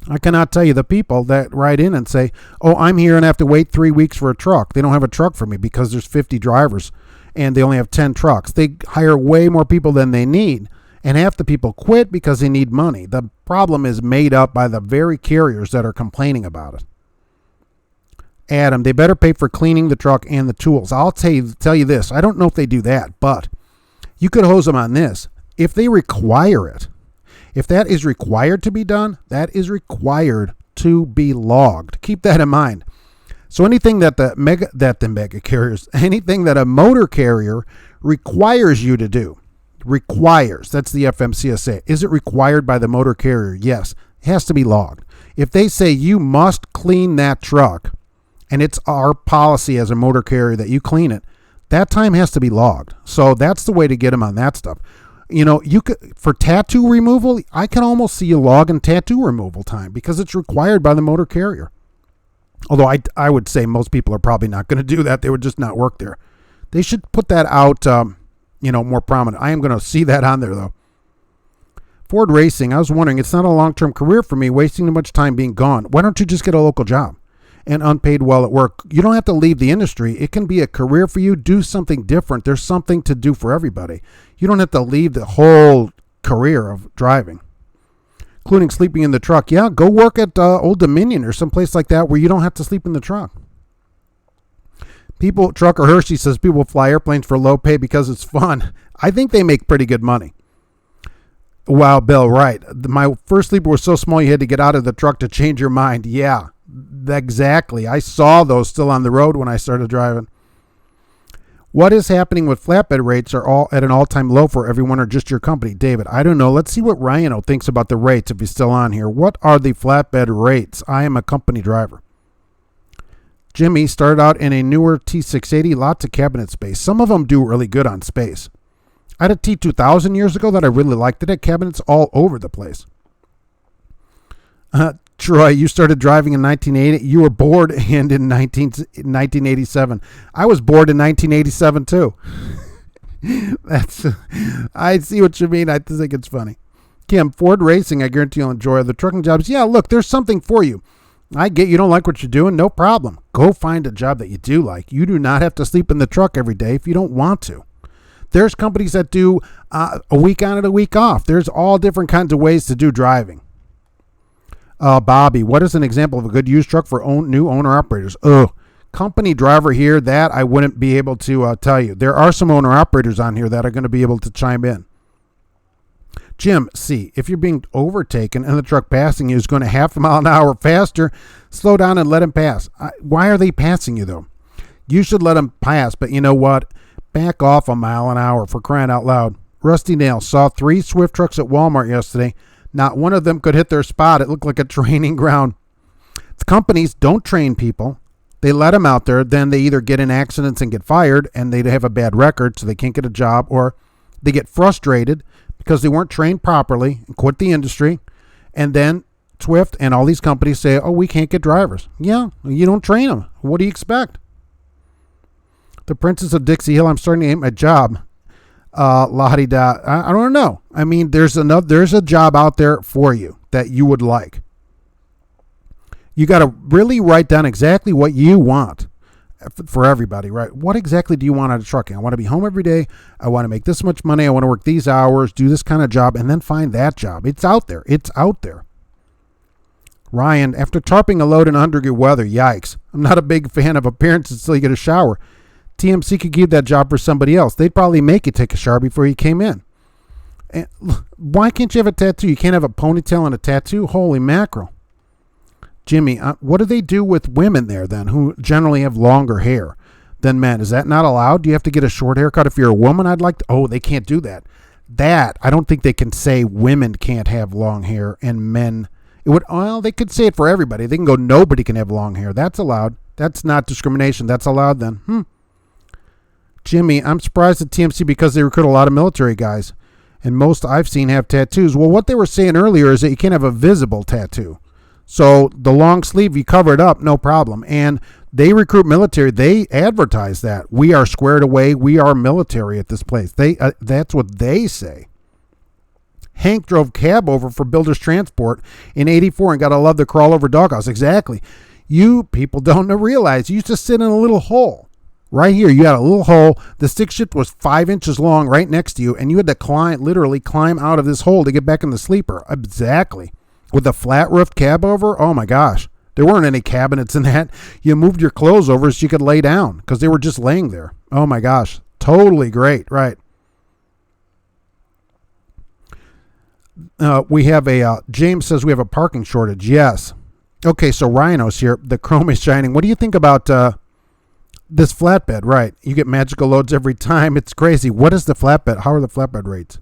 I cannot tell you the people that write in and say, oh, I'm here and I have to wait 3 weeks for a truck. They don't have a truck for me because there's 50 drivers and they only have 10 trucks. They hire way more people than they need. And half the people quit because they need money. The problem is made up by the very carriers that are complaining about it. Adam, they better pay for cleaning the truck and the tools. I'll tell you this. I don't know if they do that, but you could hose them on this. If they require it, if that is required to be done, that is required to be logged. Keep that in mind. So anything that the mega carriers, anything that a motor carrier requires you to do, requires, that's the FMCSA. Is it required by the motor carrier? Yes. It has to be logged. If they say you must clean that truck, and it's our policy as a motor carrier that you clean it, that time has to be logged. So that's the way to get them on that stuff. You could, for tattoo removal, I can almost see you logging tattoo removal time because it's required by the motor carrier. Although I would say most people are probably not going to do that. They would just not work there. They should put that out, more prominent. I am going to see that on there, though. Ford Racing, I was wondering, it's not a long-term career for me, wasting too much time being gone. Why don't you just get a local job and unpaid while at work? You don't have to leave the industry. It can be a career for you. Do something different. There's something to do for everybody. You don't have to leave the whole career of driving, including sleeping in the truck. Yeah, go work at Old Dominion or someplace like that where you don't have to sleep in the truck. Trucker Hershey says people fly airplanes for low pay because it's fun. I think they make pretty good money. Wow, Bill, right. My first sleeper was so small you had to get out of the truck to change your mind. Yeah, exactly. I saw those still on the road when I started driving. What is happening with flatbed rates are all at an all-time low for everyone or just your company? David, I don't know. Let's see what Ryan thinks about the rates if he's still on here. What are the flatbed rates? I am a company driver. Jimmy started out in a newer T680, lots of cabinet space. Some of them do really good on space. I had a T2000 years ago that I really liked. It had cabinets all over the place. Troy, you started driving in 1980. You were bored and in 1987. I was bored in 1987 too. I see what you mean. I think it's funny. Kim, Ford Racing, I guarantee you'll enjoy the trucking jobs. Yeah, look, there's something for you. I get you don't like what you're doing. No problem. Go find a job that you do like. You do not have to sleep in the truck every day if you don't want to. There's companies that do a week on and a week off. There's all different kinds of ways to do driving. Bobby, what is an example of a good used truck for new owner operators? company driver here, that I wouldn't be able to tell you. There are some owner-operators on here that are going to be able to chime in. Jim C., if you're being overtaken and the truck passing you is going a half a mile an hour faster, slow down and let him pass. Why are they passing you, though? You should let them pass, but you know what? Back off a mile an hour, for crying out loud. Rusty Nail saw 3 Swift trucks at Walmart yesterday. Not one of them could hit their spot. It looked like a training ground. The companies don't train people. They let them out there. Then they either get in accidents and get fired, and they have a bad record, so they can't get a job, or they get frustrated because they weren't trained properly and quit the industry. And then Swift and all these companies say, oh, we can't get drivers. Yeah, you don't train them. What do you expect? The Princess of Dixie Hill, I'm starting to hate my job. La-di-da. I don't know. I mean, there's a job out there for you that you would like. You got to really write down exactly what you want for everybody, right? What exactly do you want out of trucking? I want to be home every day. I want to make this much money. I want to work these hours, do this kind of job, and then find that job. It's out there. It's out there. Ryan, after tarping a load in 100-degree weather, yikes. I'm not a big fan of appearances until you get a shower. TMC could give that job for somebody else. They'd probably make you take a shower before you came in. And why can't you have a tattoo? You can't have a ponytail and a tattoo? Holy mackerel. Jimmy, what do they do with women there then who generally have longer hair than men? Is that not allowed? Do you have to get a short haircut if you're a woman? They can't do that. I don't think they can say women can't have long hair and men. They could say it for everybody. They can go, nobody can have long hair. That's allowed. That's not discrimination. That's allowed then. Jimmy, I'm surprised at TMC because they recruit a lot of military guys, and most I've seen have tattoos. Well, what they were saying earlier is that you can't have a visible tattoo. So the long sleeve, you cover it up, no problem. And they recruit military. They advertise that. We are squared away. We are military at this place. That's what they say. Hank drove cab over for Builders Transport in 84 and got to love the crawl over doghouse. Exactly. You people don't realize you used to sit in a little hole. Right here, you had a little hole. The stick shift was 5 inches long right next to you, and you had to literally climb out of this hole to get back in the sleeper. Exactly. With a flat roofed cab over, oh my gosh. There weren't any cabinets in that. You moved your clothes over so you could lay down because they were just laying there. Oh my gosh. Totally great. Right. We have James says we have a parking shortage. Yes. Okay, so Rhino's here. The chrome is shining. What do you think about this flatbed? Right. You get magical loads every time. It's crazy. What is the flatbed? How are the flatbed rates?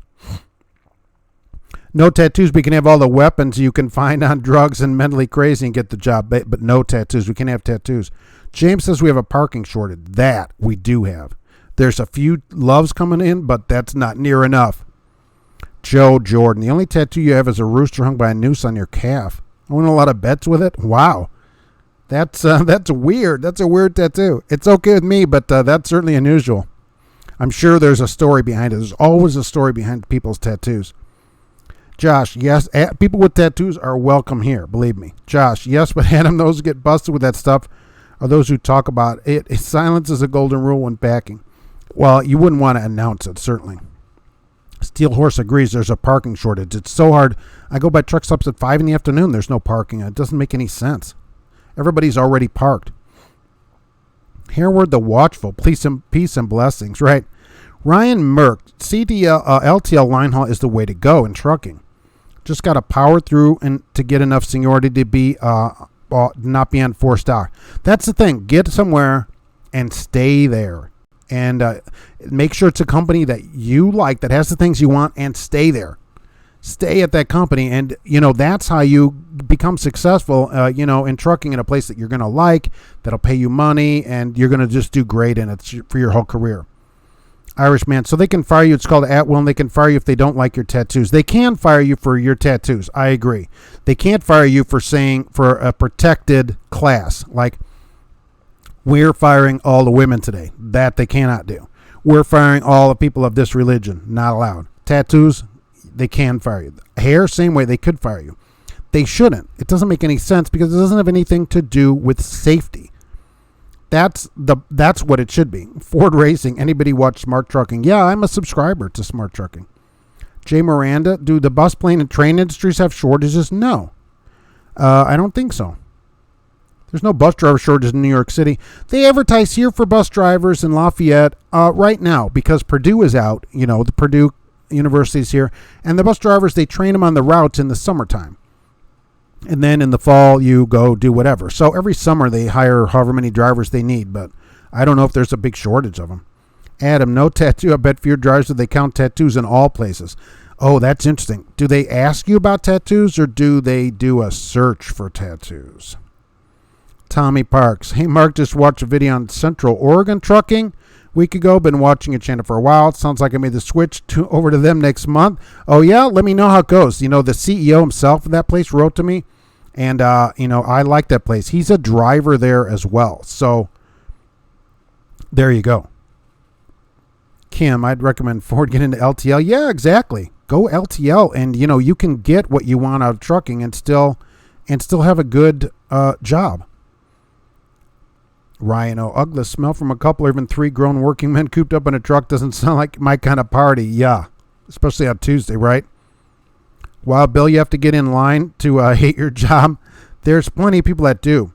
No tattoos. We can have all the weapons you can find on drugs and mentally crazy and get the job, but no tattoos. We can have tattoos. James says we have a parking shortage. That we do have. There's a few loves coming in, but that's not near enough. Joe Jordan, the only tattoo you have is a rooster hung by a noose on your calf. I won a lot of bets with it. Wow. That's weird. That's a weird tattoo. It's okay with me, but that's certainly unusual. I'm sure there's a story behind it. There's always a story behind people's tattoos. Josh, yes, people with tattoos are welcome here, believe me. Josh, yes, but Adam, those who get busted with that stuff are those who talk about it. Silence is a golden rule when packing. Well, you wouldn't want to announce it, certainly. Steel Horse agrees there's a parking shortage. It's so hard. I go by truck stops at 5 in the afternoon. There's no parking. It doesn't make any sense. Everybody's already parked. Hereward the Watchful, peace and blessings, right? Ryan Merck, CDL, LTL line haul is the way to go in trucking. Just got to power through and to get enough seniority to be not be on forced stock. That's the thing. Get somewhere and stay there. And make sure it's a company that you like, that has the things you want, and stay there. Stay at that company. And, that's how you become successful, in trucking in a place that you're going to like, that'll pay you money, and you're going to just do great in it for your whole career. Irishman, so they can fire you. It's called at will, and they can fire you if they don't like your tattoos. They can fire you for your tattoos. I agree. They can't fire you for a protected class. Like, we're firing all the women today. That they cannot do. We're firing all the people of this religion. Not allowed. Tattoos, they can fire you. Hair, same way, they could fire you. They shouldn't. It doesn't make any sense because it doesn't have anything to do with safety. That's what it should be. Ford Racing. Anybody watch Smart Trucking? Yeah, I'm a subscriber to Smart Trucking. Jay Miranda. Do the bus, plane, and train industries have shortages? No. I don't think so. There's no bus driver shortage in New York City. They advertise here for bus drivers in Lafayette right now because Purdue is out. The Purdue University's here. And the bus drivers, they train them on the routes in the summertime. And then in the fall, you go do whatever. So every summer, they hire however many drivers they need. But I don't know if there's a big shortage of them. Adam, no tattoo. I bet for your drivers, they count tattoos in all places. Oh, that's interesting. Do they ask you about tattoos or do they do a search for tattoos? Tommy Parks. Hey, Mark, just watched a video on Central Oregon trucking. Week ago, been watching your channel for a while. It sounds like I made the switch over to them next month. Oh, yeah? Let me know how it goes. The CEO himself of that place wrote to me. And, I like that place. He's a driver there as well. So, there you go. Kim, I'd recommend Ford get into LTL. Yeah, exactly. Go LTL, and you can get what you want out of trucking and still have a good job. Ryan, ugly smell from a couple or even 3 grown working men cooped up in a truck doesn't sound like my kind of party. Yeah, especially on Tuesday, right? Wow, Bill, you have to get in line to hate your job. There's plenty of people that do.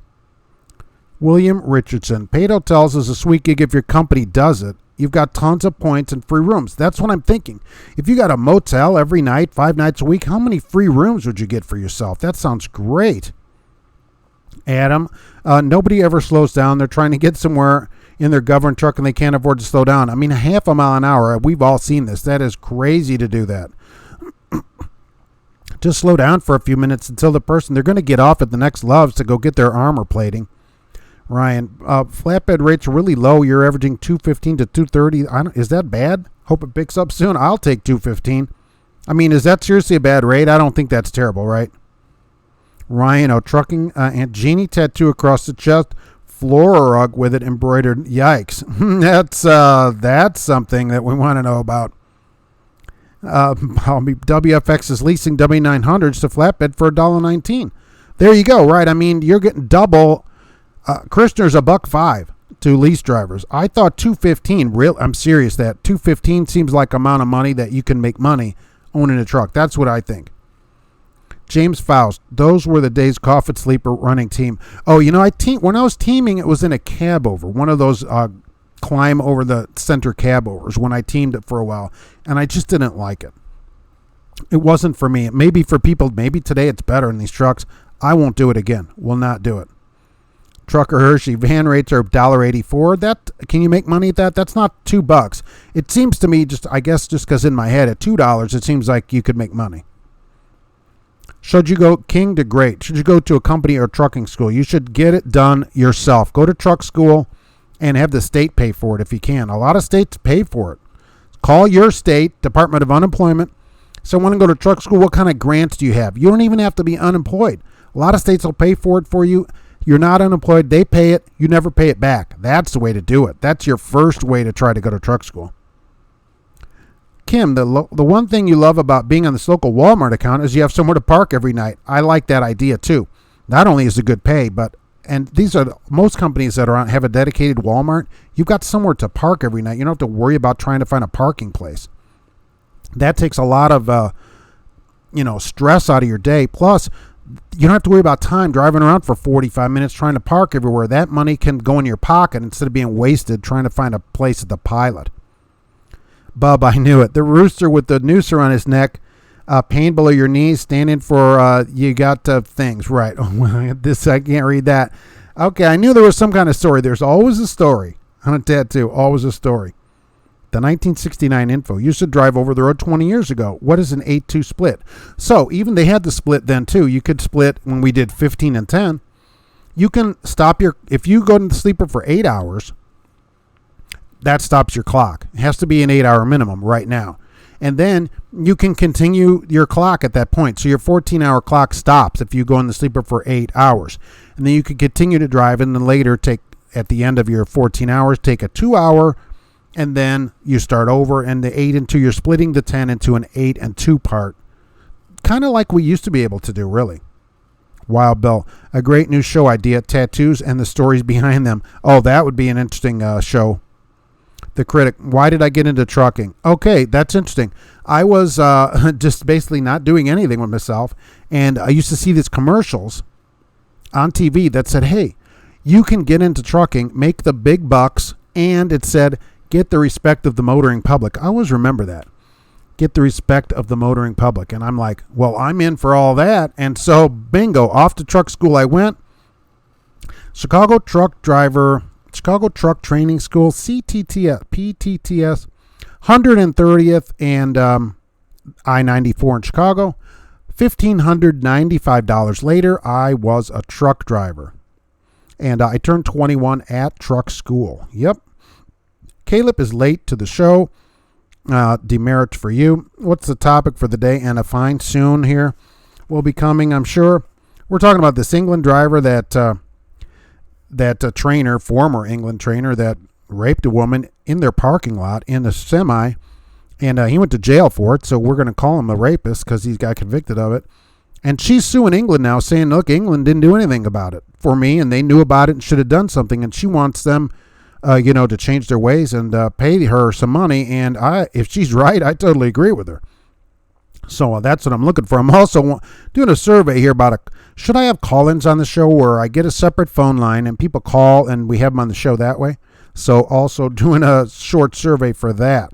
William Richardson, paid hotels is a sweet gig if your company does it. You've got tons of points and free rooms. That's what I'm thinking. If you got a motel every night, 5 nights a week, how many free rooms would you get for yourself? That sounds great. Adam, nobody ever slows down. They're trying to get somewhere in their government truck and they can't afford to slow down. I mean, half a mile an hour. We've all seen this. That is crazy to do that. Just slow down for a few minutes until they're going to get off at the next Loves to go get their armor plating. Ryan, flatbed rates are really low. You're averaging 215 to 230. Is that bad? Hope it picks up soon. I'll take 215. I mean, is that seriously a bad rate? I don't think that's terrible, right? Ryan, trucking Aunt Jeannie tattoo across the chest, floral rug with it embroidered. Yikes. That's something that we want to know about. WFX is leasing W900s to flatbed for $1.19. There you go, right? I mean, you're getting double. Christner's $1.05 to lease drivers. I thought $2.15. I'm serious. That $2.15 seems like amount of money that you can make money owning a truck. That's what I think. James Faust. Those were the days Coffin Sleeper running team. Oh, when I was teaming, it was in a cab over. One of those climb over the center cab overs when I teamed it for a while, and I just didn't like it. It wasn't for me. Maybe for people. Maybe today it's better in these trucks. I won't do it again. Will not do it. Trucker Hershey, van rates are $1.84. Can you make money at that? That's not $2. It seems to me, just because in my head at $2, it seems like you could make money. Should you go king to great? Should you go to a company or trucking school? You should get it done yourself. Go to truck school and have the state pay for it if you can. A lot of states pay for it. Call your state Department of Unemployment. So I want to go to truck school. What kind of grants do you have? You don't even have to be unemployed. A lot of states will pay for it for you. You're not unemployed. They pay it. You never pay it back. That's the way to do it. That's your first way to try to go to truck school. Kim, the one thing you love about being on this local Walmart account is you have somewhere to park every night. I like that idea too. Not only is it good pay, and these are most companies that have a dedicated Walmart. You've got somewhere to park every night. You don't have to worry about trying to find a parking place. That takes a lot of stress out of your day. Plus, you don't have to worry about time driving around for 45 minutes trying to park everywhere. That money can go in your pocket instead of being wasted trying to find a place at the Pilot. Bub, I knew it. The rooster with the noose around his neck, pain below your knees, standing for you got things. Right. Oh, this, I can't read that. Okay, I knew there was some kind of story. There's always a story on a tattoo. Always a story. The 1969 info. Used to drive over the road 20 years ago. What is an 8-2 split? So even they had the split then too. You could split when we did 15 and 10. You can stop if you go to the sleeper for 8 hours, that stops your clock. It has to be an 8-hour minimum right now. And then you can continue your clock at that point. So your 14-hour clock stops if you go in the sleeper for 8 hours. And then you can continue to drive and then later at the end of your 14 hours, take a 2-hour, and then you start over, and the 8 and 2, you're splitting the 10 into an 8 and 2 part. Kind of like we used to be able to do, really. Wild Bill, a great new show idea, tattoos and the stories behind them. Oh, that would be an interesting show. The Critic, why did I get into trucking? Okay, that's interesting. I was just basically not doing anything with myself, and I used to see these commercials on TV that said, hey, you can get into trucking, make the big bucks, and it said, get the respect of the motoring public. I always remember that. Get the respect of the motoring public. And I'm like, well, I'm in for all that. And so, bingo, off to truck school I went. Chicago Truck Training School, PTTS, 130th and I-94 in Chicago. $1,595 later, I was a truck driver. And I turned 21 at truck school. Yep. Caleb is late to the show. Demerit for you. What's the topic for the day? And a fine soon here will be coming, I'm sure. We're talking about this England driver that trainer, former England trainer, that raped a woman in their parking lot in a semi, and he went to jail for it. So we're going to call him a rapist because he got convicted of it. And she's suing England now, saying, "Look, England didn't do anything about it for me, and they knew about it and should have done something." And she wants them, to change their ways and pay her some money. And if she's right, I totally agree with her. So that's what I'm looking for. I'm also doing a survey here about should I have call-ins on the show where I get a separate phone line and people call and we have them on the show that way. So also doing a short survey for that.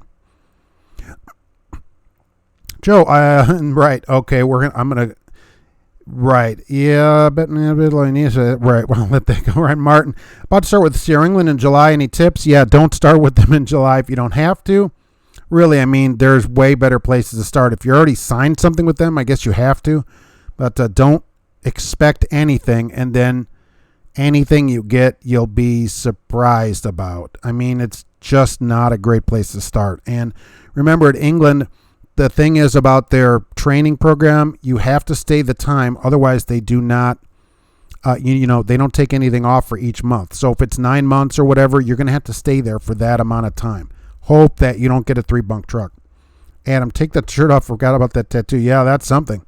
Joe, right. Okay, right. Yeah, but right. Well, let that go. Right, Martin. About to start with Sierra England in July. Any tips? Yeah, don't start with them in July if you don't have to. Really, I mean, there's way better places to start. If you already signed something with them, I guess you have to. But don't expect anything, and then anything you get, you'll be surprised about. I mean, it's just not a great place to start. And remember, at England, the thing is about their training program, you have to stay the time. Otherwise, they do not, they don't take anything off for each month. So if it's 9 months or whatever, you're going to have to stay there for that amount of time. Hope that you don't get a 3-bunk truck. Adam, take that shirt off. Forgot about that tattoo. Yeah, that's something.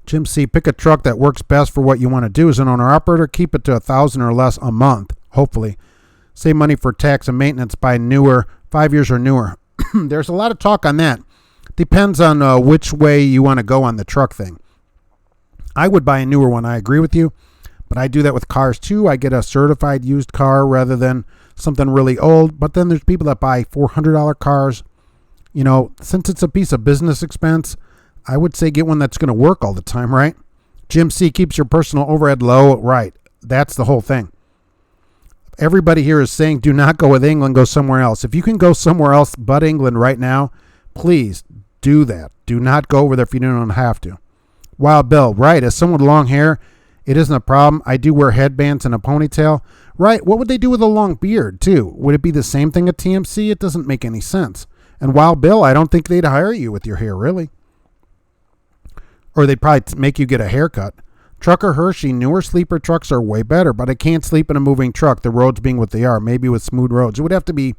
Jim C., pick a truck that works best for what you want to do as an owner-operator. Keep it to $1,000 or less a month, hopefully. Save money for tax and maintenance by newer, 5 years or newer. There's a lot of talk on that. Depends on which way you want to go on the truck thing. I would buy a newer one. I agree with you. But I do that with cars too. I get a certified used car rather than something really old. But then there's people that buy $400 cars. Since it's a piece of business expense, I would say get one that's going to work all the time, right? Jim C. keeps your personal overhead low. Right. That's the whole thing. Everybody here is saying do not go with England, go somewhere else. If you can go somewhere else but England right now, please do that. Do not go over there if you don't have to. Wild Bill, right. As someone with long hair, it isn't a problem. I do wear headbands and a ponytail. Right. What would they do with a long beard, too? Would it be the same thing at TMC? It doesn't make any sense. And Wild Bill, I don't think they'd hire you with your hair, really. Or they'd probably make you get a haircut. Trucker Hershey, newer sleeper trucks are way better, but I can't sleep in a moving truck, the roads being what they are, maybe with smooth roads. It would have to be,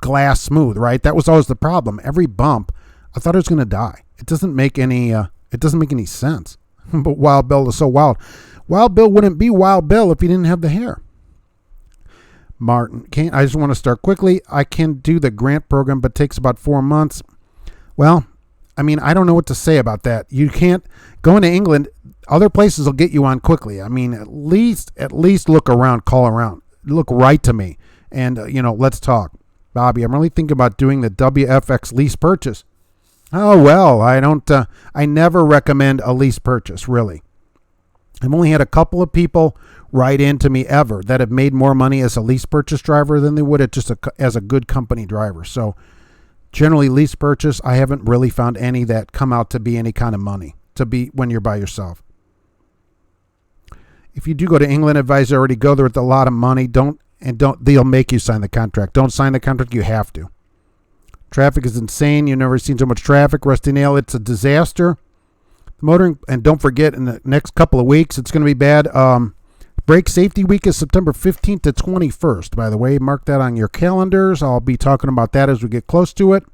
glass smooth, right? That was always the problem. Every bump, I thought I was going to die. It doesn't make any sense. But Wild Bill is so wild. Wild Bill wouldn't be Wild Bill if he didn't have the hair. Martin, I just want to start quickly. I can do the grant program, but it takes about 4 months. Well, I mean, I don't know what to say about that. You can't go into England. Other places will get you on quickly. I mean, at least look around, call around, look right to me, and let's talk. Bobby, I'm really thinking about doing the WFX lease purchase. Oh well, I don't. I never recommend a lease purchase. Really, I've only had a couple of people write into me ever that have made more money as a lease purchase driver than they would as a good company driver. So generally, lease purchase, I haven't really found any that come out to be any kind of money to be when you're by yourself. If you do go to England, advise you already go there with a lot of money. They'll make you sign the contract. Don't sign the contract. You have to. Traffic is insane. You've never seen so much traffic. Rusty Nail, it's a disaster. Motoring, and don't forget, in the next couple of weeks, it's going to be bad. Brake Safety Week is September 15th to 21st, by the way. Mark that on your calendars. I'll be talking about that as we get close to it.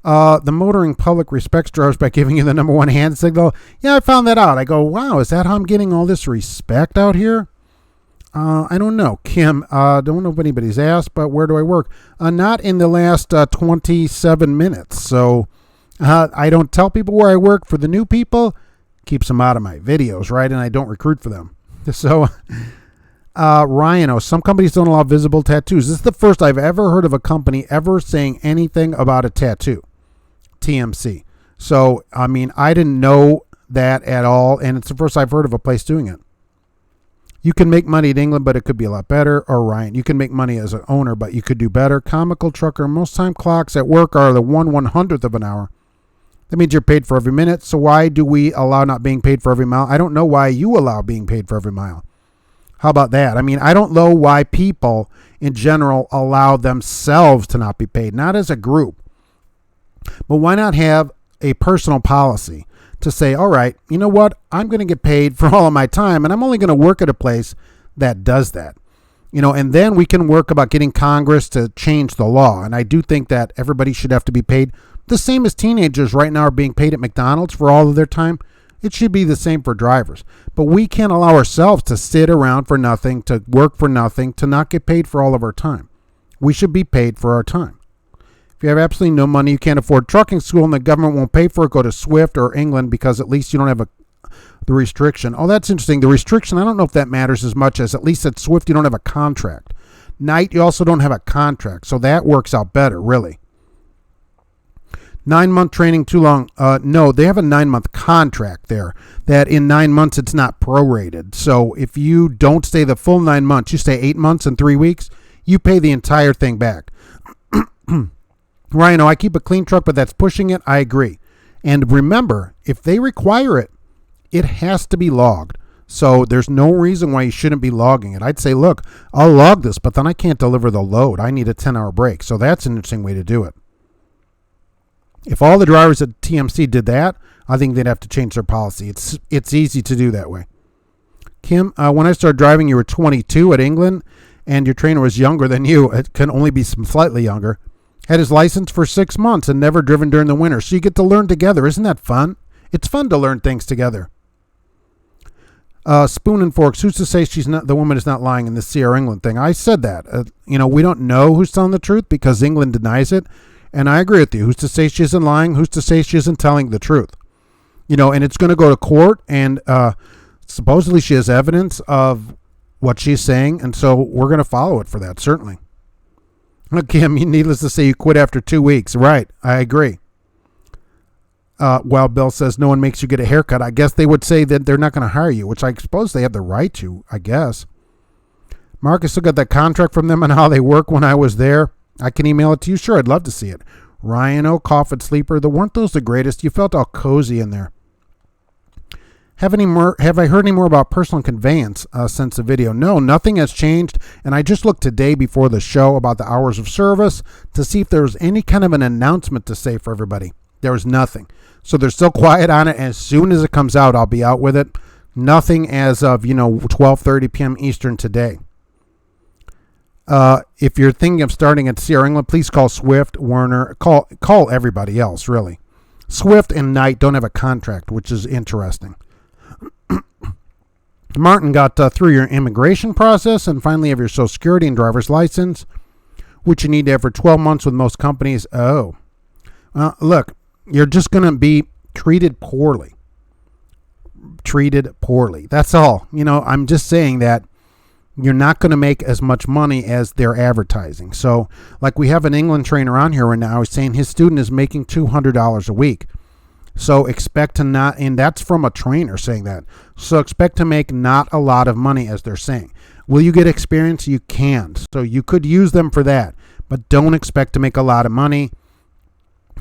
The motoring public respects drivers by giving you the number one hand signal. Yeah, I found that out. I go, wow, is that how I'm getting all this respect out here? I don't know. Kim, don't know if anybody's asked, but where do I work? Not in the last 27 minutes. So I don't tell people where I work. For the new people, keeps them out of my videos, right? And I don't recruit for them. So, Ryan, some companies don't allow visible tattoos. This is the first I've ever heard of a company ever saying anything about a tattoo. TMC. So, I mean, I didn't know that at all, and it's the first I've heard of a place doing it. You can make money in England, but it could be a lot better. Or Ryan, you can make money as an owner, but you could do better. Comical trucker, most time clocks at work are the 1/100th of an hour. That means you're paid for every minute. So why do we allow not being paid for every mile? I don't know why you allow being paid for every mile. How about that? I mean, I don't know why people in general allow themselves to not be paid, not as a group. But why not have a personal policy to say, all right, you know what? I'm going to get paid for all of my time, and I'm only going to work at a place that does that. And then we can work about getting Congress to change the law. And I do think that everybody should have to be paid the same as teenagers right now are being paid at McDonald's for all of their time. It should be the same for drivers. But we can't allow ourselves to sit around for nothing, to work for nothing, to not get paid for all of our time. We should be paid for our time. If you have absolutely no money, you can't afford trucking school, and the government won't pay for it, go to Swift or England, because at least you don't have the restriction. Oh, that's interesting. The restriction, I don't know if that matters as much as at least at Swift you don't have a contract. Knight, you also don't have a contract, so that works out better, really. 9-month training too long? No, they have a 9-month contract there that in 9 months it's not prorated. So if you don't stay the full 9 months, you stay 8 months and 3 weeks, you pay the entire thing back. Ryan, I keep a clean truck, but that's pushing it. I agree. And remember, if they require it, it has to be logged. So there's no reason why you shouldn't be logging it. I'd say, look, I'll log this, but then I can't deliver the load. I need a 10-hour break. So that's an interesting way to do it. If all the drivers at TMC did that, I think they'd have to change their policy. It's easy to do that way. Kim, when I started driving, you were 22 at England, and your trainer was younger than you. It can only be slightly younger. Had his license for 6 months and never driven during the winter. So you get to learn together. Isn't that fun? It's fun to learn things together. Spoon and Forks, who's to say the woman is not lying in the CR England thing? I said that. We don't know who's telling the truth because England denies it. And I agree with you. Who's to say she isn't lying? Who's to say she isn't telling the truth? And it's going to go to court, and supposedly she has evidence of what she's saying, and so we're going to follow it for that, certainly. Kim, needless to say, you quit after 2 weeks. Right, I agree. Well, Bill says no one makes you get a haircut. I guess they would say that they're not going to hire you, which I suppose they have the right to, I guess. Marcus, still got that contract from them and how they work when I was there. I can email it to you. Sure, I'd love to see it. Ryan O, Coffin Sleeper. Weren't those the greatest? You felt all cozy in there. Have I heard any more about personal conveyance since the video? No, nothing has changed. And I just looked today before the show about the hours of service to see if there was any kind of an announcement to say for everybody. There was nothing. So they're still quiet on it. As soon as it comes out, I'll be out with it. Nothing as of, 12:30 p.m. Eastern today. If you're thinking of starting at Sierra England, please call Swift, Werner, call everybody else, really. Swift and Knight don't have a contract, which is interesting. Martin got through your immigration process and finally have your Social Security and driver's license, which you need to have for 12 months with most companies. Oh, look, you're just going to be treated poorly. That's all. I'm just saying that you're not going to make as much money as they're advertising. So, like we have an England trainer on here right now, he's saying his student is making $200 a week. So expect to not, and that's from a trainer saying that. So expect to make not a lot of money as they're saying. Will you get experience? You can. So you could use them for that, but don't expect to make a lot of money.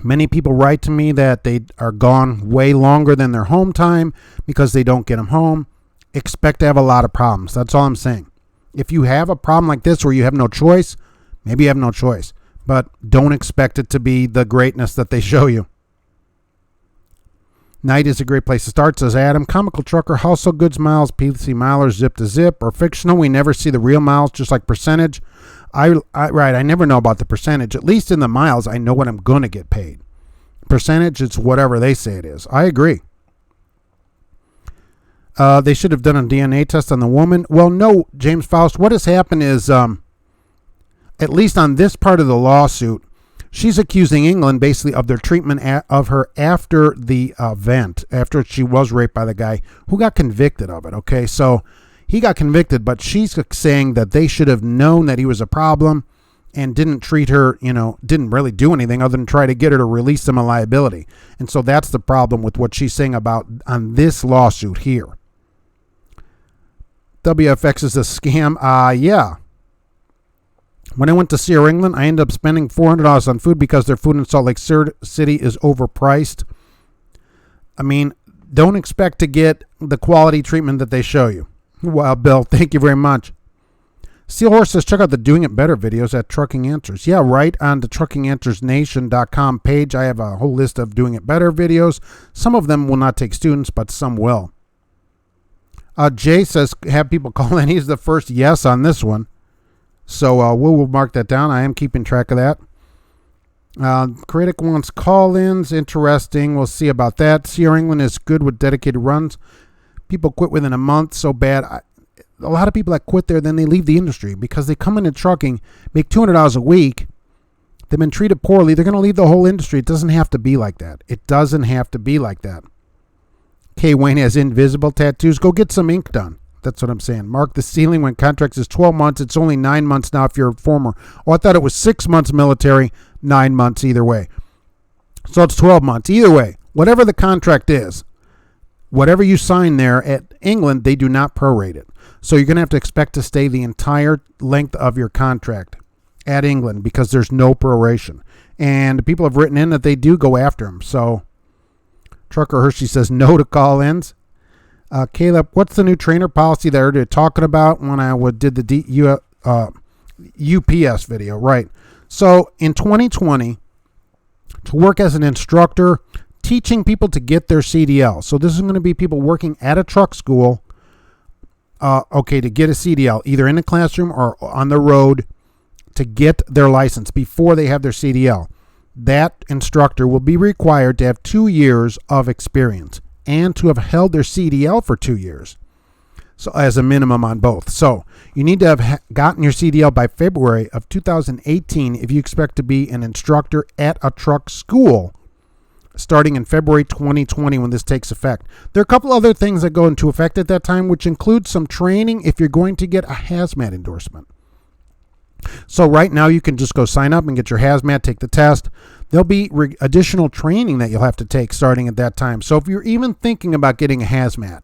Many people write to me that they are gone way longer than their home time because they don't get them home. Expect to have a lot of problems. That's all I'm saying. If you have a problem like this where you have no choice, maybe you have no choice, but don't expect it to be the greatness that they show you. Night is a great place to start, says Adam. Comical trucker, household goods miles, PC milers, zip to zip, or fictional. We never see the real miles, just like percentage. I never know about the percentage. At least in the miles, I know what I'm going to get paid. Percentage, it's whatever they say it is. I agree. They should have done a DNA test on the woman. Well, no, James Faust. What has happened is, at least on this part of the lawsuit, She's accusing England basically of their treatment of her after the event, after she was raped by the guy who got convicted of it. Okay, so he got convicted, but she's saying that they should have known that he was a problem and didn't treat her, didn't really do anything other than try to get her to release some liability. And so that's the problem with what she's saying about on this lawsuit here. WFX is a scam. Yeah. When I went to see her England, I ended up spending $400 on food because their food in Salt Lake City is overpriced. I mean, don't expect to get the quality treatment that they show you. Well, Bill, thank you very much. Steel Horse says, check out the Doing It Better videos at Trucking Answers. Yeah, right on the truckinganswersnation.com page, I have a whole list of Doing It Better videos. Some of them will not take students, but some will. Jay says, have people call in. He's the first yes on this one. So we'll mark that down. I am keeping track of that. Critic wants call-ins. Interesting. We'll see about that. Sierra England is good with dedicated runs. People quit within a month. So bad. A lot of people that quit there, then they leave the industry because they come into trucking, make $200 a week. They've been treated poorly. They're going to leave the whole industry. It doesn't have to be like that. It doesn't have to be like that. K. Wayne has invisible tattoos. Go get some ink done. That's what I'm saying. Mark the ceiling when contracts is 12 months. It's only 9 months now if you're a former. Oh, I thought it was 6 months military, 9 months either way. So it's 12 months. Either way, whatever the contract is, whatever you sign there at England, they do not prorate it. So you're going to have to expect to stay the entire length of your contract at England because there's no proration. And people have written in that they do go after them. So Trucker Hershey says no to call-ins. Caleb, what's the new trainer policy that they're talking about when I did the UPS video? Right. So in 2020, to work as an instructor, teaching people to get their CDL. So this is going to be people working at a truck school, to get a CDL, either in the classroom or on the road to get their license before they have their CDL. That instructor will be required to have 2 years of experience and to have held their CDL for 2 years. So as a minimum on both. So you need to have gotten your CDL by February of 2018 if you expect to be an instructor at a truck school starting in February 2020 when this takes effect. There are a couple other things that go into effect at that time, which include some training if you're going to get a hazmat endorsement. So right now you can just go sign up and get your hazmat, take the test. There'll be additional training that you'll have to take starting at that time. So if you're even thinking about getting a hazmat,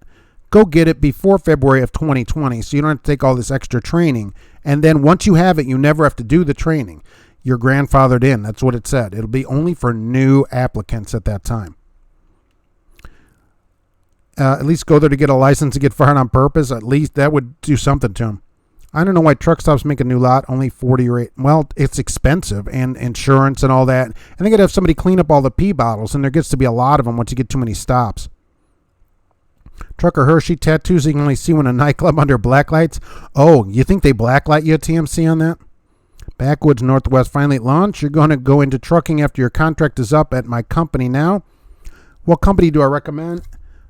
go get it before February of 2020 so you don't have to take all this extra training. And then once you have it, you never have to do the training. You're grandfathered in. That's what it said. It'll be only for new applicants at that time. At least go there to get a license to get fired on purpose. At least that would do something to them. I don't know why truck stops make a new lot only 40 or 8. Well, it's expensive and insurance and all that. And they got to have somebody clean up all the pee bottles, and there gets to be a lot of them once you get too many stops. Trucker Hershey, tattoos you can only see when a nightclub under black lights. Oh, you think they blacklight you at TMC on that? Backwoods Northwest finally launched. You're going to go into trucking after your contract is up at my company now. What company do I recommend?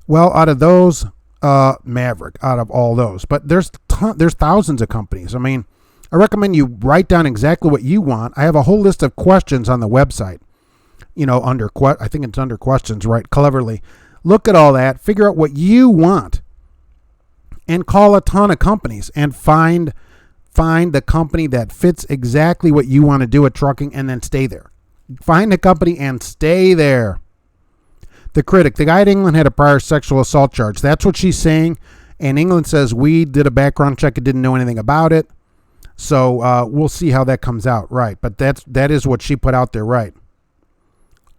Well, out of those, Maverick, out of all those. But there's thousands of companies. I mean, I recommend you write down exactly what you want. I have a whole list of questions on the website. I think it's under questions, right? Cleverly. Look at all that. Figure out what you want. And call a ton of companies and find the company that fits exactly what you want to do at trucking and then stay there. Find a company and stay there. The Critic, the guy at England had a prior sexual assault charge. That's what she's saying. And England says we did a background check and didn't know anything about it. So we'll see how that comes out. Right. But that is what she put out there. Right.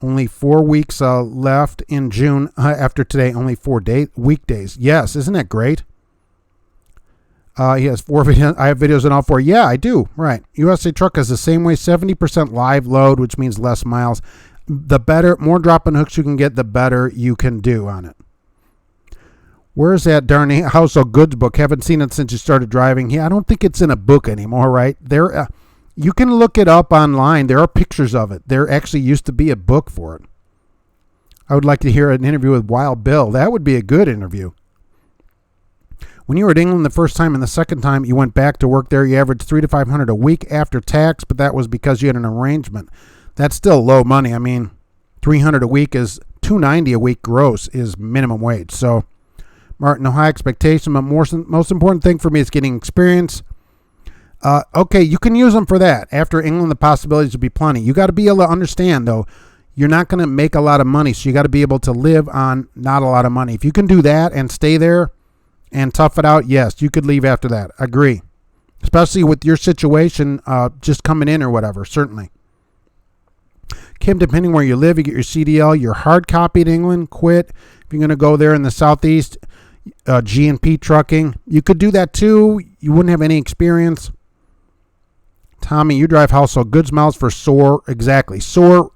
Only 4 weeks left in June. After today, only 4 weekdays. Yes. Isn't that great? He has 4 videos. I have videos on all 4. Yeah, I do. Right. USA Truck has the same way. 70% live load, which means less miles. The better, more drop-in hooks you can get, the better you can do on it. Where's that darn household goods book? Haven't seen it since you started driving. Yeah, I don't think it's in a book anymore, right? There, you can look it up online. There are pictures of it. There actually used to be a book for it. I would like to hear an interview with Wild Bill. That would be a good interview. When you were at England the first time and the second time you went back to work there, you averaged $300 to $500 a week after tax, but that was because you had an arrangement. That's still low money. I mean, $300 a week is $290 a week gross is minimum wage. So, Martin, no high expectation, but most important thing for me is getting experience. Okay, you can use them for that. After England, the possibilities will be plenty. You got to be able to understand, though, you're not going to make a lot of money, so you got to be able to live on not a lot of money. If you can do that and stay there and tough it out, yes, you could leave after that. Agree. Especially with your situation just coming in or whatever, certainly. Kim, depending where you live, you get your CDL, your hard copy in England, quit. If you're going to go there in the southeast, G&P trucking, you could do that too. You wouldn't have any experience. Tommy, you drive household goods miles for SOAR. Exactly. SOAR,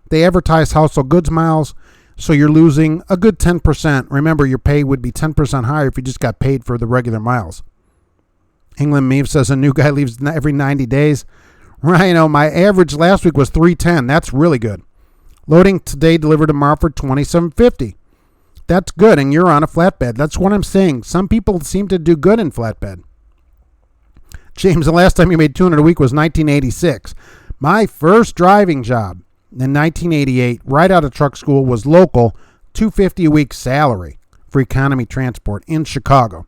they advertise household goods miles, so you're losing a good 10%. Remember, your pay would be 10% higher if you just got paid for the regular miles. England Meave says a new guy leaves every 90 days. Rhino, my average last week was 310. That's really good. Loading today, delivered tomorrow for $27.50. That's good, and you're on a flatbed. That's what I'm saying. Some people seem to do good in flatbed. James, the last time you made $200 a week was 1986. My first driving job in 1988, right out of truck school, was local, $250 a week salary for economy transport in Chicago.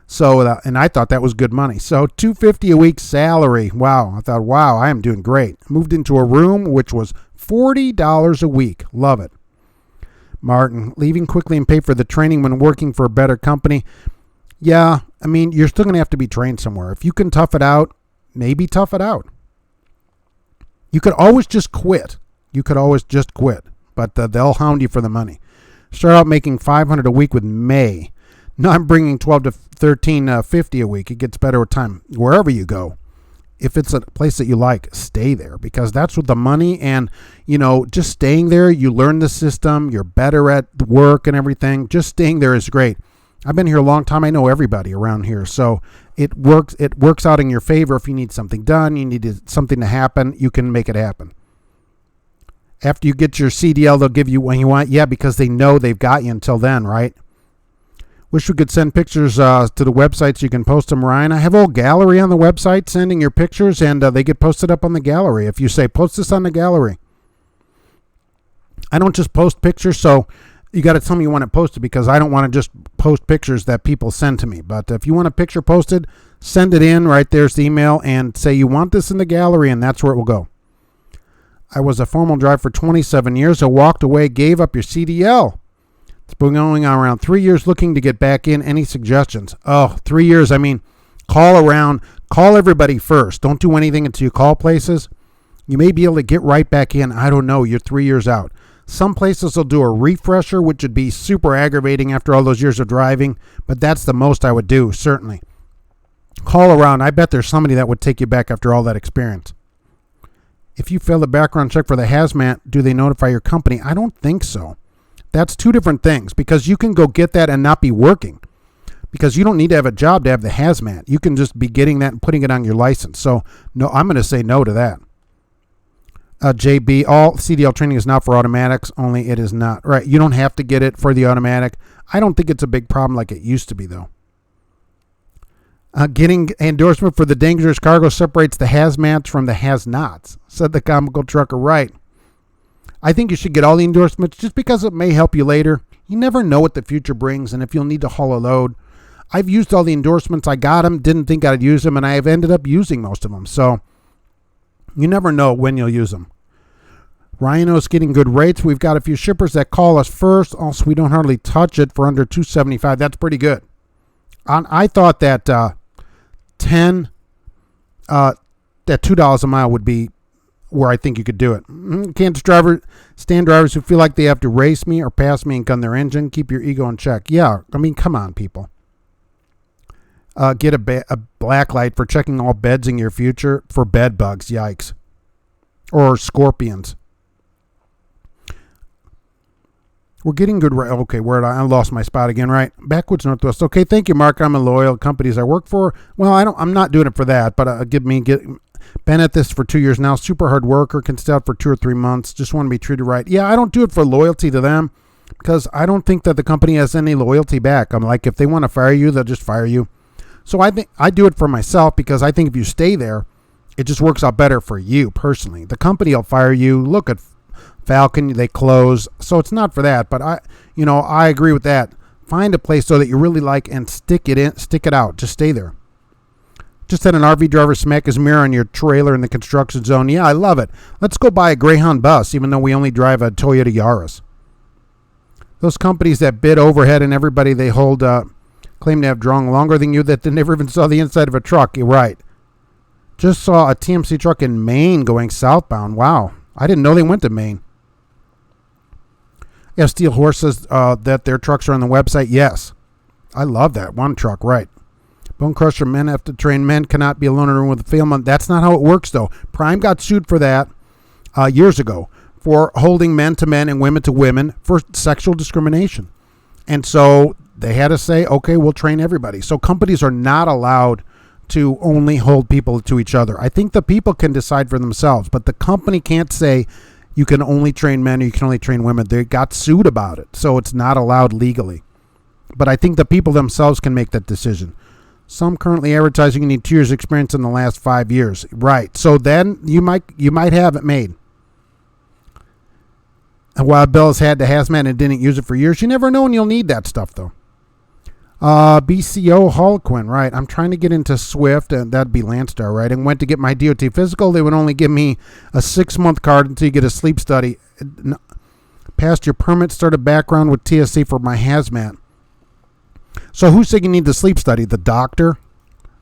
So, and I thought that was good money. So $250 a week salary. Wow. I thought, wow, I am doing great. Moved into a room which was $40 a week. Love it. Martin, leaving quickly and pay for the training when working for a better company. Yeah, I mean, you're still going to have to be trained somewhere. If you can tough it out, maybe tough it out. You could always just quit. But they'll hound you for the money. Start out making $500 a week with May. Now I'm bringing 12 to 13.50 a week. It gets better with time. Wherever you go, if it's a place that you like, stay there, because that's what the money and, just staying there, you learn the system, you're better at work and everything. Just staying there is great. I've been here a long time. I know everybody around here. So it works out in your favor. If you need something done, you need something to happen, you can make it happen. After you get your CDL, they'll give you what you want. Yeah, because they know they've got you until then, right? Wish we could send pictures to the website so you can post them, Ryan. I have a whole gallery on the website sending your pictures, and they get posted up on the gallery. If you say, post this on the gallery. I don't just post pictures, so you got to tell me you want it posted, because I don't want to just post pictures that people send to me. But if you want a picture posted, send it in. Right there's the email, and say you want this in the gallery, and that's where it will go. I was a formal driver for 27 years. I walked away, gave up your CDL. It's been going on around 3 years, looking to get back in. Any suggestions? Oh, 3 years. I mean, call around. Call everybody first. Don't do anything until you call places. You may be able to get right back in. I don't know. You're 3 years out. Some places will do a refresher, which would be super aggravating after all those years of driving, but that's the most I would do, certainly. Call around. I bet there's somebody that would take you back after all that experience. If you fail the background check for the hazmat, do they notify your company? I don't think so. That's two different things, because you can go get that and not be working, because you don't need to have a job to have the hazmat. You can just be getting that and putting it on your license. So no, I'm going to say no to that. JB, all CDL training is not for automatics, only it is not. Right, you don't have to get it for the automatic. I don't think it's a big problem like it used to be, though. Getting endorsement for the dangerous cargo separates the hazmats from the has-nots, said the comical trucker. Right. I think you should get all the endorsements just because it may help you later. You never know what the future brings and if you'll need to haul a load. I've used all the endorsements. I got them, didn't think I'd use them, and I have ended up using most of them. So you never know when you'll use them. Rhino's getting good rates. We've got a few shippers that call us first. Also, we don't hardly touch it for under $275. That's pretty good. I thought that that $2 a mile would be where I think you could do it. Can't stand drivers who feel like they have to race me or pass me and gun their engine. Keep your ego in check. Yeah, I mean, come on, people. Get a black light for checking all beds in your future for bed bugs. Yikes. Or scorpions. We're getting good. Okay, I lost my spot again, right? Backwoods Northwest. Okay, thank you, Mark. I'm a loyal companies I work for. Well, I'm not doing it for that, but been at this for 2 years now. Super hard worker. Can stay out for 2 or 3 months. Just want to be treated right. Yeah, I don't do it for loyalty to them, because I don't think that the company has any loyalty back. I'm like, if they want to fire you, they'll just fire you. So I think I do it for myself, because I think if you stay there, It just works out better for you personally. The company will fire you. Look at Falcon, they close. So it's not for that, but I agree with that. Find a place though that you really like and stick it out. Just stay there. Just had an RV driver smack his mirror on your trailer in the construction zone. Yeah, I love it. Let's go buy a Greyhound bus, even though we only drive a Toyota Yaris. Those companies that bid overhead and everybody they hold claim to have drawn longer than you that they never even saw the inside of a truck. You're right. Just saw a TMC truck in Maine going southbound. Wow. I didn't know they went to Maine. Yeah, Steel Horse says that their trucks are on the website. Yes. I love that. One truck, right. Bone Crusher, men have to train. Men cannot be alone in a room with a female. That's not how it works, though. Prime got sued for that years ago for holding men to men and women to women for sexual discrimination. And so they had to say, okay, we'll train everybody. So companies are not allowed to only hold people to each other. I think the people can decide for themselves, but the company can't say you can only train men or you can only train women. They got sued about it, so it's not allowed legally. But I think the people themselves can make that decision. Some currently advertising you need 2 years experience in the last 5 years. Right. So then you might have it made. And while Bill's had the hazmat and didn't use it for years, you never know when you'll need that stuff though. BCO Holquin, right. I'm trying to get into Swift, and that'd be Landstar, right? And went to get my DOT physical. They would only give me a 6-month card until you get a sleep study. Passed your permit, started background with TSC for my hazmat. So who's saying you need the sleep study? The doctor?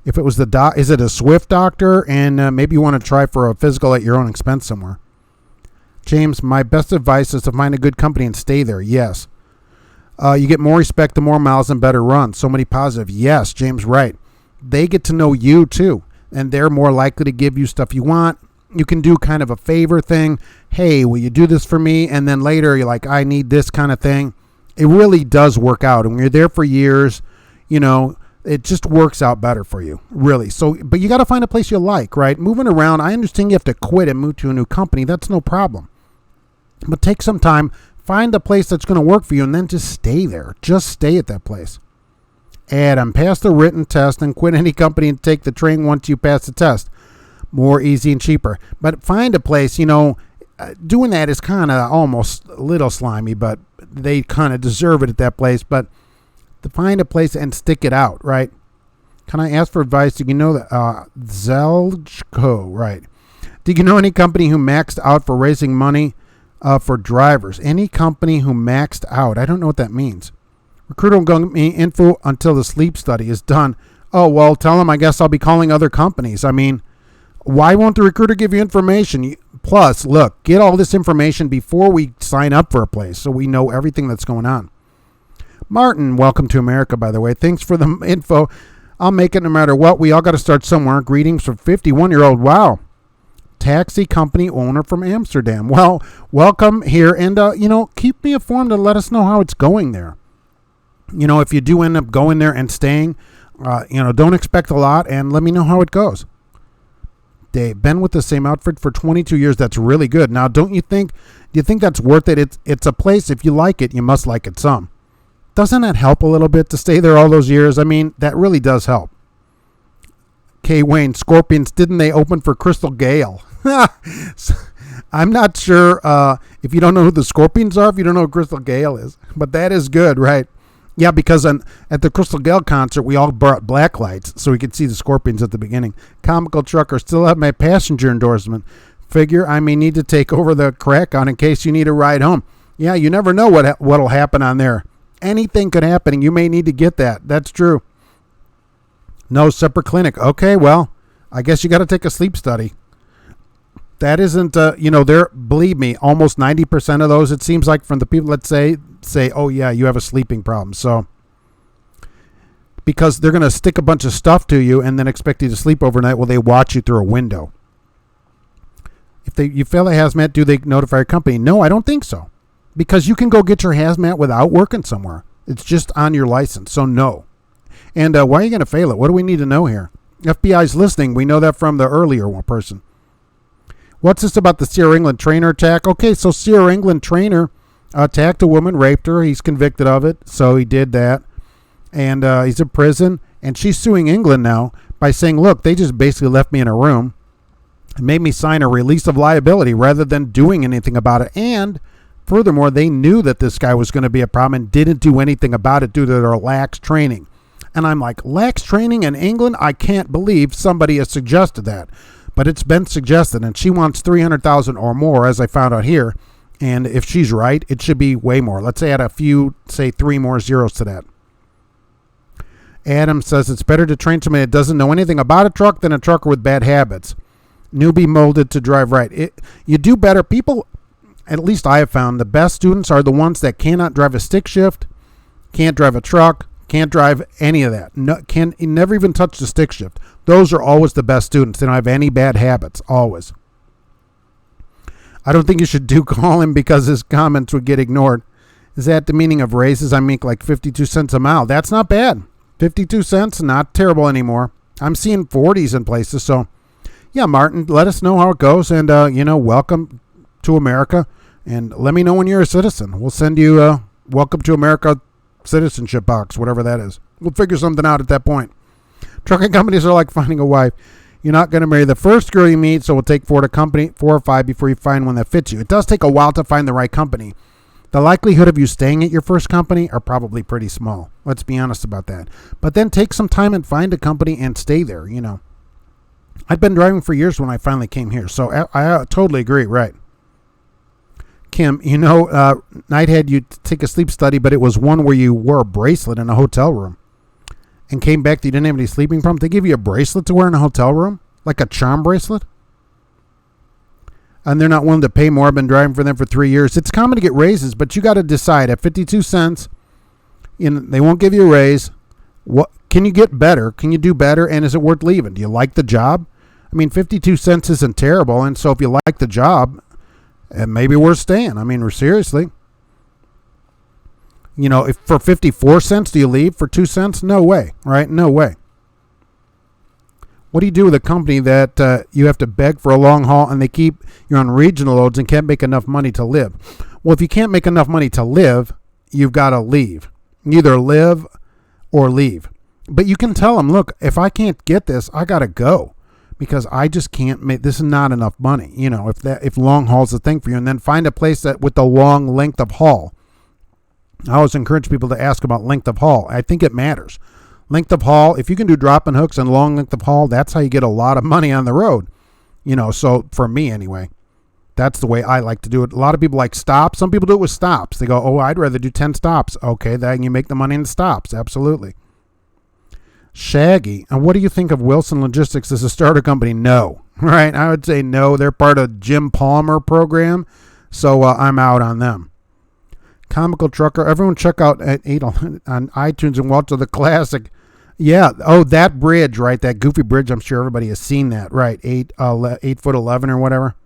If it was the is it a Swift doctor? And maybe you want to try for a physical at your own expense somewhere. James, my best advice is to find a good company and stay there. Yes. You get more respect the more miles and better run. So many positive. Yes, James, right. They get to know you too, and they're more likely to give you stuff you want. You can do kind of a favor thing. Hey, will you do this for me? And then later you're like, I need this kind of thing. It really does work out. And when you're there for years, it just works out better for you, really. So, but you got to find a place you like, right? Moving around, I understand you have to quit and move to a new company. That's no problem. But take some time, find a place that's going to work for you, and then just stay there. Just stay at that place. Adam, pass the written test and quit any company and take the train once you pass the test. More easy and cheaper. But find a place, doing that is kind of almost a little slimy, but they kind of deserve it at that place. But to find a place and stick it out, right? Can I ask for advice? Do you know that Zeljko, right? Do you know any company who maxed out for raising money for drivers? Any company who maxed out? I don't know what that means. Recruiter will give me info until the sleep study is done. Oh, well, tell them I guess I'll be calling other companies. I mean, why won't the recruiter give you information? Plus, look, get all this information before we sign up for a place so we know everything that's going on. Martin, welcome to America, by the way. Thanks for the info. I'll make it no matter what. We all got to start somewhere. Greetings from 51-year-old. Wow. Taxi company owner from Amsterdam. Well, welcome here. And, keep me informed and let us know how it's going there. If you do end up going there and staying, don't expect a lot and let me know how it goes. Dave, been with the same outfit for 22 years. That's really good. Now, do you think that's worth it? It's a place, if you like it, you must like it some. Doesn't that help a little bit to stay there all those years? I mean, that really does help. K. Wayne, Scorpions, didn't they open for Crystal Gale? I'm not sure if you don't know who the Scorpions are, if you don't know who Crystal Gale is. But that is good, right? Yeah, because at the Crystal Gale concert, we all brought black lights so we could see the Scorpions at the beginning. Comical Trucker, still have my passenger endorsement. Figure I may need to take over the crack on in case you need a ride home. Yeah, you never know what'll happen on there. Anything could happen, and you may need to get that. That's true. No separate clinic. Okay, well, I guess you got to take a sleep study. That isn't, believe me, almost 90% of those, it seems like from the people that say, oh, yeah, you have a sleeping problem. So, because they're going to stick a bunch of stuff to you and then expect you to sleep overnight while they watch you through a window. If you fail a hazmat, do they notify your company? No, I don't think so. Because you can go get your hazmat without working somewhere. It's just on your license, so no. And why are you going to fail it? What do we need to know here? FBI's listening. We know that from the earlier one person. What's this about the Sierra England trainer attack? Okay, so Sierra England trainer attacked a woman, raped her. He's convicted of it, so he did that. And he's in prison, and she's suing England now by saying, look, they just basically left me in a room. It made me sign a release of liability rather than doing anything about it. And furthermore, they knew that this guy was going to be a problem and didn't do anything about it due to their lax training. And I'm like, lax training in England? I can't believe somebody has suggested that. But it's been suggested, and she wants $300,000 or more, as I found out here. And if she's right, it should be way more. Let's add a few, say 3 more zeros to that. Adam says it's better to train somebody that doesn't know anything about a truck than a trucker with bad habits. Newbie molded to drive right. You do better. People, at least I have found, the best students are the ones that cannot drive a stick shift, can't drive a truck, can't drive any of that. No, never even touch the stick shift. Those are always the best students. They don't have any bad habits, always. I don't think you should call him because his comments would get ignored. Is that the meaning of raises? I make like 52 cents a mile. That's not bad. 52 cents, not terrible anymore. I'm seeing 40s in places. So, yeah, Martin, let us know how it goes. And, welcome to America. And let me know when you're a citizen. We'll send you a welcome to America citizenship box, whatever that is. We'll figure something out at that point. Trucking companies are like finding a wife. You're not going to marry the first girl you meet, so it'll take 4 or 5 before you find one that fits you. It does take a while to find the right company. The likelihood of you staying at your first company are probably pretty small. Let's be honest about that. But then take some time and find a company and stay there, I've been driving for years when I finally came here, so I totally agree, right. Kim, Knight had you take a sleep study, but it was one where you wore a bracelet in a hotel room and came back that you didn't have any sleeping problems. They give you a bracelet to wear in a hotel room, like a charm bracelet? And they're not willing to pay more. I've been driving for them for 3 years. It's common to get raises, but you got to decide at 52 cents, they won't give you a raise. What can you get better? Can you do better? And is it worth leaving? Do you like the job? 52 cents isn't terrible. And so if you like the job, it may be worth staying. Seriously. If for 54 cents, do you leave for 2 cents? No way, right? No way. What do you do with a company that you have to beg for a long haul and you're on regional loads and can't make enough money to live? Well, if you can't make enough money to live, you've got to leave. Either live or leave. But you can tell them, look, if I can't get this, I got to go because I just can't make, this is not enough money. If long haul's a thing for you, and then find a place that with the long length of haul. I always encourage people to ask about length of haul. I think it matters. Length of haul, if you can do drop-in hooks and long length of haul, that's how you get a lot of money on the road. So for me anyway, that's the way I like to do it. A lot of people like stops. Some people do it with stops. They go, I'd rather do 10 stops. Okay, then you make the money in the stops. Absolutely. Shaggy, and what do you think of Wilson Logistics as a starter company? No, right? I would say no. They're part of Jim Palmer program, so I'm out on them. Comical Trucker, everyone check out at 8 on iTunes and watch the classic. Yeah, that bridge, right? That goofy bridge. I'm sure everybody has seen that, right? 8'11" or whatever.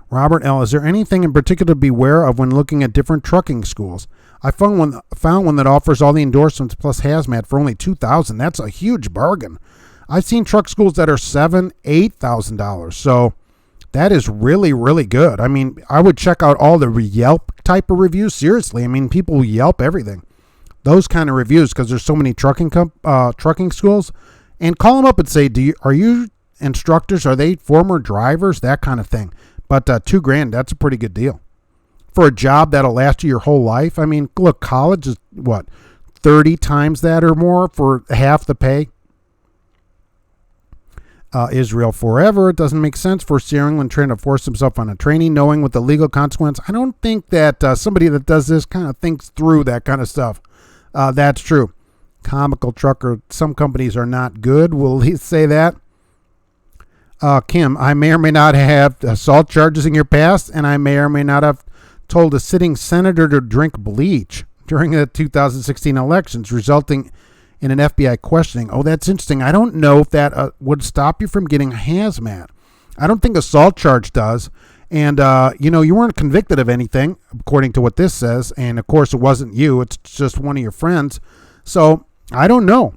Robert L., is there anything in particular to beware of when looking at different trucking schools? I found one that offers all the endorsements plus hazmat for only $2,000. That's a huge bargain. I've seen truck schools that are $7,000, $8,000. So that is really, really good. I would check out all the Yelp type of reviews. Seriously, people Yelp everything. Those kind of reviews because there's so many trucking schools. And call them up and say, are you instructors? Are they former drivers? That kind of thing. But $2,000, that's a pretty good deal. For a job that'll last you your whole life. Look, college is 30 times that or more for half the pay. Israel forever. It doesn't make sense for steering when trying to force himself on a trainee, knowing what the legal consequence. I don't think that somebody that does this kind of thinks through that kind of stuff. That's true. Comical Trucker. Some companies are not good. We'll at least say that. Kim, I may or may not have assault charges in your past, and I may or may not have told a sitting senator to drink bleach during the 2016 elections, resulting in an FBI questioning. Oh, that's interesting. I don't know if that would stop you from getting a hazmat. I don't think assault charge does. And, you weren't convicted of anything, according to what this says. And, of course, it wasn't you. It's just one of your friends. So, I don't know.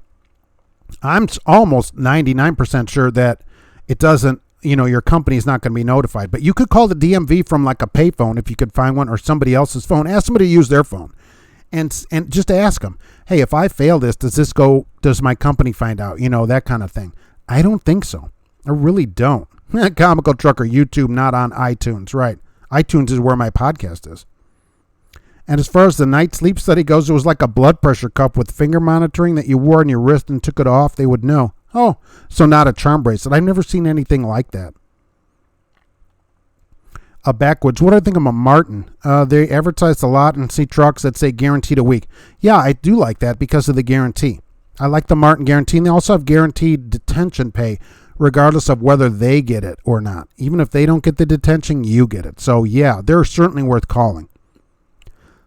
I'm almost 99% sure that it doesn't, your company's not going to be notified. But you could call the DMV from like a payphone if you could find one, or somebody else's phone. Ask somebody to use their phone. And just ask them, hey, if I fail this, does my company find out? That kind of thing. I don't think so. I really don't. Comical Trucker, YouTube, not on iTunes. Right. iTunes is where my podcast is. And as far as the night sleep study goes, it was like a blood pressure cuff with finger monitoring that you wore on your wrist and took it off. They would know. Oh, so not a charm bracelet. I've never seen anything like that. Backwoods, what do I think of a Martin? They advertise a lot and see trucks that say guaranteed a week. Yeah, I do like that because of the guarantee. I like the Martin guarantee, and they also have guaranteed detention pay regardless of whether they get it or not. Even if they don't get the detention, you get it. So yeah, they're certainly worth calling.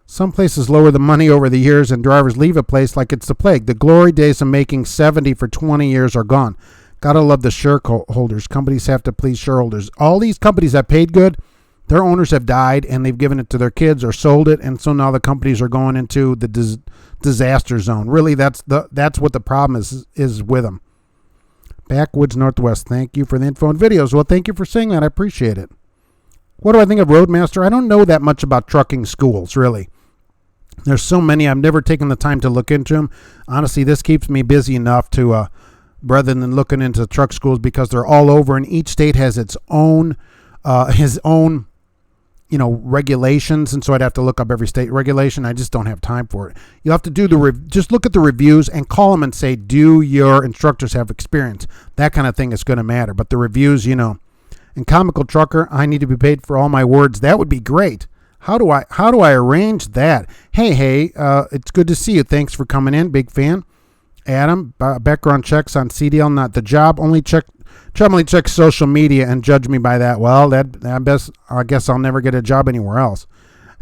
Some places lower the money over the years and drivers leave a place like it's the plague. The glory days of making 70 for 20 years are gone. Gotta love the shareholders. Companies have to please shareholders. All these companies that paid good, their owners have died and they've given it to their kids or sold it, and so now the companies are going into the disaster zone. Really, that's what the problem is with them. Backwoods Northwest, thank you for the info and videos. Well, thank you for saying that. I appreciate it. What do I think of Roadmaster? I don't know that much about trucking schools, really. There's so many. I've never taken the time to look into them. Honestly, this keeps me busy enough to, rather than looking into truck schools, because they're all over, and each state has its own, his own, regulations, and so I'd have to look up every state regulation. I just don't have time for it. You'll have to do just look at the reviews and call them and say, do your instructors have experience? That kind of thing is going to matter. But the reviews, and Comical Trucker, I need to be paid for all my words. That would be great. How do I arrange that? Hey, it's good to see you. Thanks for coming in. Big fan. Adam, background checks on CDL, not the job. Only check social media and judge me by that. Well, I guess I'll never get a job anywhere else.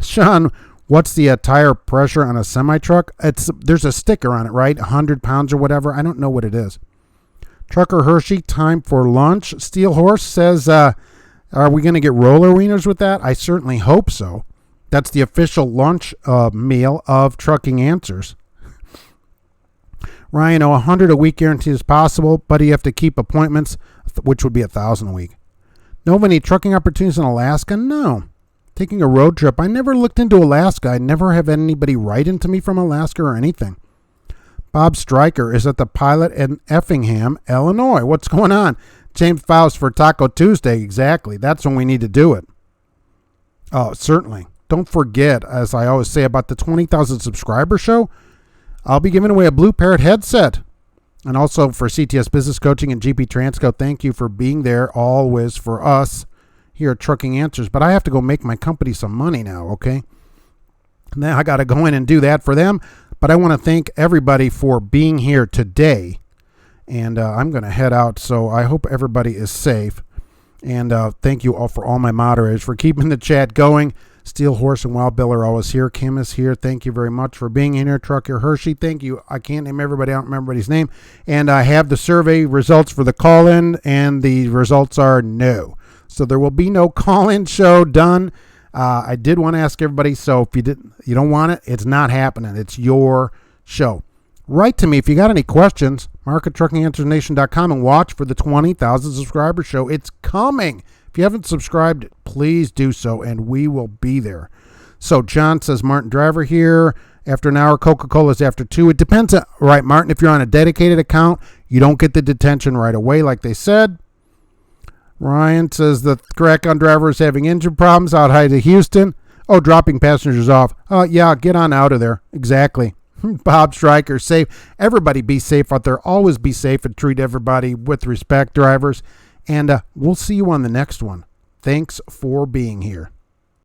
Sean, what's the tire pressure on a semi-truck? There's a sticker on it, right? 100 pounds or whatever. I don't know what it is. Trucker Hershey, time for lunch. Steel Horse says, are we going to get roller wieners with that? I certainly hope so. That's the official lunch meal of Trucking Answers. Ryan, 100 a week guarantee is possible, but you have to keep appointments, which would be 1,000 a week. Know of any trucking opportunities in Alaska? No. Taking a road trip. I never looked into Alaska. I never have anybody write into me from Alaska or anything. Bob Stryker is at the Pilot in Effingham, Illinois. What's going on? James Faust for Taco Tuesday. Exactly. That's when we need to do it. Oh, certainly. Don't forget, as I always say, about the 20,000 subscriber show. I'll be giving away a Blue Parrot headset. And also for CTS Business Coaching and GP Transco, thank you for being there always for us here at Trucking Answers. But I have to go make my company some money now, okay? Now I got to go in and do that for them. But I want to thank everybody for being here today. And I'm going to head out, so I hope everybody is safe. And thank you all for all my moderators for keeping the chat going. Steel Horse and Wild Bill are always here. Kim is here. Thank you very much for being in here. Trucker Hershey, thank you. I can't name everybody. I don't remember everybody's name. And I have the survey results for the call-in, and the results are no. So there will be no call-in show done. I did want to ask everybody, so if you don't want it, it's not happening. It's your show. Write to me if you got any questions. Mark at truckinganswersnation.com and watch for the 20,000 subscriber show. It's coming. If you haven't subscribed, please do so, and we will be there. So John says, Martin Driver here. After an hour, Coca-Cola's after 2. It depends. Right, Martin, if you're on a dedicated account, you don't get the detention right away like they said. Ryan says the crack on drivers having engine problems out high to Houston. Oh, dropping passengers off. Oh, yeah, get on out of there. Exactly. Bob Stryker, safe. Everybody be safe out there. Always be safe and treat everybody with respect, drivers. And we'll see you on the next one. Thanks for being here.